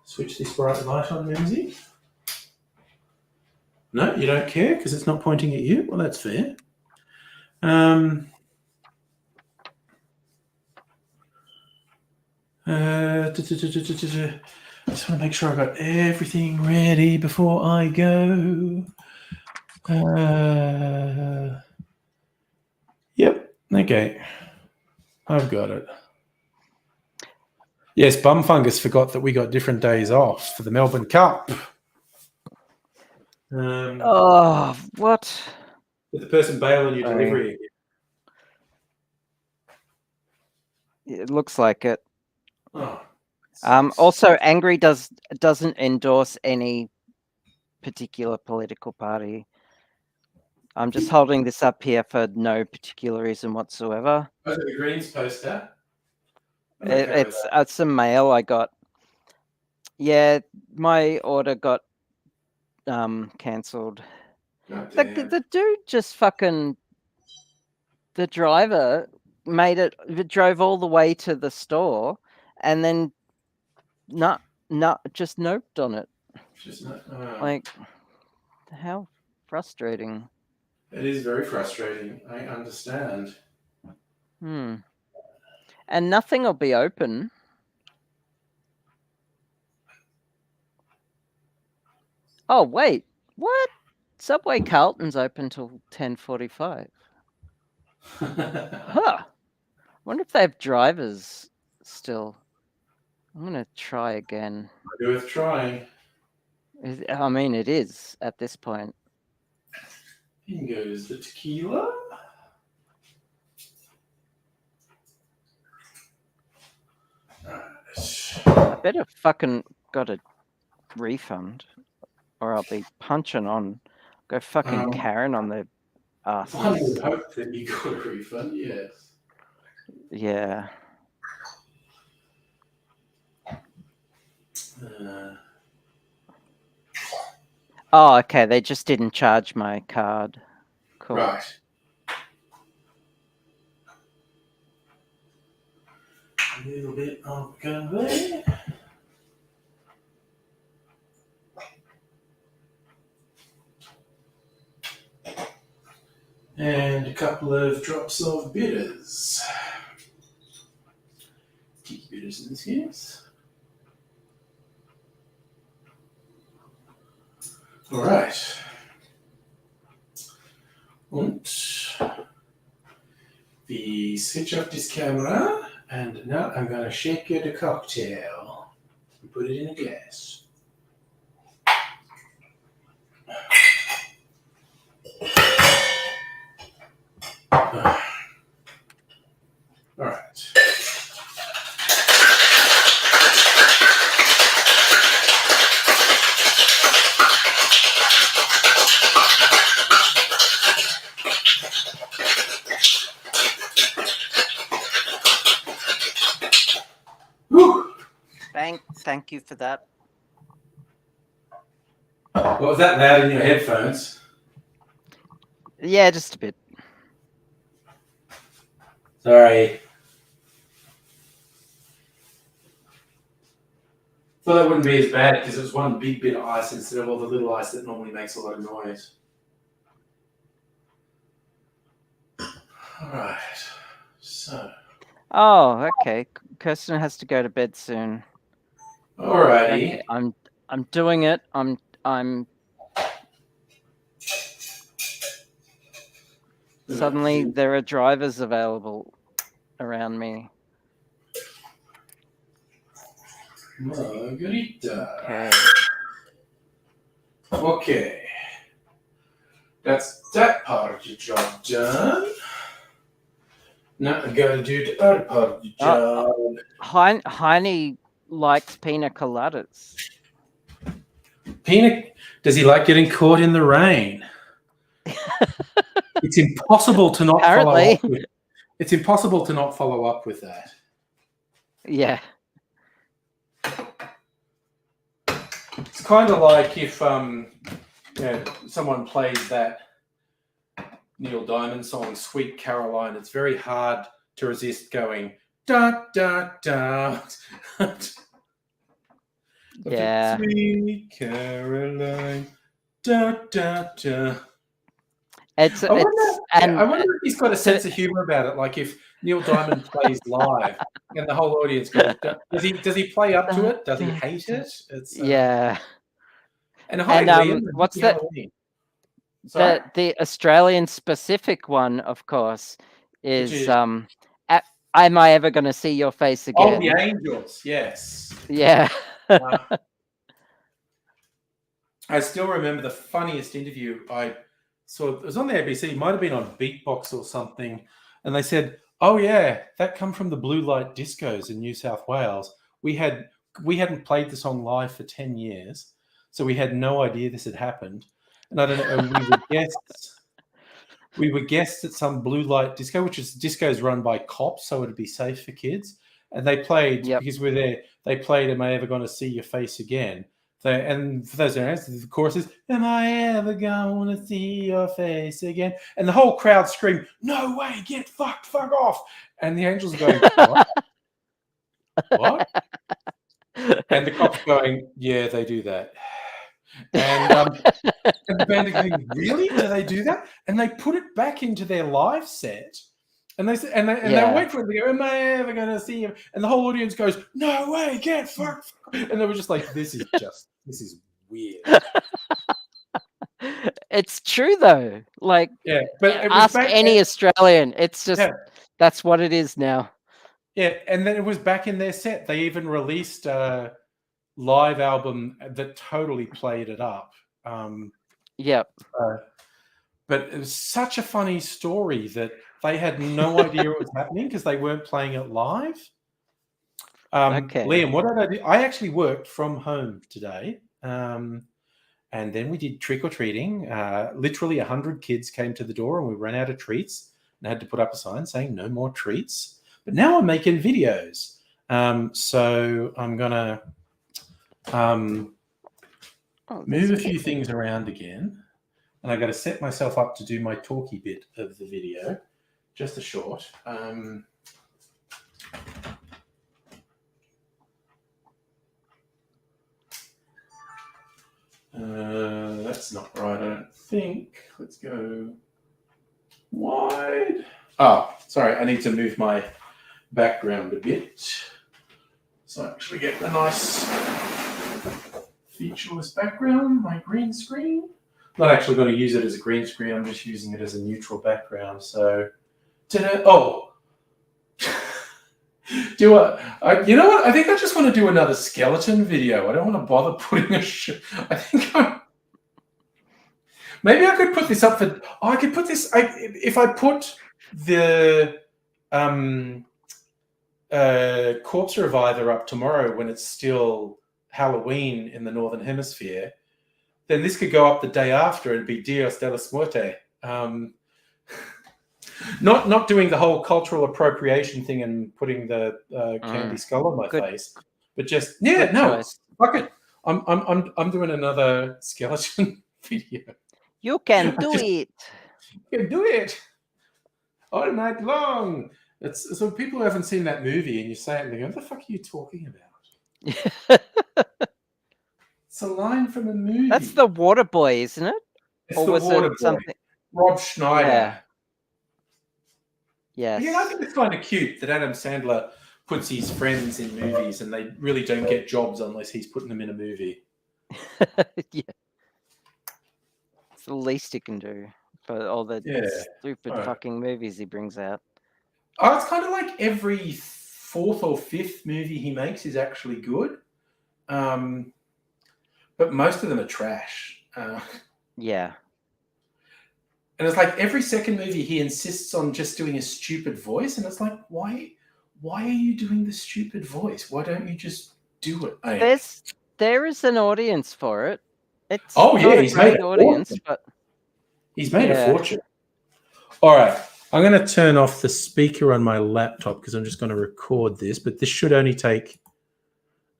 switch this bright light on, Mimsy? No, you don't care because it's not pointing at you? Well, that's fair. I just want to make sure I got everything ready before I go. Yep. Okay. I've got it. Yes, Bum Fungus forgot that we got different days off for the Melbourne Cup. Oh, what? Did the person bail on your Sorry. delivery again? It looks like it. Oh, Also, Angry doesn't endorse any particular political party. I'm just holding this up here for no particular reason whatsoever. Oh, is it the Greens poster? I'm okay with It's that. some mail I got. Yeah, my order got cancelled. God The, damn. the dude just fucking, the driver drove all the way to the store and then just noped on it. Just not, Like, how frustrating. it is very frustrating. I understand. And nothing will be open. Oh, wait. What? Subway Carlton's open till 10:45. Huh. Wonder if they have drivers still. I'm going to try again. Worth trying. I mean, it is at this point. In goes the tequila. I better fucking got a refund or I'll be punching on. Go fucking Karen on the ass. One would hope that you got a refund, yes. Yeah. Oh, okay. They just didn't charge my card. Cool. Right. A little bit of cover. And a couple of drops of bitters. Tiki bitters in this case. All right. Und we switch off this camera, and now I'm going to shake you the cocktail and put it in a glass. All right. Whew. Thank you for that. What was that loud in your headphones? Yeah, just a bit. Sorry. Thought that wouldn't be as bad because it was one big bit of ice instead of all the little ice that normally makes a lot of noise. All right. So. Oh, okay. Kirsten has to go to bed soon. Alrighty. Okay, I'm doing it. I'm Suddenly there are drivers available around me. Margarita. Okay. Okay. That's that part of your job done. Now I gotta do the other part of your job. Heine likes pina coladas. Does he like getting caught in the rain? It's impossible to not follow up with. It's impossible to not follow up with that. Yeah. It's kind of like if someone plays that Neil Diamond song "Sweet Caroline." It's very hard to resist going da da da. Yeah. Sweet Caroline, da da da. I wonder if he's got a sense of humor about it. Like if Neil Diamond plays live and the whole audience goes, does he play up to it? Does he hate it? It's yeah. And hi, Liam. What's that? The Australian specific one, of course, is Am I ever going to see your face again? Oh, the Angels, yes. Yeah. I still remember the funniest interview I saw. It was on the ABC. It might have been on Beatbox or something. And they said, "Oh yeah, that come from the blue light discos in New South Wales. We hadn't played the song live for 10 years, so we had no idea this had happened. And I don't know. And we were guests. We were guests at some blue light disco, which is discos run by cops, so it'd be safe for kids. And they played Yep. because we're there. They played "Am I Ever Going to See Your Face Again?" And for those who don't know, the chorus is "Am I ever going to see your face again?" And the whole crowd screamed, "No way! Get fucked! Fuck off!" And the angels are going, "What? What?" And the cops going, "Yeah, they do that." And the band are going, "Really? Do they do that?" And they put it back into their live set. And they wait for it. They go, "Am I ever going to see him?" And the whole audience goes, "No way! Get fucked!" And they were just like, "This is weird." It's true though. Like, Yeah, but it was ask back any Australian. It's just that's what it is now. Yeah, and then it was back in their set. They even released a live album that totally played it up. Yep. But it was such a funny story that they had no idea it was happening because they weren't playing it live. Okay. Liam, what did I do? I actually worked from home today. And then we did trick-or-treating. Literally 100 kids came to the door and we ran out of treats and had to put up a sign saying no more treats. But now I'm making videos. So I'm going to move a few things around again. And I've got to set myself up to do my talky bit of the video. Just a short. That's not right, I don't think. Let's go wide. Oh, sorry, I need to move my background a bit. So I actually get a nice featureless background, my green screen. Not actually going to use it as a green screen, I'm just using it as a neutral background. So, you know what? I think I just want to do another skeleton video. I don't want to bother putting maybe I could put this up for. Oh, I could put this. If I put the Corpse Reviver up tomorrow when it's still Halloween in the Northern Hemisphere, then this could go up the day after and be Dios de la Muerte. Not doing the whole cultural appropriation thing and putting the candy skull on my face, but just fuck it. I'm doing another skeleton video. You can do it. You can do it all night long. It's so people who haven't seen that movie and you say it and they go, "What the fuck are you talking about?" It's a line from a movie. That's the Water Boy, isn't it? It's the Water Boy. Something? Rob Schneider. Yeah. Yeah, I think it's kind of cute that Adam Sandler puts his friends in movies and they really don't get jobs unless he's putting them in a movie. Yeah. It's the least he can do for all the stupid fucking movies he brings out. Oh, it's kind of like every fourth or fifth movie he makes is actually good. But most of them are trash. Yeah. And it's like every second movie he insists on just doing a stupid voice. And it's like, why are you doing the stupid voice? Why don't you just do it? There is an audience for it. It's he's made a audience, fortune. but he's made a fortune. All right. I'm going to turn off the speaker on my laptop because I'm just going to record this. But this should only take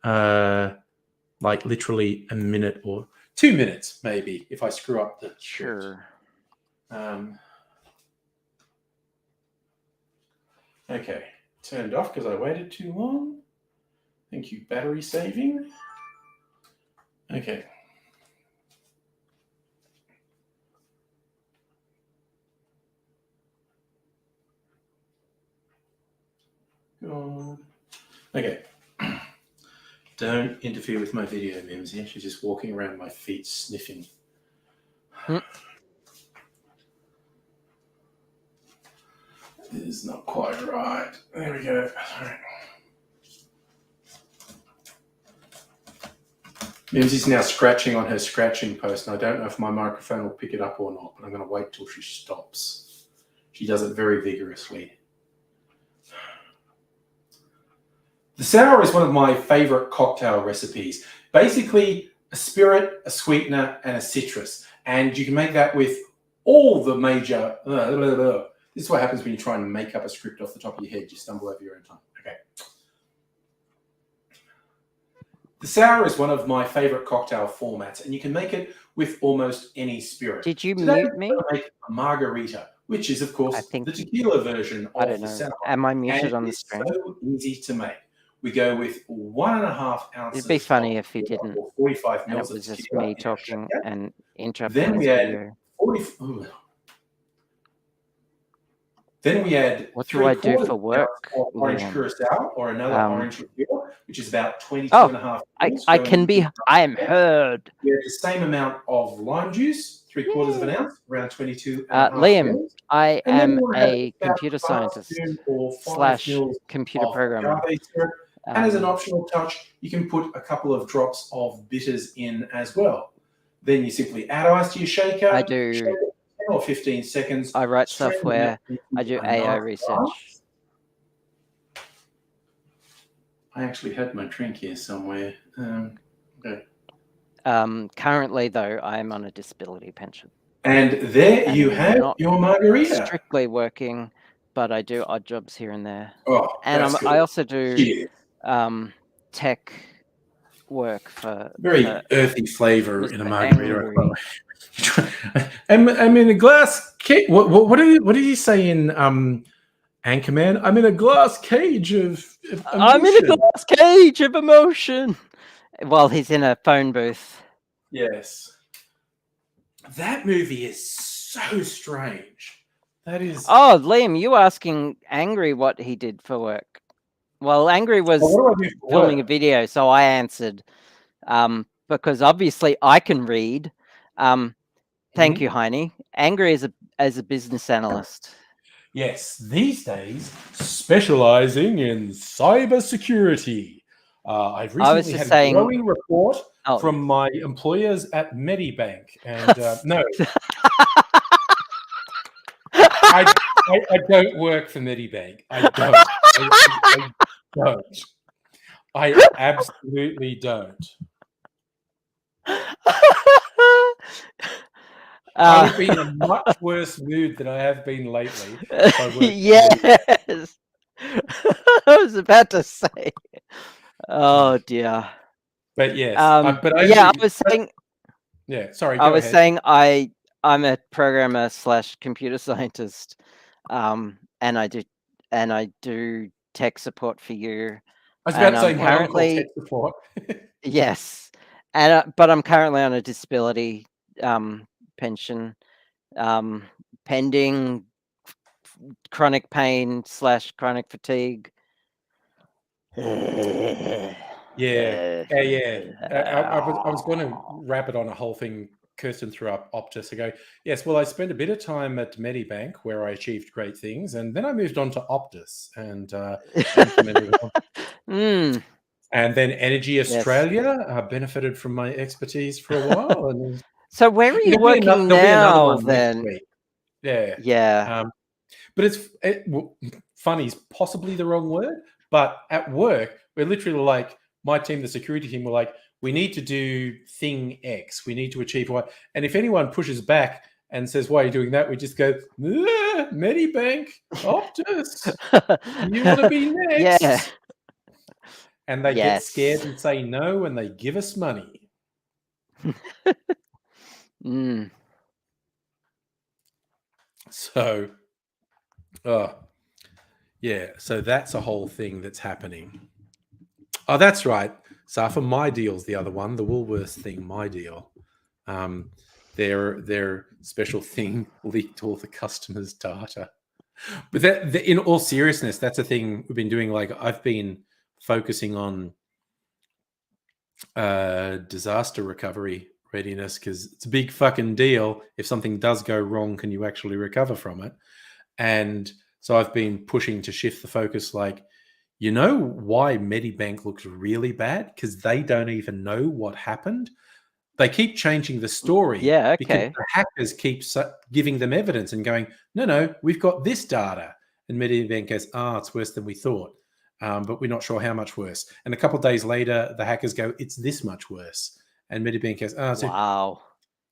like literally a minute or 2 minutes, maybe, if I screw up the sure. Okay, turned off because I waited too long. Thank you, battery saving. Okay. God. Okay. Don't interfere with my video, Mimsy. She's just walking around my feet sniffing. This is not quite right. There we go. All right. Mimsy's now scratching on her scratching post, and I don't know if my microphone will pick it up or not, but I'm going to wait till she stops. She does it very vigorously. The sour is one of my favorite cocktail recipes. Basically, a spirit, a sweetener, and a citrus. And you can make that with all the major... This is what happens when you try and make up a script off the top of your head. You stumble over your own tongue. Okay. The sour is one of my favorite cocktail formats, and you can make it with almost any spirit. Did you Today, mute me? I'm going to make a margarita, which is, of course, I think the tequila version I of don't the know. sour. Am I muted And on the it's screen? so easy to make. We go with 1.5 ounces. It'd be funny of if you tequila, didn't, or 45 and it mils was of just tequila me in a talking shaker. and interrupting Then this we add video. 40. Then we add What do I do 3/4 for ounce work, of orange Liam? curacao or another orange liqueur, which is about 22 Oh, and a half I mils. can be. I am heard. We add the same amount of lime juice, 3/4 of an ounce, around 22 and a half Liam, mils. I And then am we want to have a about computer half a scientist spoon or 5 slash mils computer of programmer. agave syrup. And as an optional touch, you can put a couple of drops of bitters in as well. Then you simply add ice to your shaker. I do. Shake it for 10 or 15 seconds. I write strain it software. out into I do a AI nice research. glass. I actually had my drink here somewhere. Okay. Currently, though, I am on a disability pension. And there you have not your margarita. Strictly working, but I do odd jobs here and there. Oh, And that's good. I also do Cheers. tech work for Very for earthy flavor in a Mr. margarita. Angry. I'm in a glass cage. What did he say in Anchorman? I'm in a glass cage of emotion. I'm in a glass cage of emotion. While he's in a phone booth. Yes. That movie is so strange. That is. Oh, Liam, you asking Angry what he did for work? Well, Angry was filming a video, so I answered. Because obviously I can read. Thank you, Heine. Angry as a business analyst. Yes, these days specializing in cybersecurity. I've recently had a glowing report from my employers at Medibank, and no, I don't work for Medibank. I don't. I don't. I absolutely don't. I would be in a much worse mood than I have been lately. Yes. I was about to say. Oh dear. But yes. I was saying. Yeah, sorry. I was saying I'm a programmer / computer scientist, and I do tech support for you. I was about to say currently tech support. Yes, and but I'm currently on a disability pension, pending chronic pain / chronic fatigue. Yeah. I was going to wrap it on a whole thing. Kirsten threw up Optus. I go, yes, well, I spent a bit of time at Medibank where I achieved great things, and then I moved on to Optus and and then Energy Australia benefited from my expertise for a while. And so where are you working now then? Yeah. But funny is possibly the wrong word, but at work, we're literally like, my team, the security team, were like, we need to do thing X. We need to achieve Y. And if anyone pushes back and says, why are you doing that? We just go, Medibank, Optus, you want to be next? Yeah. And they get scared and say no, and they give us money. So, yeah, so that's a whole thing that's happening. Oh, that's right. Safa, my deal's the other one, the Woolworths thing, my deal. Their special thing leaked all the customers' data. But in all seriousness, that's a thing we've been doing. Like, I've been focusing on disaster recovery readiness because it's a big fucking deal. If something does go wrong, can you actually recover from it? And so I've been pushing to shift the focus, like, You know why Medibank looks really bad? Because they don't even know what happened. They keep changing the story Yeah, because okay. the hackers keep giving them evidence and going, no, we've got this data. And Medibank goes, it's worse than we thought, but we're not sure how much worse. And a couple of days later, the hackers go, it's this much worse. And Medibank goes, Wow.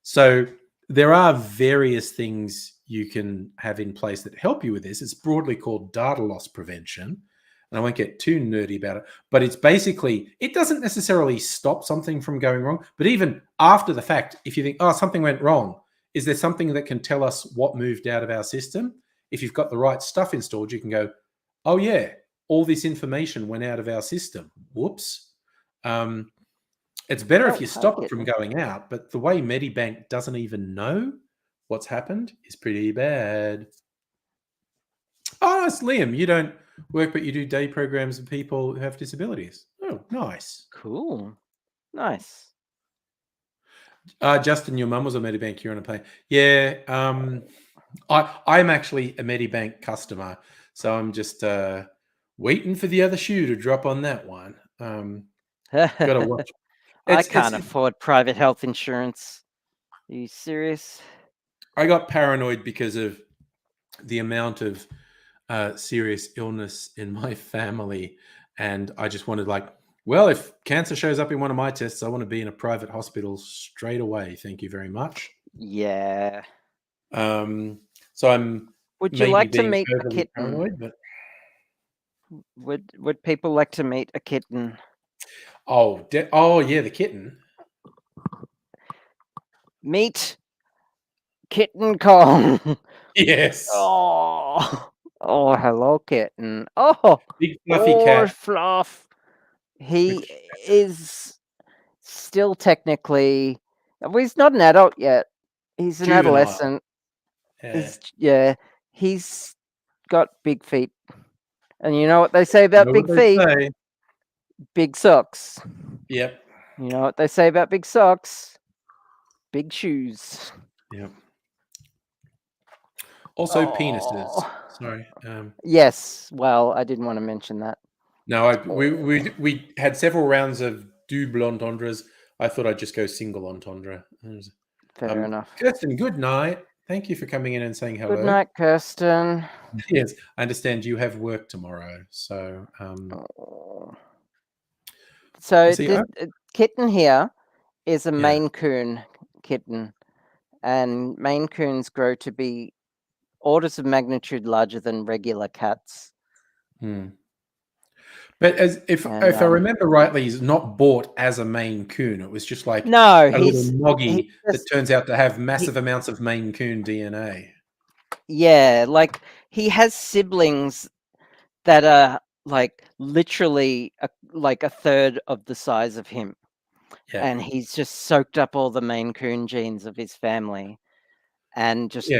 So there are various things you can have in place that help you with this. It's broadly called data loss prevention. And I won't get too nerdy about it, but it's basically, it doesn't necessarily stop something from going wrong, but even after the fact, if you think, something went wrong, is there something that can tell us what moved out of our system? If you've got the right stuff installed, you can go, oh yeah, all this information went out of our system. Whoops. It's better if you stop it from going out, but the way Medibank doesn't even know what's happened is pretty bad. Oh, it's Liam. You don't work, but you do day programs with people who have disabilities. Oh, nice. Cool. Nice. Justin, your mum was a Medibank. You're on a plane. Yeah. I'm actually a Medibank customer, so I'm just waiting for the other shoe to drop on that one. Gotta watch. I can't afford private health insurance. Are you serious? I got paranoid because of the amount of serious illness in my family, and I just wanted, if cancer shows up in one of my tests, I want to be in a private hospital straight away. Thank you very much. Yeah. So I'm. Would you like to meet a kitten? Paranoid, but... Would people like to meet a kitten? Oh yeah, the kitten. Meet Kitten Kong. Yes. Oh, hello, kitten. Oh, big fluffy cat. Fluff. He is still technically. Well, he's not an adult yet. He's an Juvenile. adolescent. He's got big feet. And you know what they say about big feet? Big socks. Yep. You know what they say about big socks? Big shoes. Yep. Also penises. Sorry. Yes. Well, I didn't want to mention that. No, we had several rounds of double entendres. I thought I'd just go single entendre. Fair enough. Kirsten, good night. Thank you for coming in and saying hello. Good night, Kirsten. Yes, I understand you have work tomorrow. So, the kitten here is a Maine Coon kitten, and Maine Coons grow to be orders of magnitude larger than regular cats. But if I remember rightly, he's not bought as a Maine Coon. It was just like a little moggy that turns out to have massive amounts of Maine Coon DNA. Yeah, he has siblings that are literally a third of the size of him. Yeah. And he's just soaked up all the Maine Coon genes of his family, and just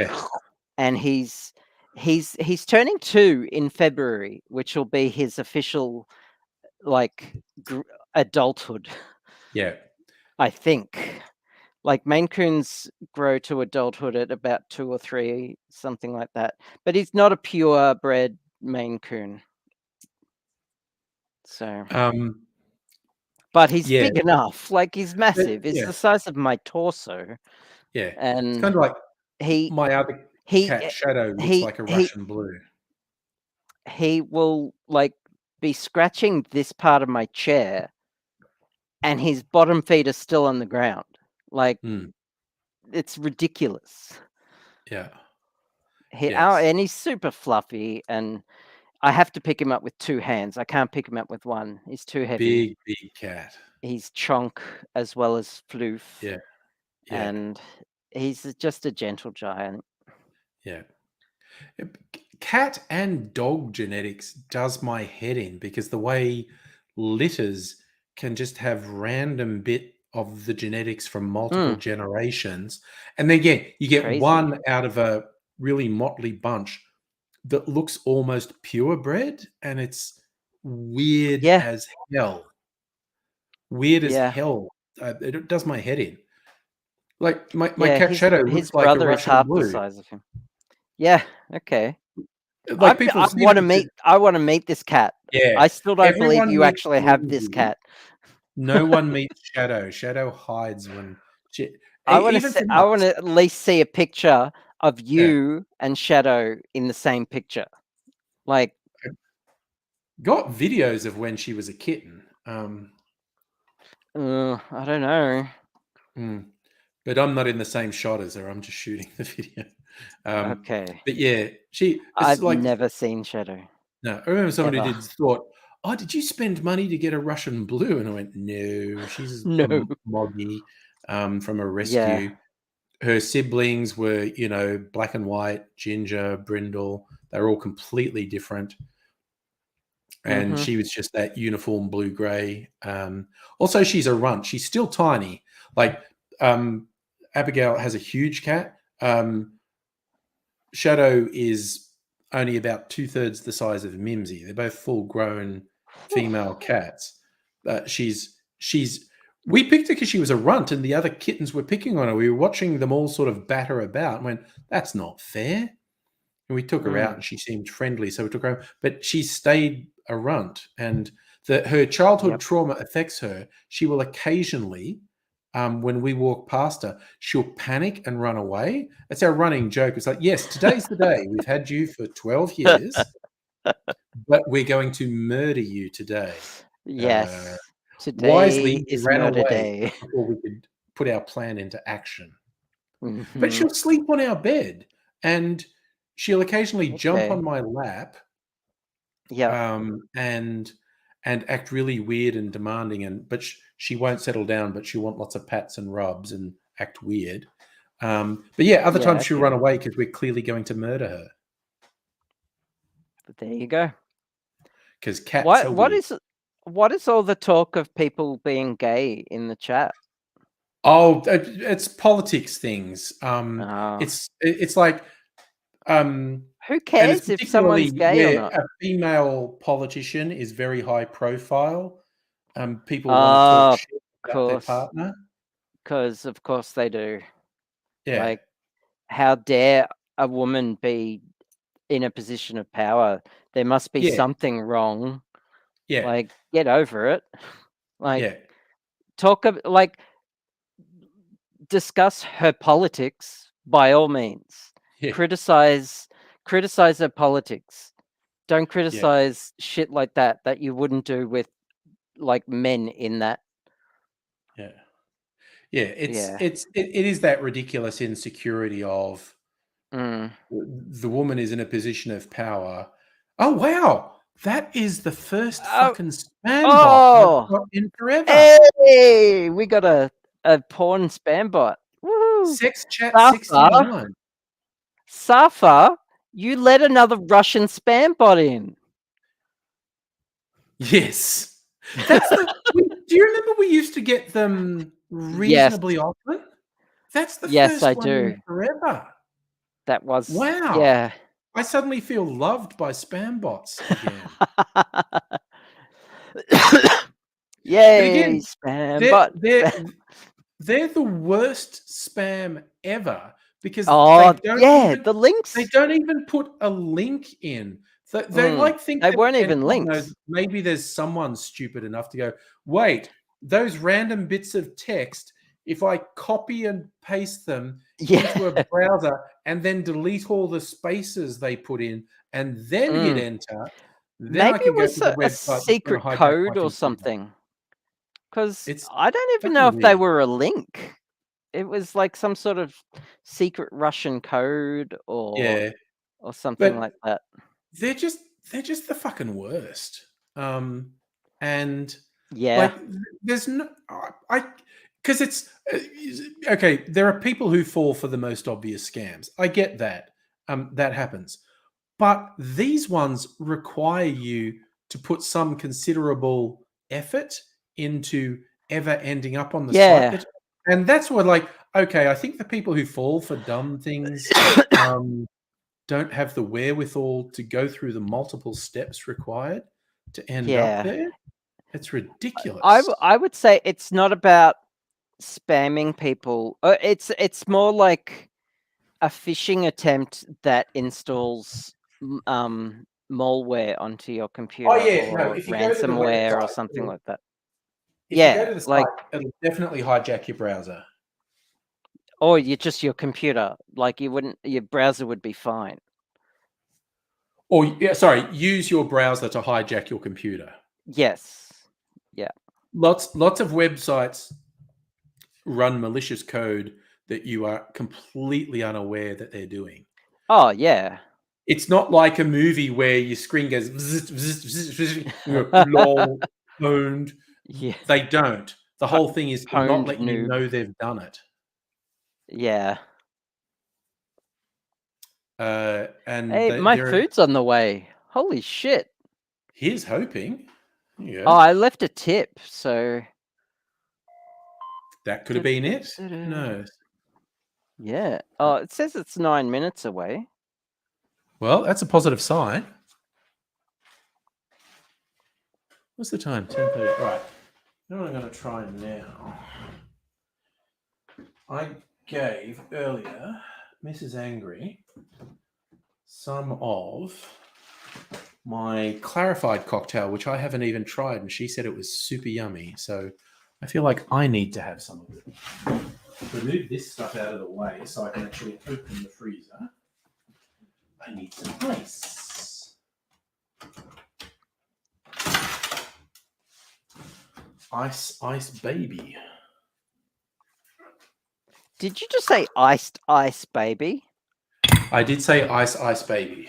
and he's turning 2 in February, which will be his official adulthood. Yeah, I think Maine Coons grow to adulthood at about 2 or 3, something like that. But he's not a purebred Maine Coon. So, but he's big enough. He's massive. He's the size of my torso. Yeah, and it's kind of like my other cat Shadow looks like a Russian blue. He will be scratching this part of my chair, and his bottom feet are still on the ground. It's ridiculous. Yeah. And he's super fluffy, and I have to pick him up with 2 hands. I can't pick him up with one. He's too heavy. Big cat. He's chonk as well as floof. Yeah. And he's just a gentle giant. Yeah. Cat and dog genetics does my head in, because the way litters can just have random bit of the genetics from multiple generations. And then again, you get one out of a really motley bunch that looks almost purebred, and it's weird as hell. Weird as hell. It does my head in. Like my cat Shadow looks like a Russian blue. His brother is half the size of him. Yeah. Okay. I want to meet this cat. Yeah. I still don't believe Everyone you meets actually have this Lindsay. cat. No one meets Shadow. Shadow hides when she. I want Even to. from I us. want to at least see a picture of Yeah. you and Shadow in the same picture. Like, Got videos of when she was a kitten. I don't know. But I'm not in the same shot as her. I'm just shooting the video. Okay. But yeah, it's I've like never seen Shadow. no. I remember somebody Ever. did thought, "Oh, did you spend money to get a Russian blue?" And I went, "No, she's a No. Moggy from a Yeah. rescue." Her siblings were, black and white, ginger, brindle. They were all completely different. And she was just that uniform blue gray. Also, she's a runt. She's still tiny. Like Abigail has a huge cat. Shadow is only about 2/3 the size of Mimsy. They're both full-grown female cats. We picked her because she was a runt, and the other kittens were picking on her. We were watching them all sort of batter about, and went, "That's not fair." And we took her out, and she seemed friendly, so we took her home. But she stayed a runt, and her childhood trauma affects her. She will occasionally, when we walk past her, she'll panic and run away. It's our running joke. It's like, yes, today's the day. We've had you for 12 years, but we're going to murder you today. Yes. Today Wisely, we is ran murder away day. before we could put our plan into action. But Mhm. she'll sleep on our bed, and she'll occasionally jump Okay. on my lap, Yeah. and act really weird and demanding, but she won't settle down, but she'll want lots of pats and rubs and act weird. But yeah, other Yeah, times she'll run okay. away because we're clearly going to murder her. But there you go. Because cats are weird. What is all the talk of people being gay in the chat? Oh, it's politics things. Oh. It's like Who and it's cares if someone's particularly gay or where not? a female politician is very high profile. People want to talk Oh, shit of about their course. partner. Because of course they do. Yeah. Like, how dare a woman be in a position of power? There must be Yeah. something wrong. Yeah. Like, get over it. Like, yeah. discuss her politics by all means. Yeah. Criticize her politics. Don't Yeah. criticize shit like that you wouldn't do with like men in that. Yeah. Yeah. It is that ridiculous insecurity of the woman is in a position of power. Oh wow. That is the first fucking spam bot I've got in forever. Hey, we got a porn spam bot. Woo! Sex Chat 69. Safa, you let another Russian spam bot in. Yes. That's do you remember we used to get them reasonably often? That's the Yes, first I one do. in forever. That was Wow. Yeah. I suddenly feel loved by spam bots again. Yay, again, spam bot. They're the worst spam ever because the links. They don't even put a link in. They like think they weren't even links. Knows, maybe there's someone stupid enough to go, wait, those random bits of text, if I copy and paste them into a browser and then delete all the spaces they put in and then hit enter, then I can go to the website. A secret code or something. Because I don't even know if they were a link. It was like some sort of secret Russian code or something like that. They're just the fucking worst. And yeah, like there's no because it's okay. There are people who fall for the most obvious scams. I get that. That happens, but these ones require you to put some considerable effort into ever ending up on the site. And that's what, like, okay, I think the people who fall for dumb things don't have the wherewithal to go through the multiple steps required to end up there. It's ridiculous. I would say it's not about spamming people. It's more like a phishing attempt that installs malware onto your computer Oh yeah, no. or If you go to the ransomware or website, something like that. if you Yeah, go to the site, like it'll definitely hijack your browser. or you just your computer, like your browser would be fine. Or yeah, sorry, use your browser to hijack your computer. Yes. Lots of websites run malicious code that you are completely unaware that they're doing. Oh yeah. It's not like a movie where your screen goes bzzzt, bzzzt, bzzzt, bzzzt, you go, lol, owned. Yeah. They don't. The whole thing is to not Pwned let you noob. know they've done it. Yeah. And Hey, my food's on the way. Holy shit. Here's hoping. Yeah. Oh, I left a tip, so That could have been it. No. yeah. Oh, it says it's 9 minutes away. Well, that's a positive sign. What's the time? 10:30. Right. You know what I'm going to try now? I gave earlier Mrs. Angry some of my clarified cocktail, which I haven't even tried, and she said it was super yummy. So I feel like I need to have some of it. Remove this stuff out of the way so I can actually open the freezer. I need some ice. Ice, baby. Did you just say iced ice, baby? I did say ice, baby.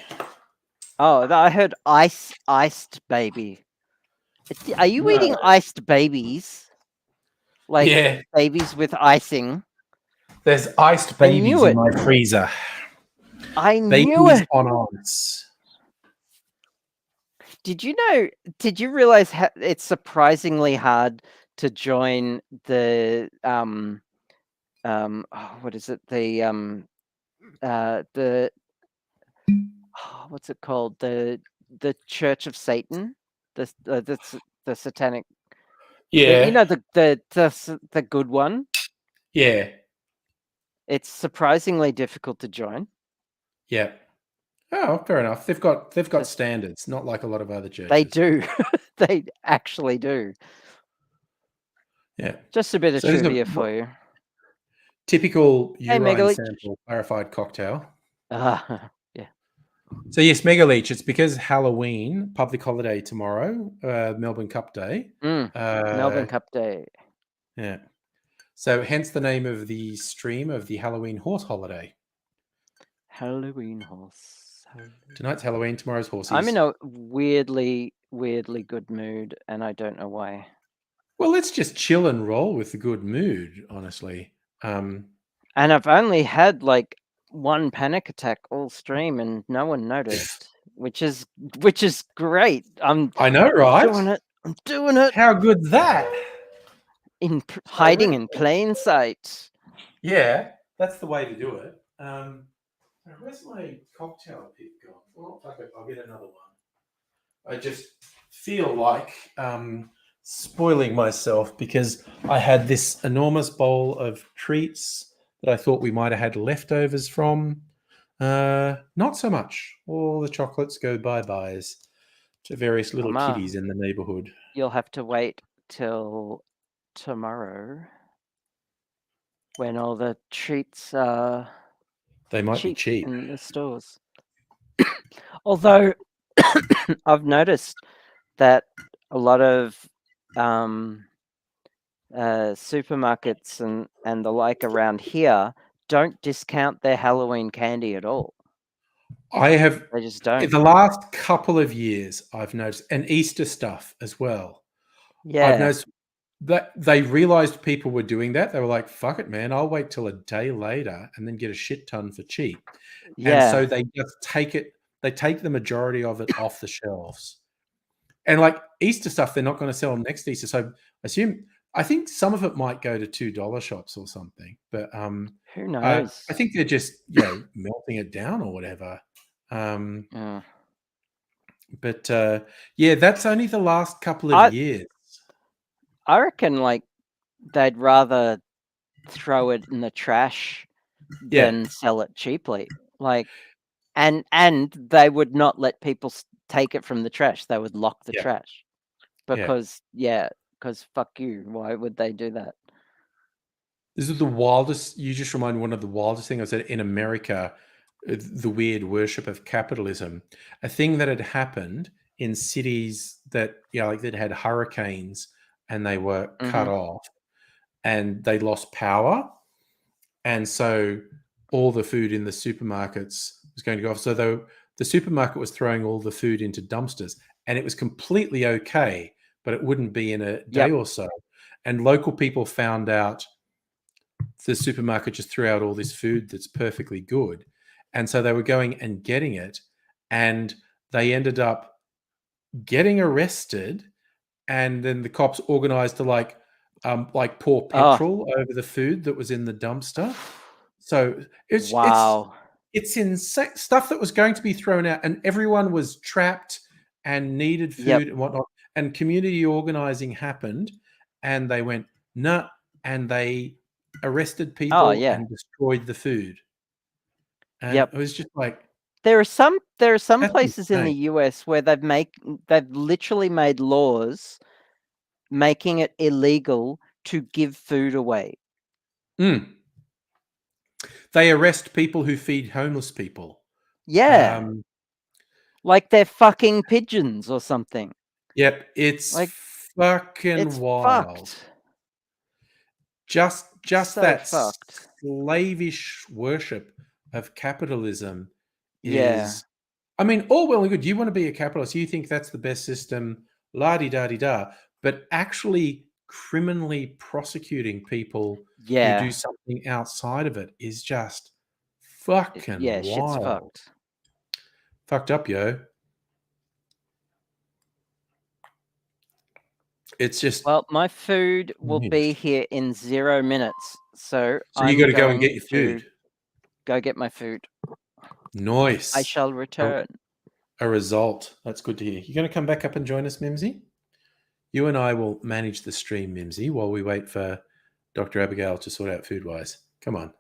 Oh, I heard iced baby. Are you No. eating iced babies? Like Yeah, babies with icing? there's iced I babies knew in it. my freezer. I knew Babies it. on ice. Did you realize it's surprisingly hard to join the what is it? What's it called? The Church of Satan? The satanic. Yeah. You know the good one? Yeah. It's surprisingly difficult to join. Yeah. Oh, fair enough. They've got standards, not like a lot of other churches. They do. They actually do. Yeah. Just a bit of So there's a trivia for you. Typical Hey, urine Megaleech. sample clarified cocktail. Yeah. So yes, Mega Leech. It's because Halloween, public holiday tomorrow, Melbourne Cup Day. Melbourne Cup Day. Yeah. So hence the name of the stream of the Halloween horse holiday. Halloween horse. Tonight's Halloween, tomorrow's horses. I'm in a weirdly good mood, and I don't know why. Well, let's just chill and roll with the good mood, honestly. And I've only had like one panic attack all stream, and no one noticed, which is great. I know, right? I'm doing it. How good's that? Hiding in plain sight. Yeah, that's the way to do it. Where's my cocktail pick gone? Well, fuck it, I'll get another one. I just feel like spoiling myself because I had this enormous bowl of treats that I thought we might have had leftovers from. Not so much. All the chocolates go bye-byes to various little kiddies in the neighborhood. You'll have to wait till tomorrow when all the treats are They might be cheap in the stores. Although I've noticed that a lot of supermarkets and the like around here don't discount their Halloween candy at all. They just don't. In the last couple of years, I've noticed, and Easter stuff as well. Yeah. I've noticed that they realized people were doing that. They were like, fuck it, man, I'll wait till a day later and then get a shit ton for cheap. Yeah. And so they just take the majority of it off the shelves. And like Easter stuff, they're not going to sell them next Easter. So I think some of it might go to $2 shops or something. But who knows? I think they're just melting it down or whatever. But yeah, that's only the last couple of years. I reckon like they'd rather throw it in the trash than sell it cheaply. Like, and they would not let people take it from the trash. They would lock the Yeah. trash because fuck you. Why would they do that? This is the wildest. You just remind me one of the wildest things I said in America, the weird worship of capitalism. A thing that had happened in cities that, like that had hurricanes and they were cut off and they lost power. And so all the food in the supermarkets was going to go off. So the supermarket was throwing all the food into dumpsters and it was completely okay, but it wouldn't be in a day or so. And local people found out the supermarket just threw out all this food that's perfectly good. And so they were going and getting it, and they ended up getting arrested. And then the cops organized to like pour petrol over the food that was in the dumpster. So it's insane stuff that was going to be thrown out, and everyone was trapped and needed food and whatnot. And community organizing happened, and they went nah, and they arrested people and destroyed the food. And it was just like there are some places insane. in the US where they've literally made laws making it illegal to give food away. They arrest people who feed homeless people. Yeah. Like they're fucking pigeons or something. Yep, it's like fucking wild. Fucked. Just So that fucked. slavish worship of capitalism is. I mean, all well and good. You want to be a capitalist. You think that's the best system, la-di-da-di-da. But actually criminally prosecuting people who do something outside of it is just fucking wild. Shit's fucked. Fucked up, yo. It's just... Well, my food will be here in 0 minutes. So you got to go and get your food. Go get my food. Nice. I shall return. A result. That's good to hear. You going to come back up and join us, Mimsy? You and I will manage the stream, Mimsy, while we wait for Dr. Abigail to sort out food-wise. Come on.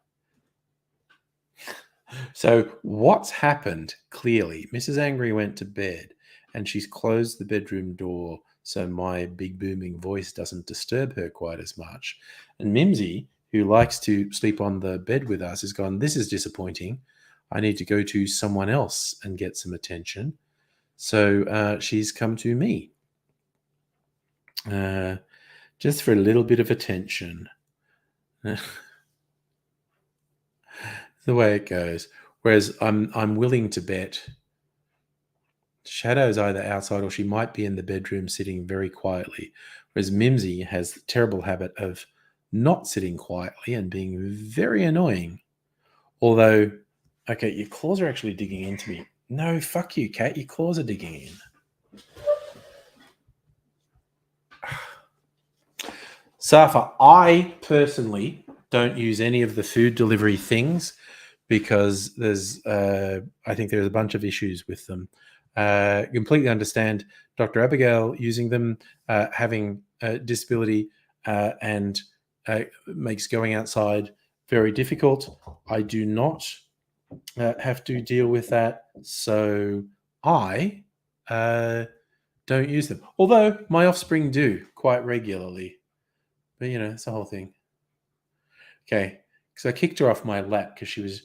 So what's happened, clearly, Mrs. Angry went to bed and she's closed the bedroom door so my big booming voice doesn't disturb her quite as much. And Mimsy, who likes to sleep on the bed with us, has gone, this is disappointing. I need to go to someone else and get some attention. So she's come to me. Just for a little bit of attention. The way it goes. Whereas I'm willing to bet Shadow's either outside or she might be in the bedroom sitting very quietly. Whereas Mimsy has the terrible habit of not sitting quietly and being very annoying. Although, okay, your claws are actually digging into me. No, fuck you, cat. Your claws are digging in. Safa, I personally don't use any of the food delivery things because I think there's a bunch of issues with them. Completely understand Dr. Abigail using them, having a disability, and makes going outside very difficult. I do not have to deal with that, so I don't use them. Although my offspring do quite regularly. But, it's the whole thing. Okay, because I kicked her off my lap because she was...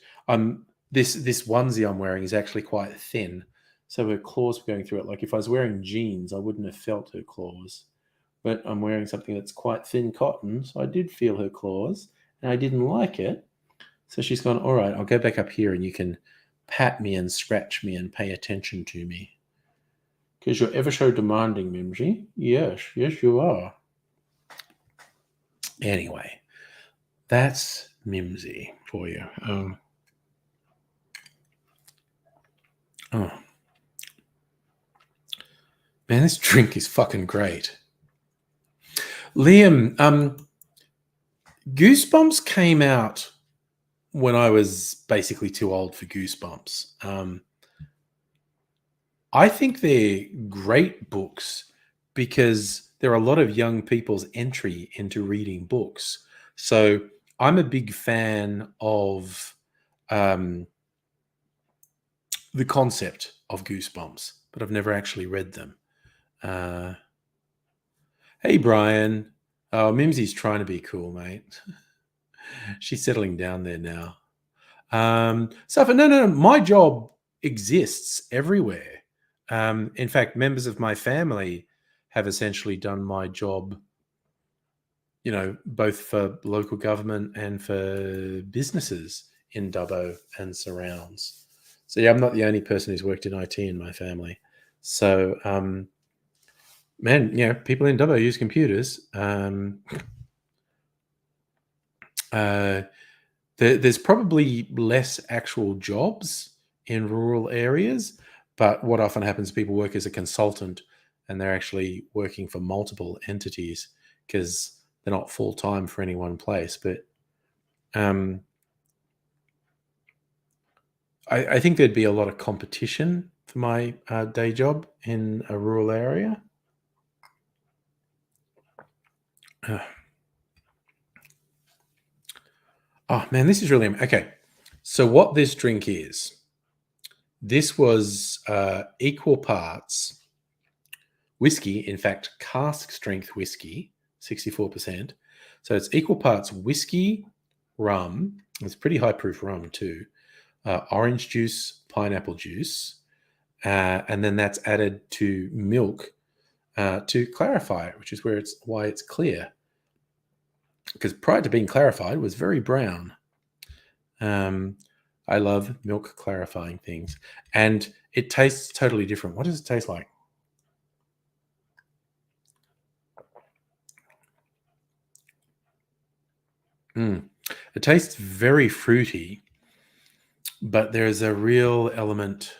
this onesie I'm wearing is actually quite thin. So her claws were going through it. Like if I was wearing jeans, I wouldn't have felt her claws. But I'm wearing something that's quite thin cotton, so I did feel her claws, and I didn't like it. So she's gone, all right, I'll go back up here and you can pat me and scratch me and pay attention to me. Because you're ever so demanding, Mimsy. Yes, you are. Anyway, that's Mimsy for you. Man, this drink is fucking great. Liam, Goosebumps came out when I was basically too old for Goosebumps. I think they're great books because there are a lot of young people's entry into reading books. So I'm a big fan of the concept of Goosebumps, but I've never actually read them. Hey, Brian. Oh, Mimsy's trying to be cool, mate. She's settling down there now. Safa, no. My job exists everywhere. In fact, members of my family have essentially done my job, both for local government and for businesses in Dubbo and surrounds. So yeah, I'm not the only person who's worked in IT in my family. So, man, people in Dubbo use computers. There's probably less actual jobs in rural areas, but what often happens, people work as a consultant and they're actually working for multiple entities because they're not full-time for any one place. But I think there'd be a lot of competition for my day job in a rural area. Oh, man, this is really... Okay, so what this drink is, this was equal parts whiskey, in fact, cask strength whiskey, 64%. So it's equal parts whiskey, rum, it's pretty high proof rum too, orange juice, pineapple juice, and then that's added to milk to clarify it, which is why it's clear. Because prior to being clarified, it was very brown. I love milk clarifying things. And it tastes totally different. What does it taste like? It tastes very fruity, but there's a real element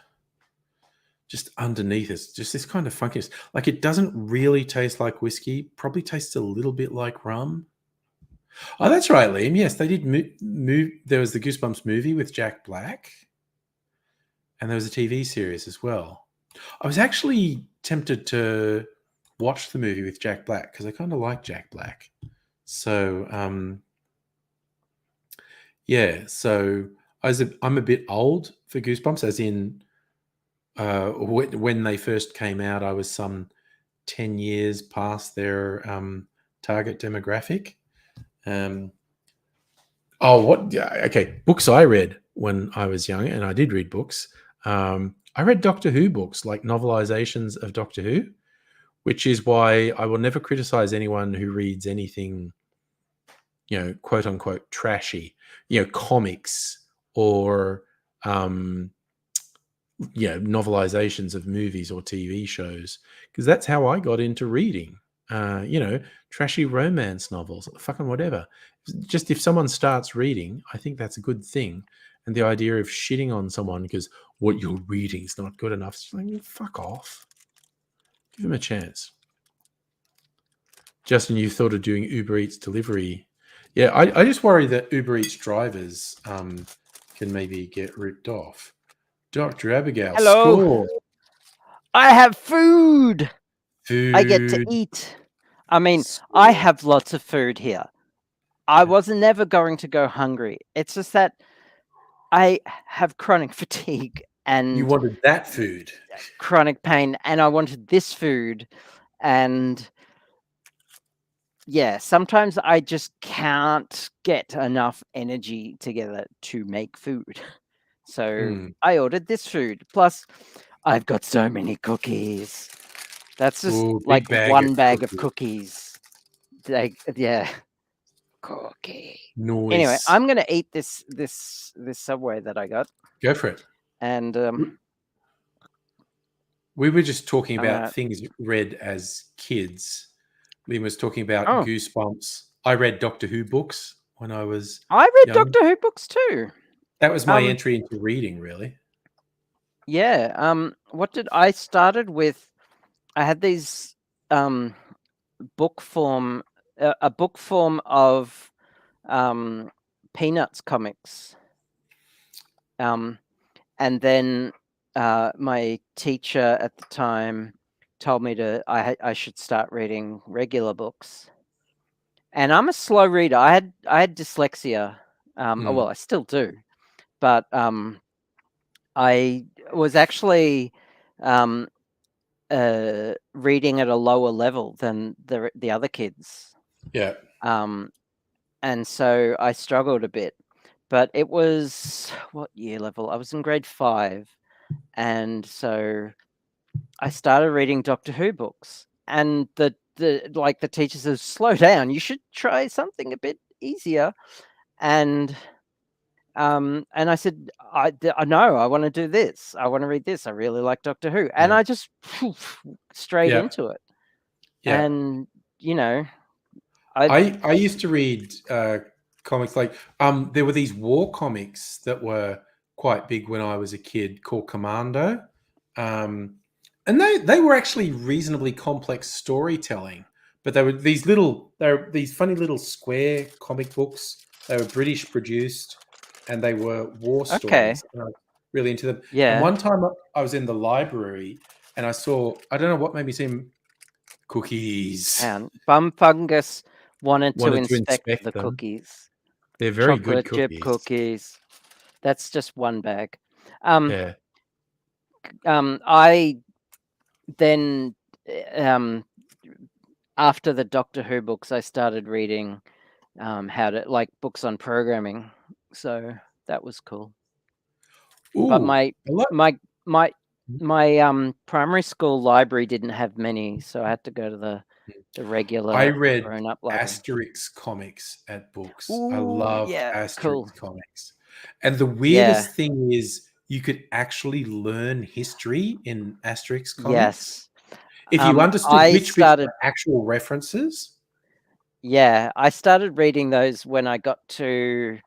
just underneath it. Just this kind of funkiness. Like, it doesn't really taste like whiskey. Probably tastes a little bit like rum. Oh, that's right, Liam. Yes, they did move. There was the Goosebumps movie with Jack Black, and there was a TV series as well. I was actually tempted to watch the movie with Jack Black because I kind of like Jack Black. So, yeah. So I'm a bit old for Goosebumps, as in when they first came out, I was some 10 years past their target demographic. Books I read when I was young, and I did read books. I read Doctor Who books, like novelizations of Doctor Who, which is why I will never criticize anyone who reads anything, quote unquote trashy, comics or novelizations of movies or TV shows, because that's how I got into reading. Trashy romance novels, fucking whatever. Just if someone starts reading, I think that's a good thing. And the idea of shitting on someone because what you're reading is not good enough, it's like, fuck off. Give them a chance. Justin, you thought of doing Uber Eats delivery. Yeah, I just worry that Uber Eats drivers can maybe get ripped off. Dr. Abigail, hello. score. I have food. Food. I get to eat. I mean, I have lots of food here. I was never going to go hungry. It's just that I have chronic fatigue and you wanted that food, chronic pain, and I wanted this food. And yeah, sometimes I just can't get enough energy together to make food. So I ordered this food. Plus, I've got so many cookies. That's just like one bag of cookies. Yeah. Cookie. Noise. Anyway, I'm gonna eat this Subway that I got. Go for it. And we were just talking about things read as kids. Liam was talking about Goosebumps. I read Doctor Who books when I was I read young. Doctor Who books too. That was my entry into reading, really. Yeah. What did I started with? I had these book form, a book form of Peanuts comics. And then my teacher at the time told me I should start reading regular books. And I'm a slow reader. I had dyslexia. Well, I still do, but I was actually reading at a lower level than the other kids. Yeah. And so I struggled a bit. But it was what year level? I was in grade 5, and so I started reading Doctor Who books, and the teacher says, "Slow down. You should try something a bit easier." And I said, I know I want to do this. I want to read this. I really like Doctor Who, and Yeah. I just straight Yeah. into it. Yeah. And I used to read comics like there were these war comics that were quite big when I was a kid called Commando. And they were actually reasonably complex storytelling, but they were these funny little square comic books. They were British produced and they were war Okay. stories. And I was really into them. Yeah. And one time I was in the library and I don't know what made me see cookies. And Bum Fungus wanted to inspect the them. cookies. They're very Chocolate good chip cookies. That's just one bag. Yeah. I then after the Doctor Who books, I started reading how to books on programming. So that was cool. Ooh, but my primary school library didn't have many, so I had to go to the regular. I read grown-up library. Asterix comics at books. I Ooh, loved yeah, Asterix cool. comics. And the weirdest thing is you could actually learn history in Asterix comics. Yes. If you understood which bits were actual references. Yeah, I started reading those when I got to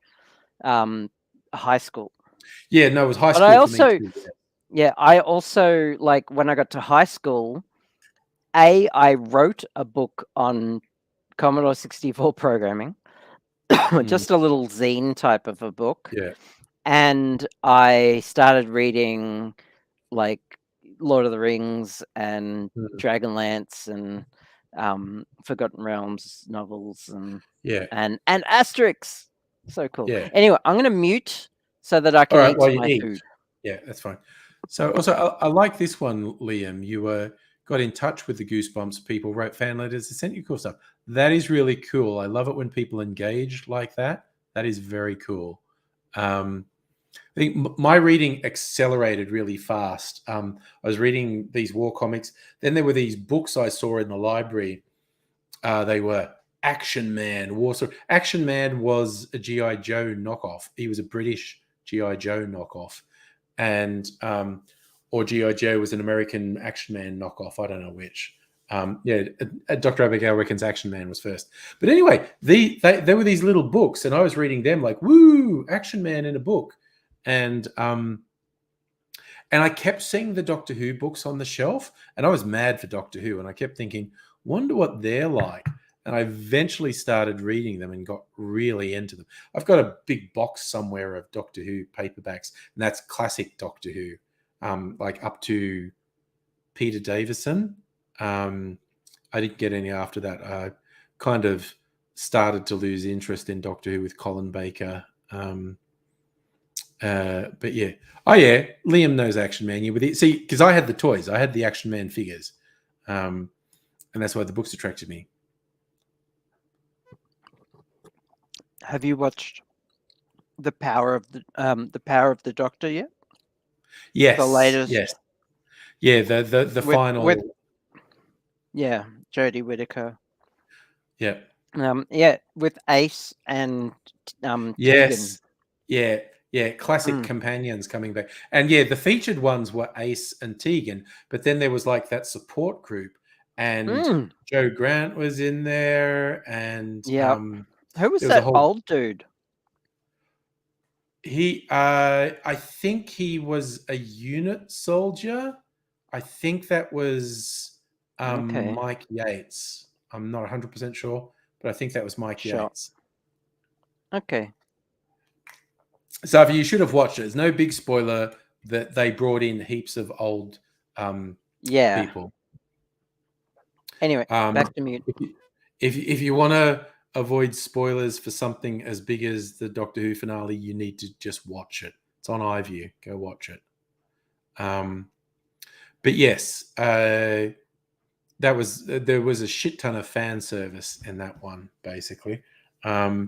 high school. Yeah, no, it was high school. But I also, for me too, I also when I got to high school, I wrote a book on Commodore 64 programming, just a little zine type of a book. Yeah. And I started reading like Lord of the Rings and Dragonlance and Forgotten Realms novels and Asterix. So cool. Yeah. Anyway, I'm gonna mute so that I can eat my food. Yeah, that's fine. So also I like this one, Liam. You got in touch with the Goosebumps people, wrote fan letters, they sent you cool stuff. That is really cool. I love it when people engage like that. That is very cool. I think my reading accelerated really fast. I was reading these war comics. Then there were these books I saw in the library. They were Action Man, Warsaw. Action Man was a G.I. Joe knockoff. He was a British G.I. Joe knockoff. And or G.I. Joe was an American Action Man knockoff. I don't know which. Dr. Abigail reckons Action Man was first. But anyway, there were these little books, and I was reading them like, woo, Action Man in a book. And I kept seeing the Doctor Who books on the shelf, and I was mad for Doctor Who, and I kept thinking, wonder what they're like. And I eventually started reading them and got really into them. I've got a big box somewhere of Doctor Who paperbacks, and that's classic Doctor Who, like up to Peter Davison. I didn't get any after that. I kind of started to lose interest in Doctor Who with Colin Baker. But yeah. Oh yeah, Liam knows Action Man. See, because I had the toys. I had the Action Man figures. And that's why the books attracted me. Have you watched The Power of the Doctor yet? Yes. The latest. Yes. Yeah, the final. Jodie Whittaker. Yeah. With Ace and yes. Tegan. Yeah, classic companions coming back. And yeah, the featured ones were Ace and Tegan, but then there was like that support group, and Joe Grant was in there, and who was that old dude? He I think he was a unit soldier. I think that was Mike Yates. I'm not 100% sure, but I think that was Mike Yates. Okay. So you should have watched it. There's no big spoiler that they brought in heaps of old people. Anyway, back to mute. If you want to avoid spoilers for something as big as the Doctor Who finale, you need to just watch it. It's on iView. Go watch it. But yes, there was a shit ton of fan service in that one, basically. But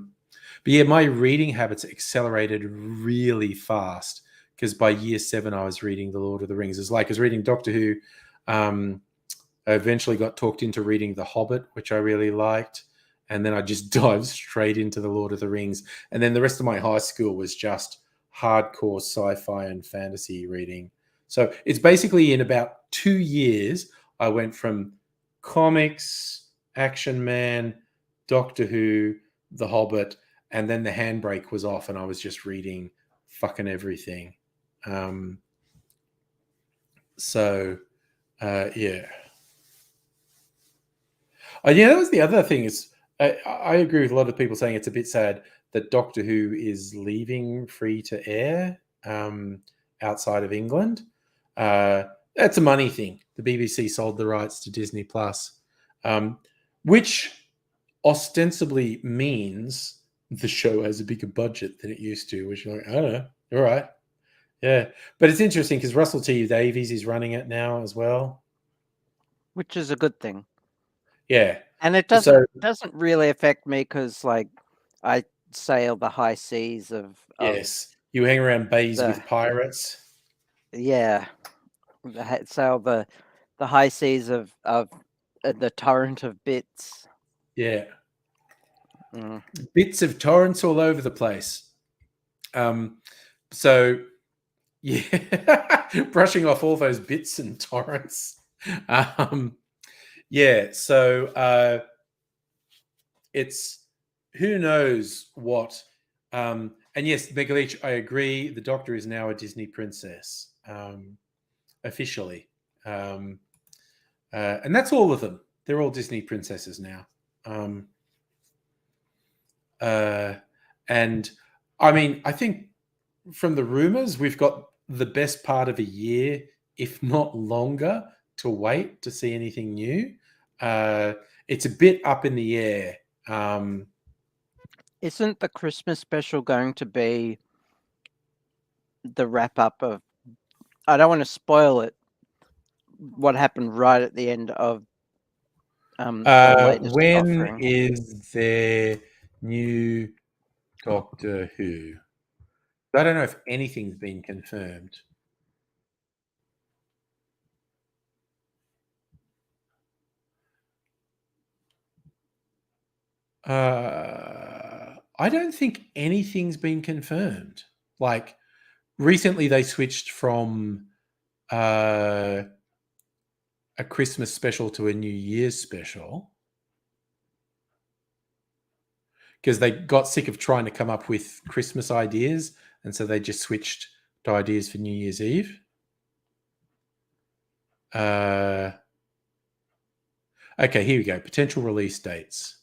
yeah, my reading habits accelerated really fast because by year 7 I was reading The Lord of the Rings. It's like I was reading Doctor Who. I eventually got talked into reading The Hobbit, which I really liked. And then I just dived straight into The Lord of the Rings. And then the rest of my high school was just hardcore sci-fi and fantasy reading. So it's basically in about 2 years, I went from comics, Action Man, Doctor Who, The Hobbit, and then the handbrake was off and I was just reading fucking everything. Yeah. Yeah, that was the other thing is I agree with a lot of people saying it's a bit sad that Doctor Who is leaving free to air outside of England. That's a money thing. The BBC sold the rights to Disney Plus, which ostensibly means the show has a bigger budget than it used to, which you're like, I don't know. All right. Yeah. But it's interesting because Russell T Davies is running it now as well. Which is a good thing. Yeah. And it doesn't really affect me because, like, I sail the high seas of yes, you hang around bays with pirates. Yeah, sail the high seas of the torrent of bits. Yeah, bits of torrents all over the place. So yeah, brushing off all those bits and torrents. Yeah, so it's who knows what. And yes, Megaleech, I agree. The Doctor is now a Disney princess, officially. And that's all of them. They're all Disney princesses now. And I mean, I think from the rumors, we've got the best part of a year, if not longer, to wait to see anything new. It's a bit up in the air. Isn't the Christmas special going to be the wrap up of, I don't want to spoil it, what happened right at the end of the latest when offering? is there new Doctor Who? I don't know if anything's been confirmed. I don't think anything's been confirmed. Like recently they switched from a Christmas special to a New Year's special because they got sick of trying to come up with Christmas ideas, and so they just switched to ideas for New Year's Eve. Okay, here we go. Potential release dates.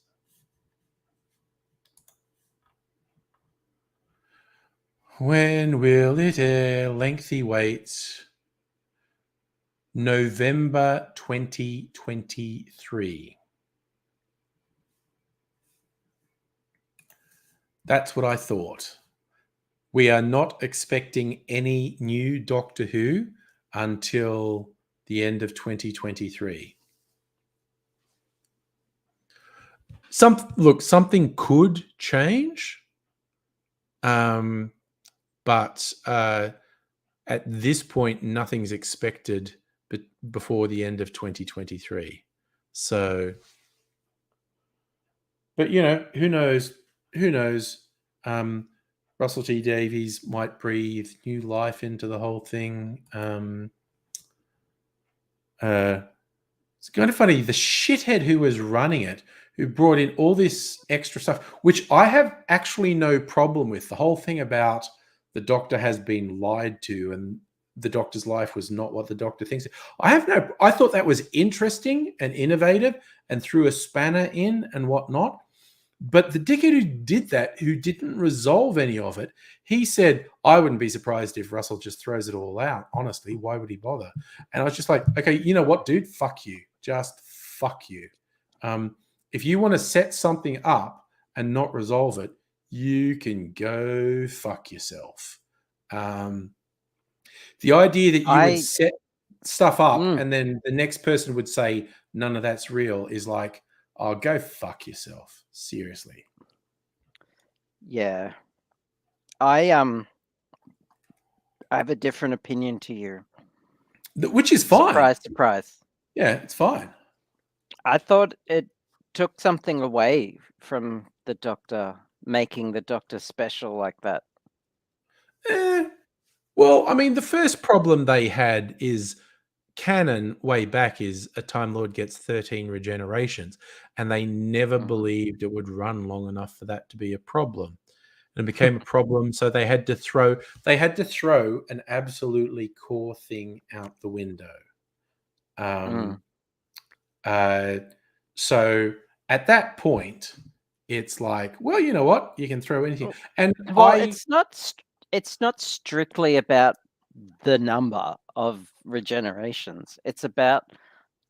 When will it air? Lengthy waits. November 2023. That's what I thought. We are not expecting any new Doctor Who until the end of 2023. Something could change. But at this point, nothing's expected before the end of 2023. So, but you know, who knows? Who knows? Russell T Davies might breathe new life into the whole thing. It's kind of funny. The shithead who was running it, who brought in all this extra stuff, which I have actually no problem with. The whole thing about the Doctor has been lied to and the Doctor's life was not what the Doctor thinks. I thought that was interesting and innovative and threw a spanner in and whatnot. But the dickhead who did that, who didn't resolve any of it, he said, I wouldn't be surprised if Russell just throws it all out. Honestly, why would he bother? And I was just like, okay, you know what, dude? Fuck you. Just fuck you. If you want to set something up and not resolve it, the The idea that you I- would set stuff up Mm. and then the next person would say none of that's real is like, oh, go fuck yourself. Seriously. Yeah. I have a different opinion to you. Which is fine. Surprise, surprise. Yeah, it's fine. I thought it took something away from the Doctor, making the Doctor special like that. Well, I mean, the first problem they had is canon way back is a Time Lord gets 13 regenerations, and they never believed it would run long enough for that to be a problem. And it became a problem, so they had to throw an absolutely core thing out the window. So at that point, it's like, well, you know what? You can throw anything. And it's not strictly about the number of regenerations. It's about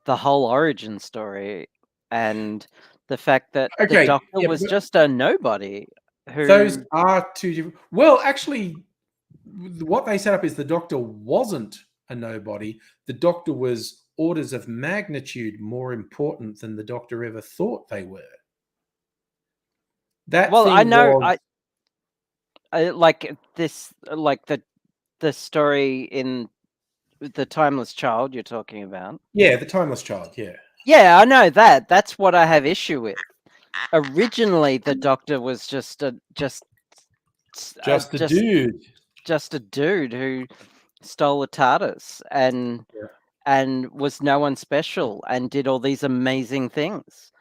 the whole origin story and the fact that the Doctor was just a nobody. Those are two different. Well, actually, what they set up is the Doctor wasn't a nobody. The Doctor was orders of magnitude more important than the Doctor ever thought they were. I know. I like this, like the story in the Timeless Child you're talking about. Yeah, the Timeless Child. Yeah. Yeah, I know that. That's what I have issue with. Originally, the Doctor was just a dude. Just a dude who stole a TARDIS and was no one special and did all these amazing things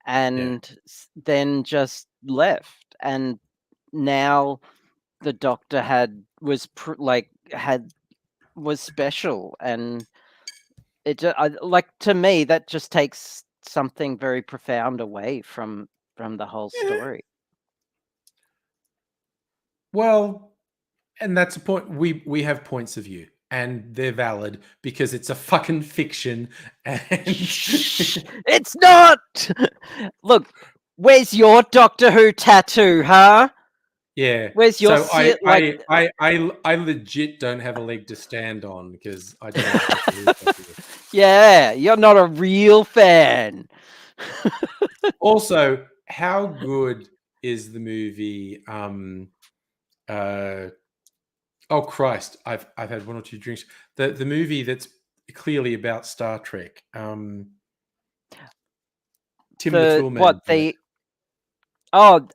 and then just left. And now the Doctor was special, and it to me that just takes something very profound away from the whole story. Well, and that's a point. We have points of view, and they're valid because it's a fucking fiction. And it's not. Look, where's your Doctor Who tattoo, huh? Yeah. Where's your? So I legit don't have a leg to stand on because I don't. Yeah, you're not a real fan. Also, how good is the movie? Oh Christ! I've had one or two drinks. The movie that's clearly about Star Trek. Tim the Toolman. What the? Oh!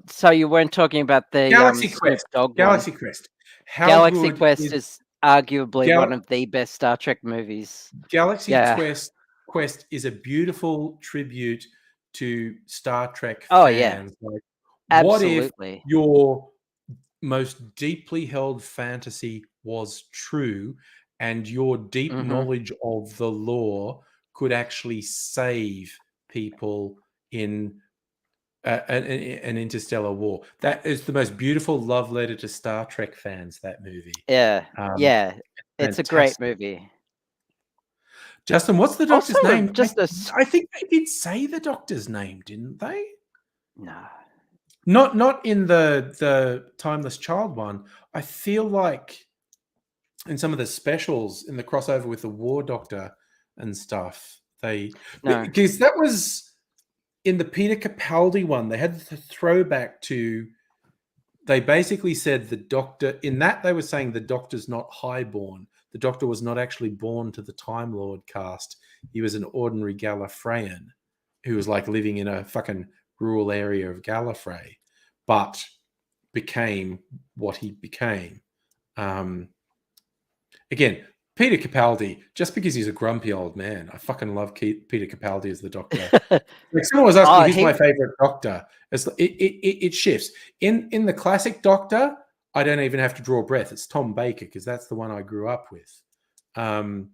So you weren't talking about the Galaxy Quest? Galaxy Quest. Galaxy Quest is arguably one of the best Star Trek movies. Galaxy Quest is a beautiful tribute to Star Trek fans. Oh yeah, like, absolutely. What if your most deeply held fantasy was true, and your deep knowledge of the lore could actually save people in an interstellar war? That is the most beautiful love letter to Star Trek fans, that movie. Yeah, it's a great movie. Justin, what's the Doctor's name? I think they did say the Doctor's name, didn't they? No. Not in the Timeless Child one. I feel like in some of the specials in the crossover with the War Doctor and stuff, because that was in the Peter Capaldi one. They had the throwback to. They basically said the Doctor in that they were saying the Doctor's not highborn. The Doctor was not actually born to the Time Lord caste. He was an ordinary Gallifreyan who was like living in a fucking rural area of Gallifrey, but became what he became. Again, Peter Capaldi, just because he's a grumpy old man, I fucking love Peter Capaldi as the Doctor. Like someone was asking, who's my favorite Doctor? It shifts. In the classic Doctor, I don't even have to draw breath. It's Tom Baker because that's the one I grew up with. In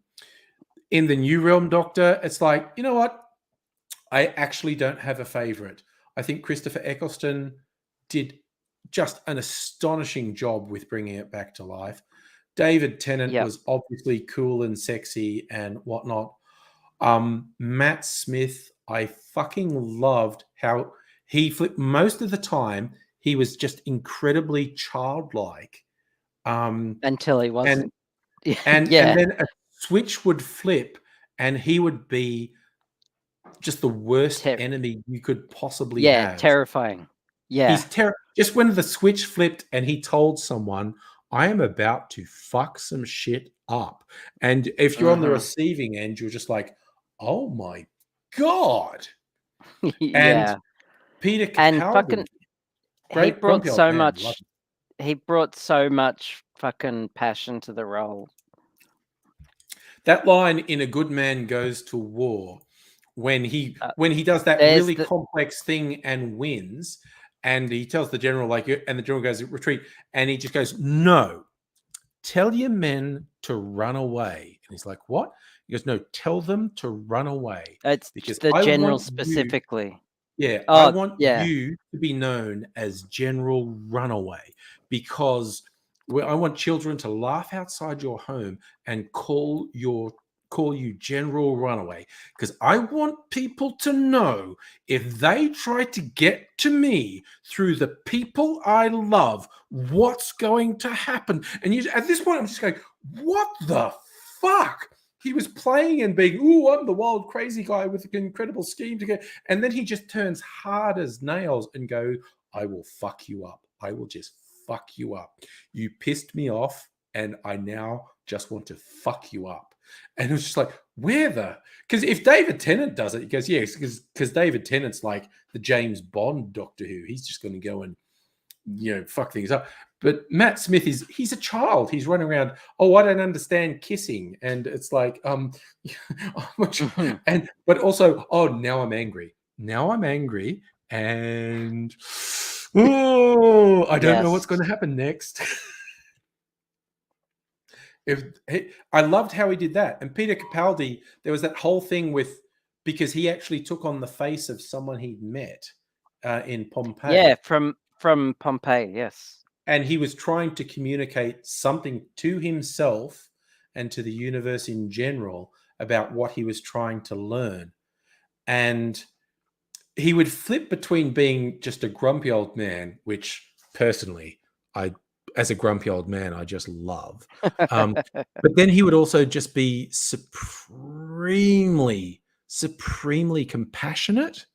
the New Realm Doctor, it's like, you know what? I actually don't have a favorite. I think Christopher Eccleston did just an astonishing job with bringing it back to life. David Tennant was obviously cool and sexy and whatnot. Matt Smith, I fucking loved how he flipped. Most of the time, he was just incredibly childlike. Until he wasn't. and yeah, then a switch would flip, and he would be just the worst Ter- enemy you could possibly yeah, have. terrifying. Yeah. Just when the switch flipped and he told someone, I am about to fuck some shit up. And if you're on the Mhm. receiving end, you're just like, oh my God. And Yeah. Peter And Capaldi, fucking he great brought grumpy old so man. Love much him. he brought so much fucking passion to the role. That line in A Good Man Goes to War, when he Uh, does that there's really the complex thing and wins, and he tells the general, like, and the general goes, retreat, and he just goes, no, tell your men to run away. And he's like, what? He goes, no, tell them to run away. it's Because the I general want you, specifically. I Oh, want yeah. you to be known as General Runaway, because I want children to laugh outside your home and call you General Runaway, because I want people to know if they try to get to me through the people I love, what's going to happen. And at this point, I'm just going, what the fuck? He was playing and being, ooh, I'm the wild, crazy guy with an incredible scheme to get. And then he just turns hard as nails and go, I will fuck you up. I will just fuck you up. You pissed me off, and I now just want to fuck you up. And it was just like, because if David Tennant does it, he goes, yes, because David Tennant's like the James Bond Doctor Who. He's just going to go and, fuck things up. But Matt Smith he's a child. He's running around, oh, I don't understand kissing. And it's like, but also, oh, now I'm angry. And oh, I don't know what's going to happen next. I loved how he did that. And Peter Capaldi, there was that whole thing because he actually took on the face of someone he'd met in Pompeii. Yeah, from Pompeii, yes. And he was trying to communicate something to himself and to the universe in general about what he was trying to learn. And he would flip between being just a grumpy old man, which personally, as a grumpy old man, I just love. But then he would also just be supremely compassionate.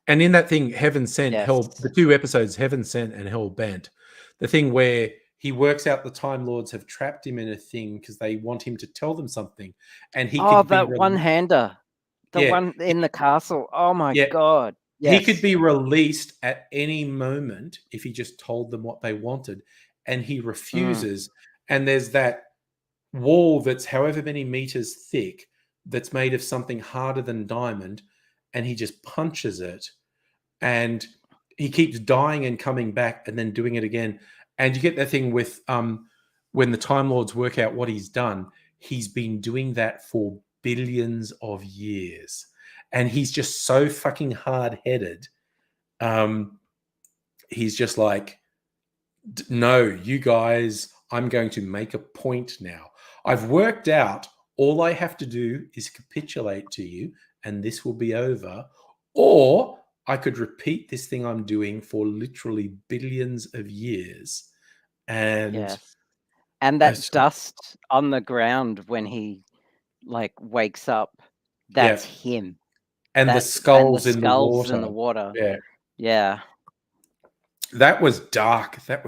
And in that thing, Heaven Sent, Yes. Hell, the 2 episodes, Heaven Sent and Hell Bent, the thing where he works out the Time Lords have trapped him in a thing because they want him to tell them something. And he could be one-hander. The one in the castle. Oh my God. Yes. He could be released at any moment if he just told them what they wanted. And he refuses. And there's that wall that's however many meters thick that's made of something harder than diamond. And he just punches it, and he keeps dying and coming back and then doing it again. And you get that thing with when the Time Lords work out what he's done, he's been doing that for billions of years. And he's just so fucking hard-headed. He's just like, no, you guys, I'm going to make a point now. I've worked out all I have to do is capitulate to you, and this will be over. Or I could repeat this thing I'm doing for literally billions of years. And and that dust on the ground when he wakes up, that's him. And the skulls in the water. Yeah. Yeah. That was dark. It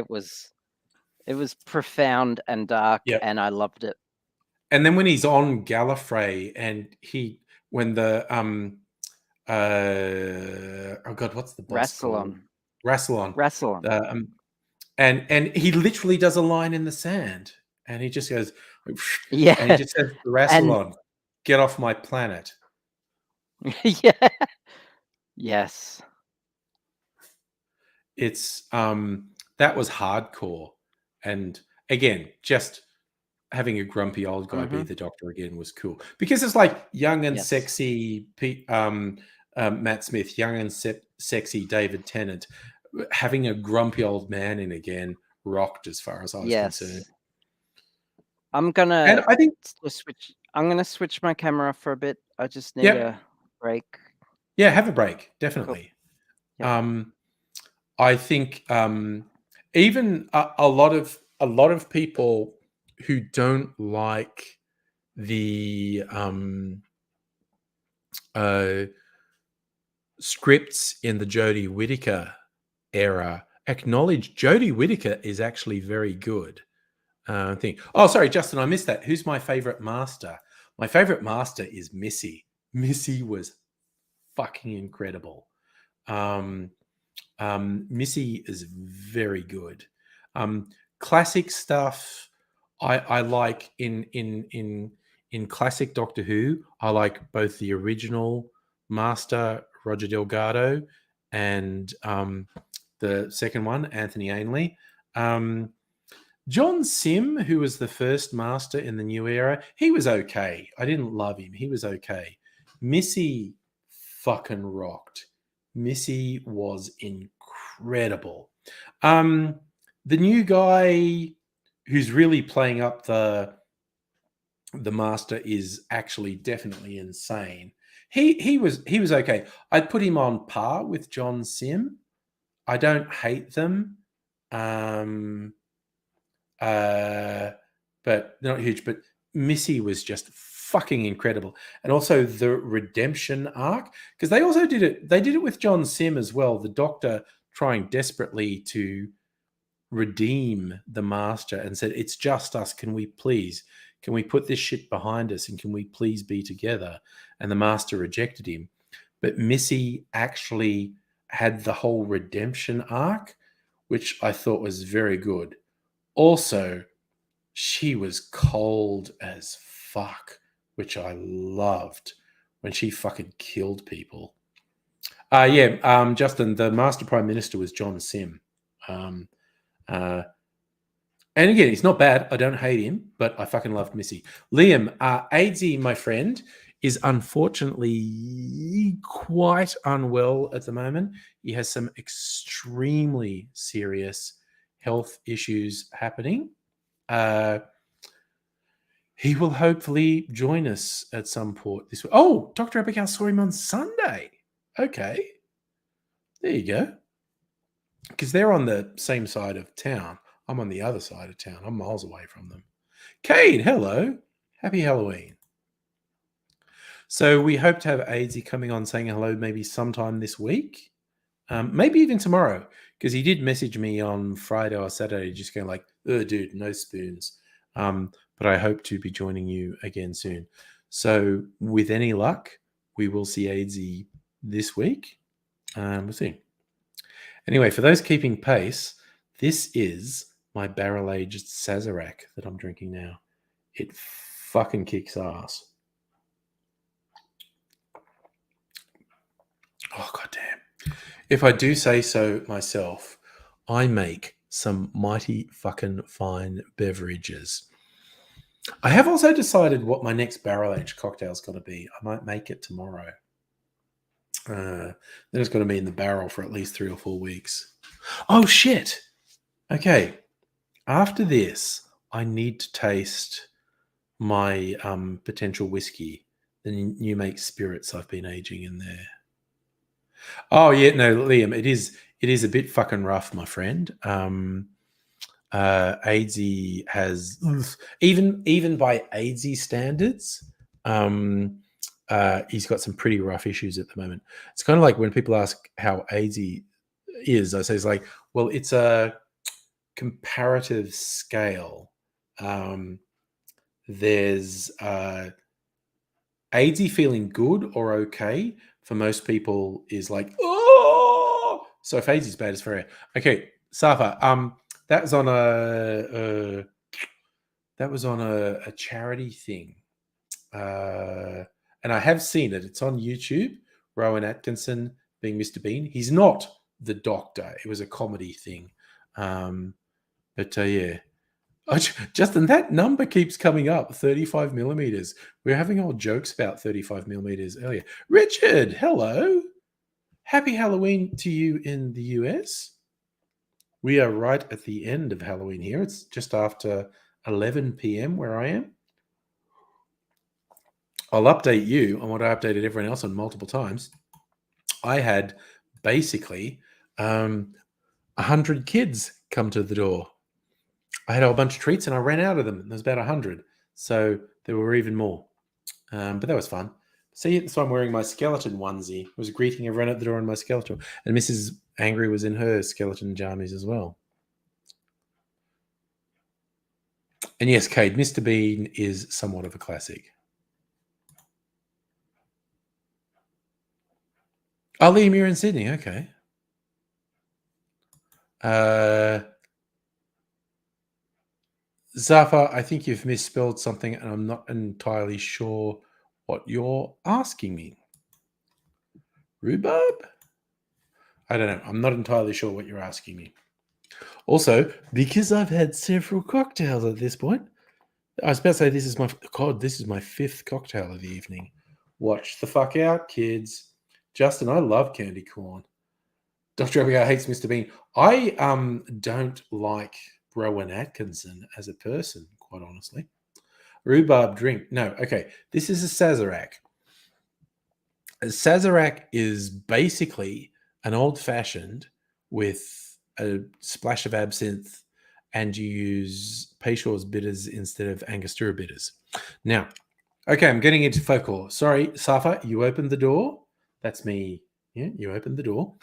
was profound and dark, and I loved it. And then when he's on Gallifrey and when the oh God, what's the boss called? Rassilon. And he literally does a line in the sand, and he just goes, yeah, and he just says to Rassilon, get off my planet. Yeah. Yes. It's that was hardcore. And again, just having a grumpy old guy be the Doctor again was cool, because it's like young and sexy Matt Smith, young and sexy David Tennant, having a grumpy old man in again rocked as far as I was concerned. I'm gonna and I think switch. I'm gonna switch my camera for a bit. I just need a break. Yeah, have a break, definitely. Cool. I think even a lot of a lot of people who don't like the scripts in the Jodie Whittaker era acknowledge Jodie Whittaker is actually very good. Thing. Oh, sorry, Justin, I missed that. Who's my favorite master? My favorite master is Missy. Missy was fucking incredible. Missy is very good. Classic stuff. I like in classic Doctor Who. I like both the original Master Roger Delgado and the second one, Anthony Ainley. John Sim, who was the first Master in the new era, he was okay. I didn't love him. He was okay. Missy fucking rocked. Missy was incredible. The new guy who's really playing up the Master is actually definitely insane. He was okay. I'd put him on par with John Sim. I don't hate them. But they're not huge. But Missy was just fucking incredible, and also the redemption arc, because they also did it. They did it with John Sim as well. The Doctor trying desperately to redeem the Master and said, "It's just us. Can we put this shit behind us, and can we please be together?" And the Master rejected him, but Missy actually had the whole redemption arc, which I thought was very good. Also, she was cold as fuck, which I loved when she fucking killed people. Justin, the Master Prime Minister was John Sim. And again, he's not bad. I don't hate him, but I fucking loved Missy. Liam, Aidsy, my friend, is unfortunately quite unwell at the moment. He has some extremely serious health issues happening. He will hopefully join us at some point this week. Oh, Dr. Abigail saw him on Sunday. Okay. There you go. Because they're on the same side of town. I'm on the other side of town. I'm miles away from them. Cade, hello. Happy Halloween. So we hope to have Aidsy coming on saying hello maybe sometime this week. Maybe even tomorrow, because he did message me on Friday or Saturday just going like, dude, no spoons. But I hope to be joining you again soon. So with any luck, we will see Aidsy this week. We'll see. Anyway, for those keeping pace, this is my barrel-aged Sazerac that I'm drinking now. It fucking kicks ass. Oh, goddamn. If I do say so myself, I make some mighty fucking fine beverages. I have also decided what my next barrel-aged cocktail is going to be. I might make it tomorrow. Then it's going to be in the barrel for at least 3 or 4 weeks. Oh, shit. Okay. After this, I need to taste my potential whiskey, the new make spirits I've been aging in there. Oh, yeah, no, Liam, it is a bit fucking rough, my friend. Aidsy has, even by Aidsy standards, he's got some pretty rough issues at the moment. It's kind of like when people ask how Aidsy is, I say it's like, well, it's a comparative scale. There's Aidsy feeling good or okay for most people is like, oh. So if Aidsy's bad, it's very okay. Safa, that was on a charity thing, and I have seen it. It's on YouTube. Rowan Atkinson being Mr. Bean. He's not the Doctor. It was a comedy thing, but yeah. Justin, that number keeps coming up, 35 millimeters. We were having old jokes about 35 millimeters earlier. Richard, hello. Happy Halloween to you in the US. We are right at the end of Halloween here. It's just after 11 p.m. where I am. I'll update you on what I updated everyone else on multiple times. I had basically 100 kids come to the door. I had a whole bunch of treats and I ran out of them. There was about 100. So there were even more. But that was fun. See, so I'm wearing my skeleton onesie. I was greeting everyone at the door in my skeleton. And Mrs. Angry was in her skeleton jammies as well. And yes, Cade, Mr. Bean is somewhat of a classic. Oh, Liam, you're in Sydney. Okay. Zafa, I think you've misspelled something and I'm not entirely sure what you're asking me. Rhubarb? I don't know. I'm not entirely sure what you're asking me. Also, because I've had several cocktails at this point, I was about to say this is my fifth cocktail of the evening. Watch the fuck out, kids. Justin, I love candy corn. Dr. Abigail hates Mr. Bean. I don't like Rowan Atkinson as a person, quite honestly. Rhubarb drink. No, okay. This is a Sazerac. A Sazerac is basically an old-fashioned with a splash of absinthe, and you use Peychaud's bitters instead of Angostura bitters. Now, okay, I'm getting into folklore. Sorry, Safa, you opened the door. That's me. Yeah, you opened the door.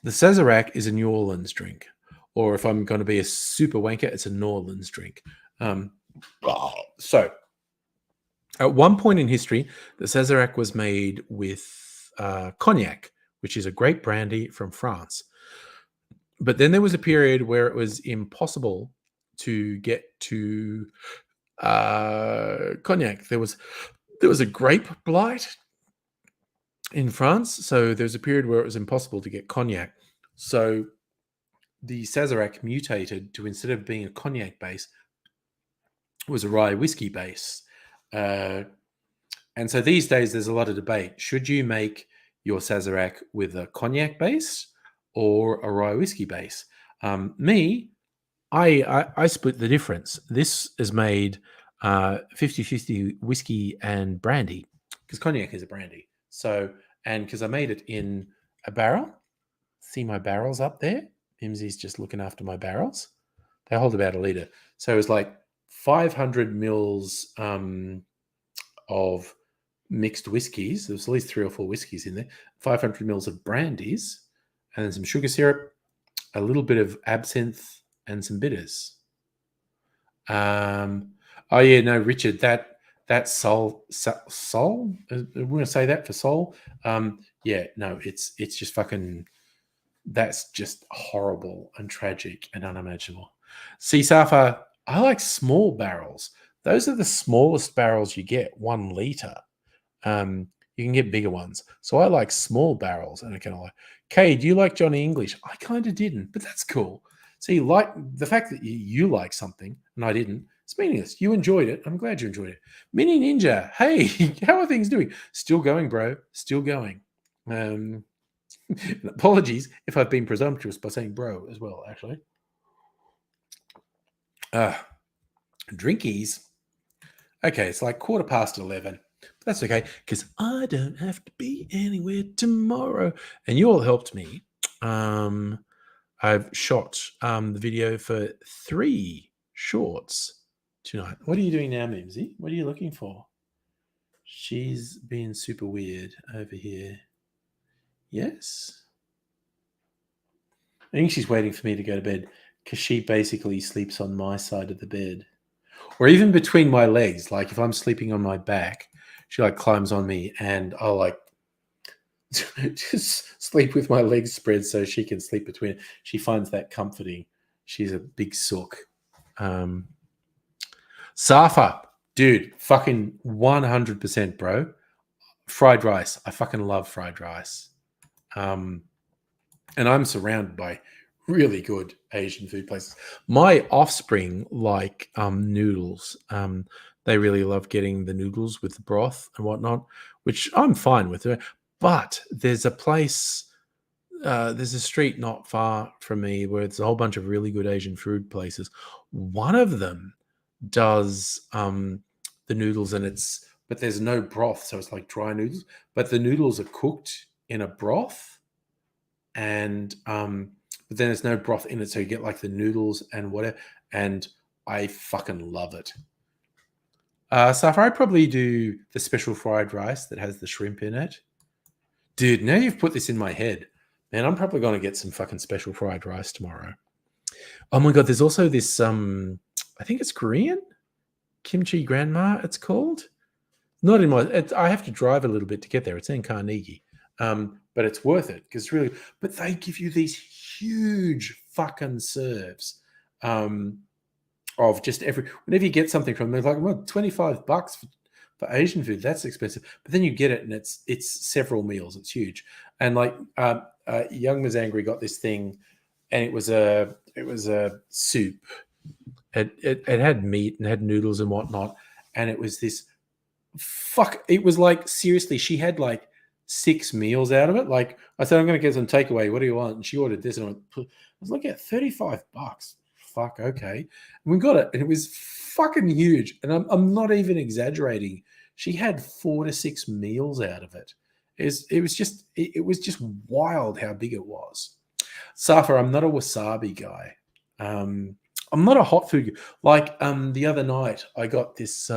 The Sazerac is a New Orleans drink. Or if I'm going to be a super wanker, it's a New Orleans drink. So, at one point in history, the Sazerac was made with cognac, which is a great brandy from France. But then there was a period where it was impossible to get to cognac. There was a grape blight in France, so there was a period where it was impossible to get cognac. So the Sazerac mutated to, instead of being a cognac base, was a rye whiskey base. And so these days there's a lot of debate. Should you make your Sazerac with a cognac base or a rye whiskey base? I split the difference. This is made 50-50 whiskey and brandy, because cognac is a brandy. So, and because I made it in a barrel. See my barrels up there? Mimsy's just looking after my barrels. They hold about a litre. So it was like 500 mils of mixed whiskies. There's at least 3 or 4 whiskies in there. 500 mils of brandies, and then some sugar syrup, a little bit of absinthe, and some bitters. Oh yeah, no, Richard, that Sol. We're going to say that for Sol. Yeah, no, it's just fucking. That's just horrible and tragic and unimaginable. See, Safa, I like small barrels. Those are the smallest barrels you get, 1 liter. You can get bigger ones. So I like small barrels, and I kind of like. Kay, do you like Johnny English? I kind of didn't, but that's cool. See, like the fact that you like something and I didn't, it's meaningless. You enjoyed it. I'm glad you enjoyed it. Mini Ninja, hey, how are things doing? Still going, bro. Still going. Apologies if I've been presumptuous by saying bro as well, actually. Drinkies. Okay, it's like 11:15. But that's okay, because I don't have to be anywhere tomorrow. And you all helped me. I've shot the video for 3 shorts tonight. What are you doing now, Mimsy? What are you looking for? She's being super weird over here. Yes? I think she's waiting for me to go to bed, because she basically sleeps on my side of the bed. Or even between my legs. Like if I'm sleeping on my back, she like climbs on me and I'll like just sleep with my legs spread so she can sleep between. She finds that comforting. She's a big sook. Safa, dude, fucking 100%, bro. Fried rice. I fucking love fried rice. And I'm surrounded by really good Asian food places. My offspring like noodles. They really love getting the noodles with the broth and whatnot, which I'm fine with. But there's a place, there's a street not far from me where it's a whole bunch of really good Asian food places. One of them does the noodles, but there's no broth, so it's like dry noodles. But the noodles are cooked in a broth, and but then there's no broth in it, so you get like the noodles and whatever. And I fucking love it. Safar, I'd probably do the special fried rice that has the shrimp in it. Dude, now you've put this in my head. Man, I'm probably going to get some fucking special fried rice tomorrow. Oh my God, there's also this, I think it's Korean? Kimchi Grandma, it's called. Not in my, I have to drive a little bit to get there. It's in Carnegie. But it's worth it because really, but they give you these huge fucking serves of just whenever you get something from them, like, well, $25 for Asian food, that's expensive. But then you get it and it's several meals. It's huge. And like Young Ms. Angry got this thing, and it was a soup. It had meat and had noodles and whatnot, and it was this it was like, seriously, she had like 6 meals out of it. Like I said, I'm going to get some takeaway. What do you want? And she ordered this, and I was looking at $35. Fuck, okay. And we got it, and it was fucking huge. And I'm not even exaggerating. She had 4 to 6 meals out of it. It was just wild how big it was. Safa, I'm not a wasabi guy. I'm not a hot food guy. Like the other night, I got this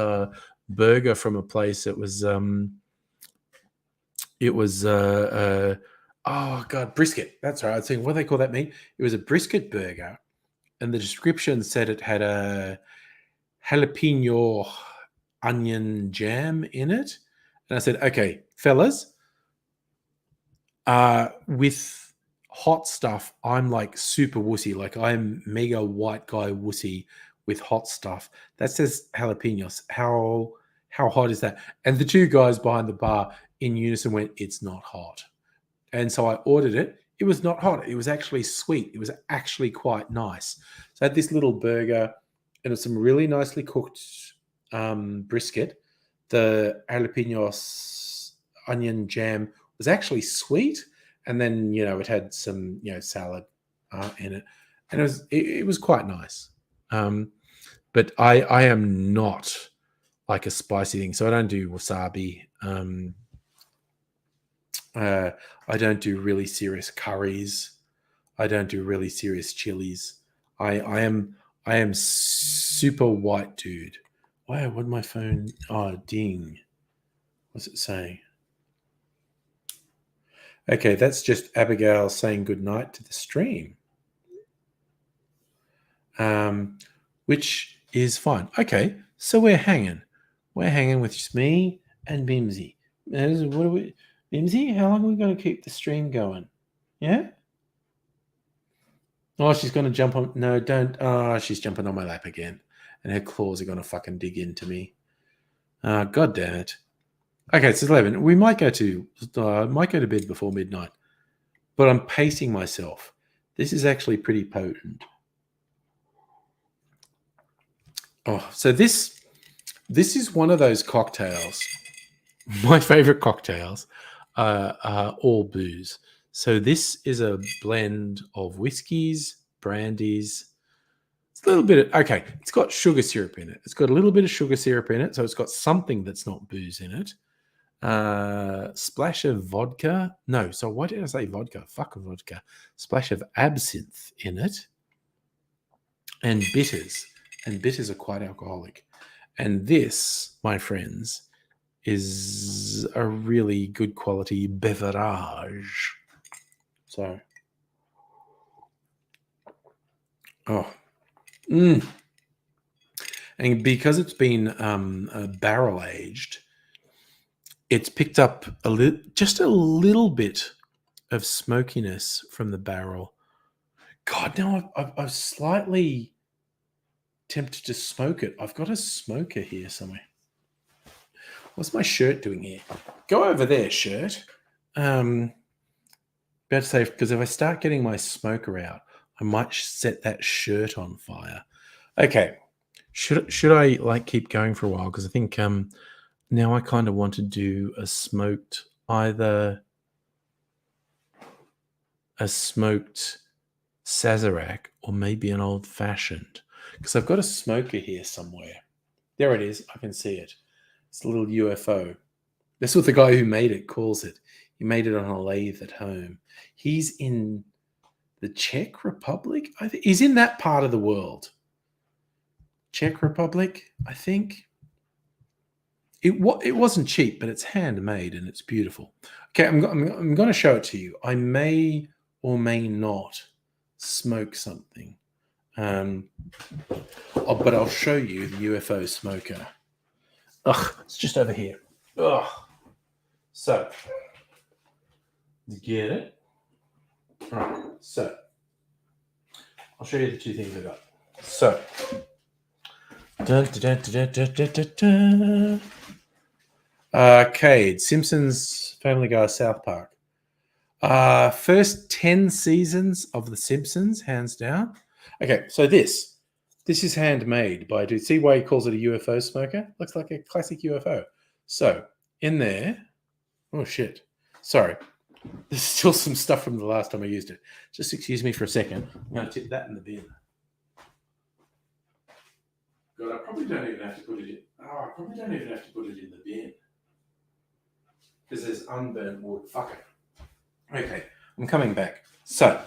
burger from a place. It was oh God, brisket. That's right. I was thinking, what do they call that meat? It was a brisket burger, and the description said it had a jalapeno onion jam in it. And I said, okay, fellas, with hot stuff, I'm like super wussy. Like I'm mega white guy wussy with hot stuff. That says jalapenos. How hot is that? And the 2 guys behind the bar in unison went, it's not hot. And so I ordered it. It was not hot. It was actually sweet. It was actually quite nice. So I had this little burger, and it was some really nicely cooked brisket. The jalapenos onion jam was actually sweet. And then, it had some, salad in it. And it was quite nice. But I am not like a spicy thing. So I don't do wasabi. I don't do really serious curries. I don't do really serious chilies. I am super white dude. Wow, what my phone? Oh, ding. What's it saying? Okay, that's just Abigail saying goodnight to the stream. Which is fine. Okay, so we're hanging. We're hanging with just me and Bimsy. What are we? Bimsy, how long are we going to keep the stream going? Yeah? Oh, she's going to jump on. No, don't. Oh, she's jumping on my lap again. And her claws are going to fucking dig into me. God damn it. Okay, it's 11. We might go to bed before midnight. But I'm pacing myself. This is actually pretty potent. Oh, so this is one of those cocktails. My favorite cocktails are all booze. So this is a blend of whiskeys, brandies. It's a little bit of, okay, it's got sugar syrup in it. It's got a little bit of sugar syrup in it. So it's got something that's not booze in it. Splash of vodka. No, so why did I say vodka? Fuck vodka. Splash of absinthe in it. And bitters. And bitters are quite alcoholic. And this, my friends, is a really good quality beverage. So, and because it's been barrel aged, it's picked up just a little bit of smokiness from the barrel. God, now I'm slightly tempted to smoke it. I've got a smoker here somewhere. What's my shirt doing here? Go over there, shirt. About to say, because if I start getting my smoker out, I might set that shirt on fire. Okay. Should I like keep going for a while? Because I think now I kind of want to do a smoked Sazerac or maybe an old fashioned. Because I've got a smoker here somewhere. There it is. I can see it. It's a little UFO. That's what the guy who made it calls it. He made it on a lathe at home. He's in the Czech Republic. I think he's in that part of the world. Czech Republic, I think. It wasn't cheap, but it's handmade and it's beautiful. Okay, I'm going to show it to you. I may or may not smoke something, but I'll show you the UFO smoker. Ugh, it's just over here. Ugh. So, get it? All right. So, I'll show you the two things I got. So. Dun, dun, dun, dun, dun, dun, dun. Arcade, Simpsons, Family Guy, South Park. First 10 seasons of The Simpsons, hands down. Okay, so this is handmade by a dude. See why he calls it a UFO smoker? Looks like a classic UFO. So, in there, oh shit, sorry. There's still some stuff from the last time I used it. Just excuse me for a second. I'm going to tip that in the bin. God, I probably don't even have to put it in. Oh, I probably don't even have to put it in the bin. Because there's unburnt wood. Fuck it. Okay, I'm coming back. So,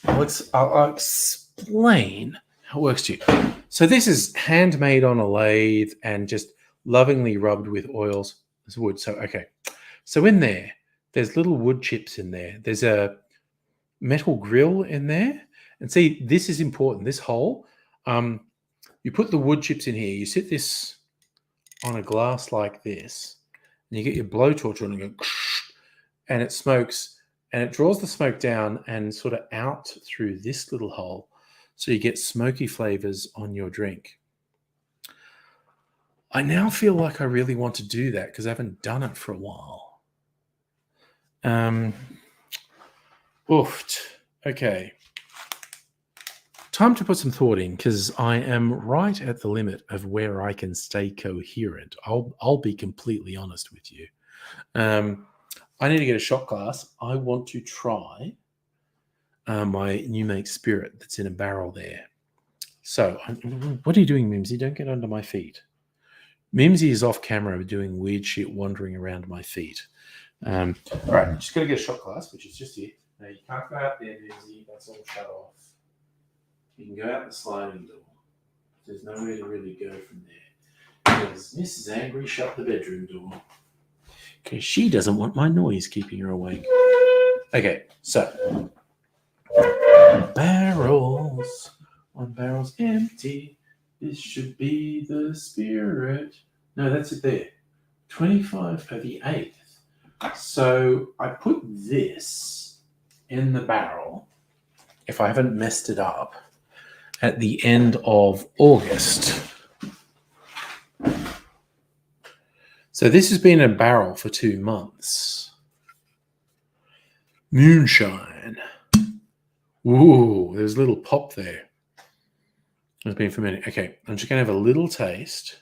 I'll explain how it works to you. So this is handmade on a lathe and just lovingly rubbed with oils as wood. So, okay. So in there's little wood chips in there. There's a metal grill in there. And see, this is important. This hole, you put the wood chips in here. You sit this on a glass like this. And you get your blowtorch on and go, and it smokes, and it draws the smoke down and sort of out through this little hole. So you get smoky flavors on your drink. I now feel like I really want to do that because I haven't done it for a while. Okay. Time to put some thought in because I am right at the limit of where I can stay coherent. I'll be completely honest with you. I need to get a shot glass. I want to try my new make spirit that's in a barrel there. So, what are you doing, Mimsy? Don't get under my feet. Mimsy is off camera doing weird shit, wandering around my feet. All right, just got to get a shot glass, which is just here. Now, you can't go out there, Mimsy. That's all shut off. You can go out the sliding door. There's nowhere to really go from there. Because Mrs. Angry shut the bedroom door. Because she doesn't want my noise keeping her awake. Okay, so. Barrels. One barrel's empty. This should be the spirit. No, that's it there. 25 of the 8th. So I put this in the barrel, if I haven't messed it up, at the end of August. So this has been in a barrel for 2 months. Moonshine. Ooh, there's a little pop there. It's been for a minute. Okay, I'm just going to have a little taste.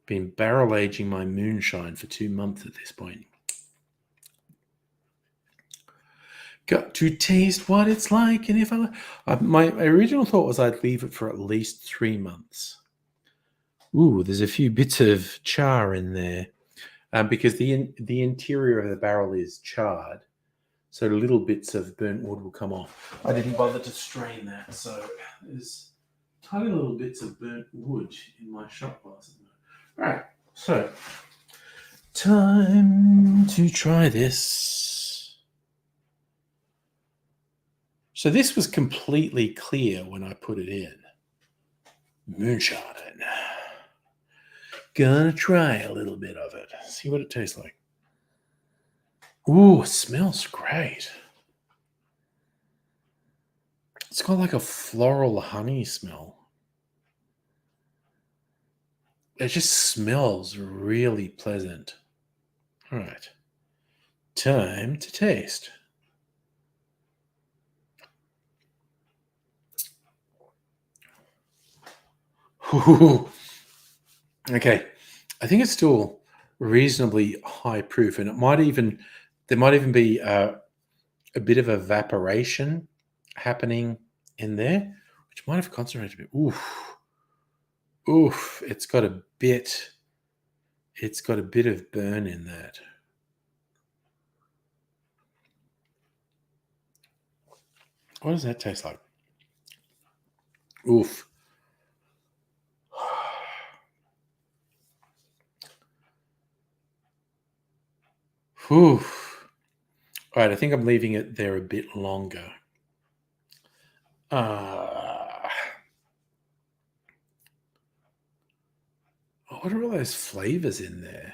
Been barrel aging my moonshine for 2 months at this point. Got to taste what it's like, and if my original thought was I'd leave it for at least 3 months. Ooh, there's a few bits of char in there, because the interior of the barrel is charred, so little bits of burnt wood will come off. I didn't bother to strain that, so there's tiny little bits of burnt wood in my shot glass. All right, so time to try this. So this was completely clear when I put it in. Moonshine. Gonna try a little bit of it. See what it tastes like. Ooh, it smells great. It's got like a floral honey smell. It just smells really pleasant. All right. Time to taste. Ooh. Okay, I think it's still reasonably high proof, and there might even be a bit of evaporation happening in there, which might have concentrated a bit. Oof! It's got a bit of burn in that. What does that taste like? Oof. Whew. All right, I think I'm leaving it there a bit longer. What are all those flavors in there?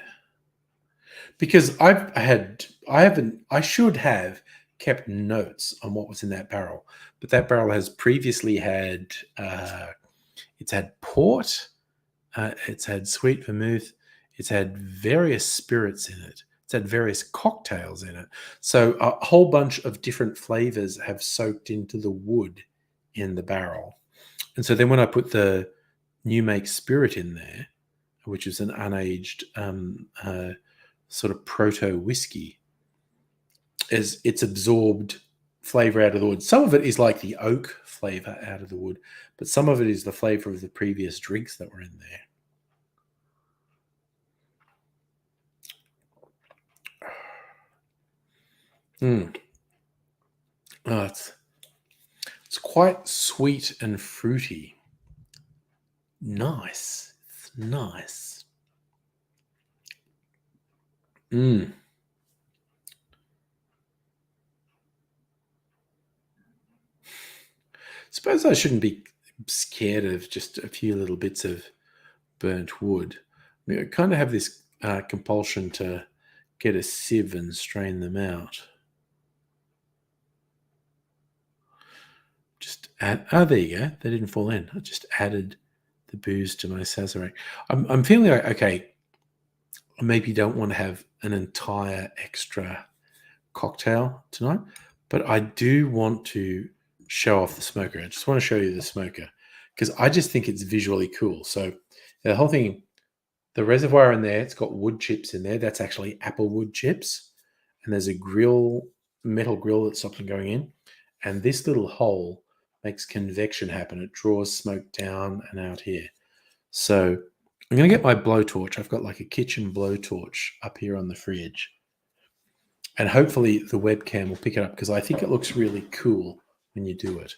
Because I should have kept notes on what was in that barrel, but that barrel has previously had, it's had port, it's had sweet vermouth, it's had various spirits in it, it's had various cocktails in it. So a whole bunch of different flavors have soaked into the wood in the barrel. And so then when I put the new make spirit in there, which is an unaged sort of proto whiskey, is it's absorbed flavor out of the wood. Some of it is like the oak flavor out of the wood, but some of it is the flavor of the previous drinks that were in there. Oh, it's quite sweet and fruity. Nice. It's nice. Suppose I shouldn't be scared of just a few little bits of burnt wood. I mean, I kind of have this compulsion to get a sieve and strain them out. Just add. Oh, there you go. They didn't fall in. I just added the booze to my Sazerac. I'm feeling like, okay, I maybe don't want to have an entire extra cocktail tonight, but I do want to show off the smoker. I just want to show you the smoker because I just think it's visually cool. So the whole thing, the reservoir in there, it's got wood chips in there. That's actually apple wood chips. And there's a metal grill that stops them going in. And this little hole makes convection happen. It draws smoke down and out here. So I'm going to get my blowtorch. I've got like a kitchen blowtorch up here on the fridge. And hopefully the webcam will pick it up because I think it looks really cool when you do it.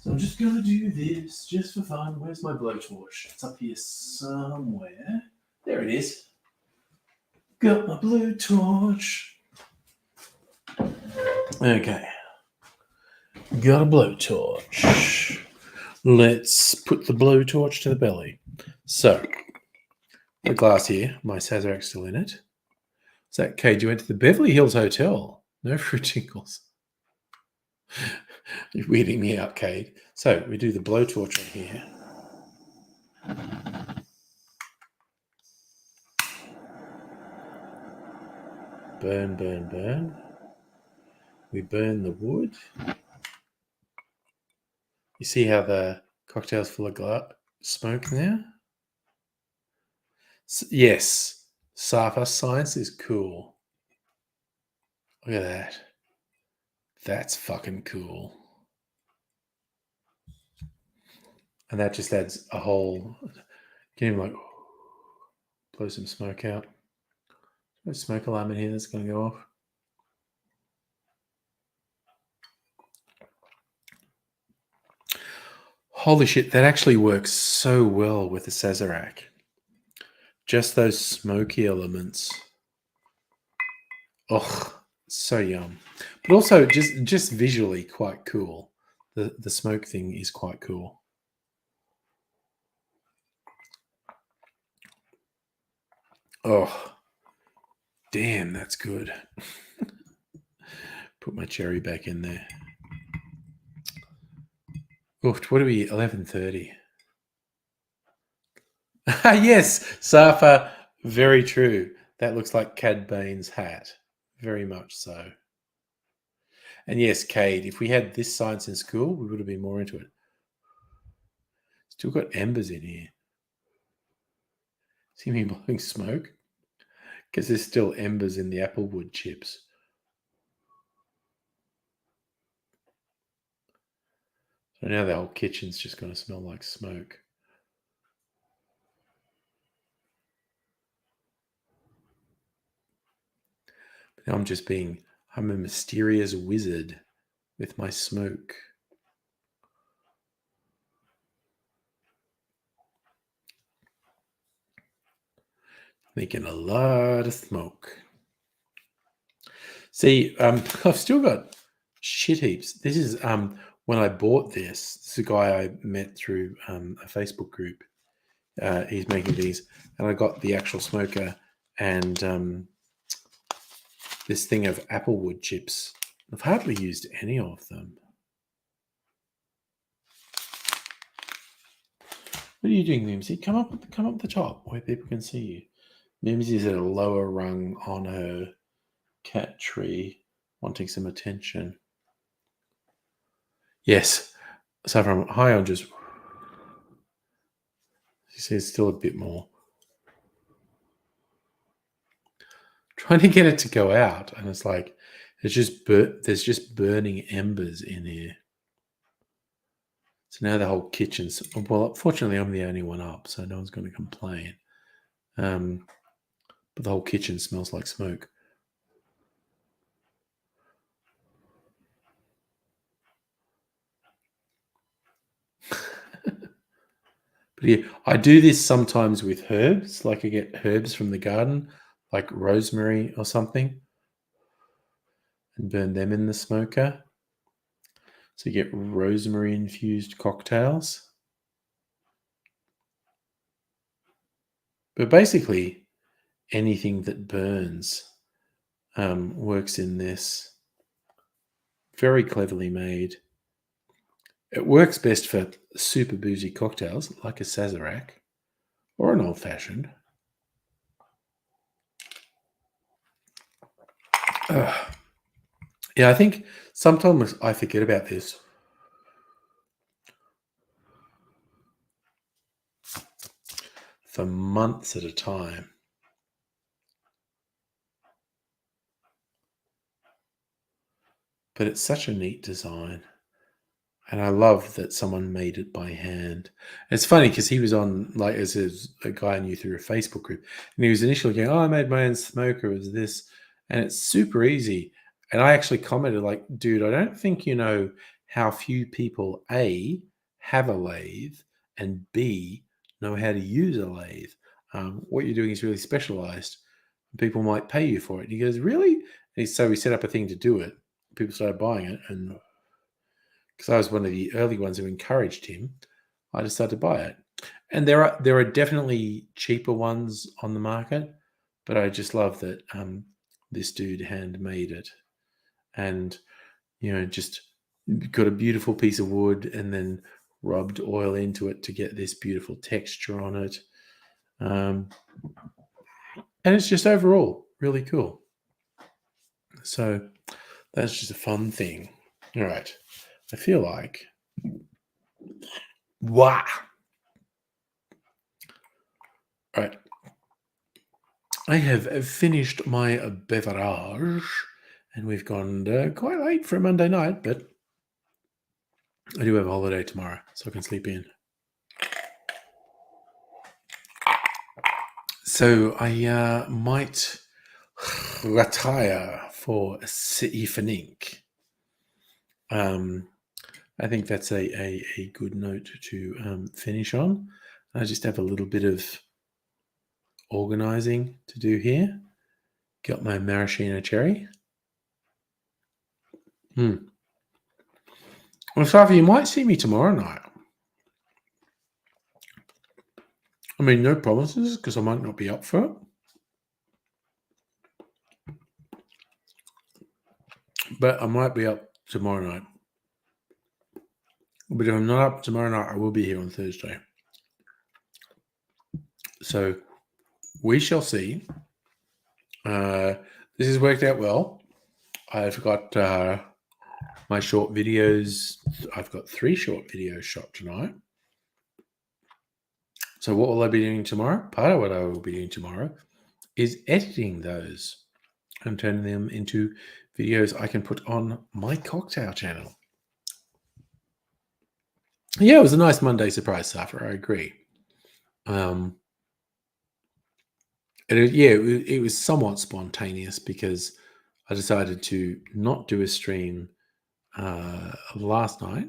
So I'm just going to do this just for fun. Where's my blowtorch? It's up here somewhere. There it is. Got my blowtorch. Okay. Got a blowtorch. Let's put the blowtorch to the belly. So, the glass here, my Sazerac's still in it. Is that Cade? You went to the Beverly Hills Hotel. No fruit jingles. You're weirding me out, Cade. So, we do the blowtorch on here. Burn, burn, burn. We burn the wood. You see how the cocktail's full of smoke now? Yes, Safa, science is cool. Look at that. That's fucking cool. And that just adds a whole... Can even like blow some smoke out. There's a smoke alarm in here that's going to go off. Holy shit, that actually works so well with the Sazerac. Just those smoky elements. Oh, so yum. But also just visually quite cool. The smoke thing is quite cool. Oh, damn, that's good. Put my cherry back in there. Oof, what are we, 11:30? Yes, Safa, very true. That looks like Cad Bane's hat. Very much so. And yes, Cade, if we had this science in school, we would have been more into it. Still got embers in here. See me blowing smoke? Because there's still embers in the applewood chips. So now the whole kitchen's just going to smell like smoke. But now I'm a mysterious wizard with my smoke. Making a lot of smoke. See, I've still got shit heaps. This is when I bought this. This is a guy I met through a Facebook group. He's making these, and I got the actual smoker and this thing of applewood chips. I've hardly used any of them. What are you doing, Mimsy? Come up the top where people can see you. Mimsy's at a lower rung on her cat tree, wanting some attention. Yes. So from high on, just she says still a bit more. Trying to get it to go out, and it's like there's just burning embers in here. So now the whole kitchen's, well, fortunately I'm the only one up, so no one's going to complain. But the whole kitchen smells like smoke. But yeah, I do this sometimes with herbs, like I get herbs from the garden, like rosemary or something, and burn them in the smoker. So you get rosemary infused cocktails. But basically, anything that burns works in this. Very cleverly made. It works best for super boozy cocktails like a Sazerac or an old-fashioned. Yeah, I think sometimes I forget about this. For months at a time. But it's such a neat design. And I love that someone made it by hand. And it's funny because he was on, like, as a guy I knew through a Facebook group. And he was initially going, I made my own smoker. It was this. And it's super easy. And I actually commented, like, dude, I don't think you know how few people, A, have a lathe, and B, know how to use a lathe. What you're doing is really specialized. People might pay you for it. And he goes, really? And so we set up a thing to do it. People started buying it. And because I was one of the early ones who encouraged him, I decided to buy it. And there are definitely cheaper ones on the market, but I just love that this dude handmade it. And, you know, just got a beautiful piece of wood and then rubbed oil into it to get this beautiful texture on it. And it's just overall really cool. So that's just a fun thing. All right. I feel like, wow. All right. I have finished my beverage, and we've gone quite late for a Monday night, but I do have a holiday tomorrow, so I can sleep in. So I might retire for this evening. I think that's a good note to finish on. I just have a little bit of organizing to do here. Got my maraschino cherry. Well, Safi, you might see me tomorrow night. I mean, no promises, because I might not be up for it. But I might be up tomorrow night. But if I'm not up tomorrow night, I will be here on Thursday. So we shall see. This has worked out well. I've got my short videos. I've got 3 short videos shot tonight. So what will I be doing tomorrow? Part of what I will be doing tomorrow is editing those and turning them into videos I can put on my cocktail channel. Yeah, it was a nice Monday surprise, Safa. I agree. It was somewhat spontaneous because I decided to not do a stream last night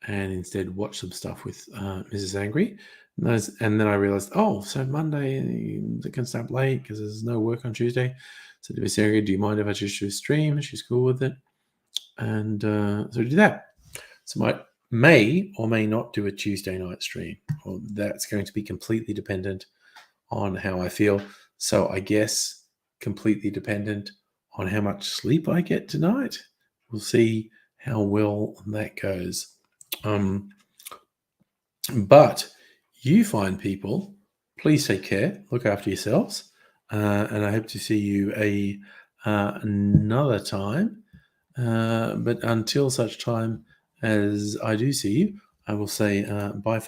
and instead watched some stuff with Mrs. Angry. And then I realized, oh, so Monday it can start late because there's no work on Tuesday. So to Mrs. Angry, do you mind if I just do a stream? She's cool with it. And so we do that. So I may or may not do a Tuesday night stream. Well, that's going to be completely dependent on how I feel. So I guess completely dependent on how much sleep I get tonight. We'll see how well that goes. But you fine people, please take care, look after yourselves, and I hope to see you another time. But until such time as I do see you, I will say bye for now.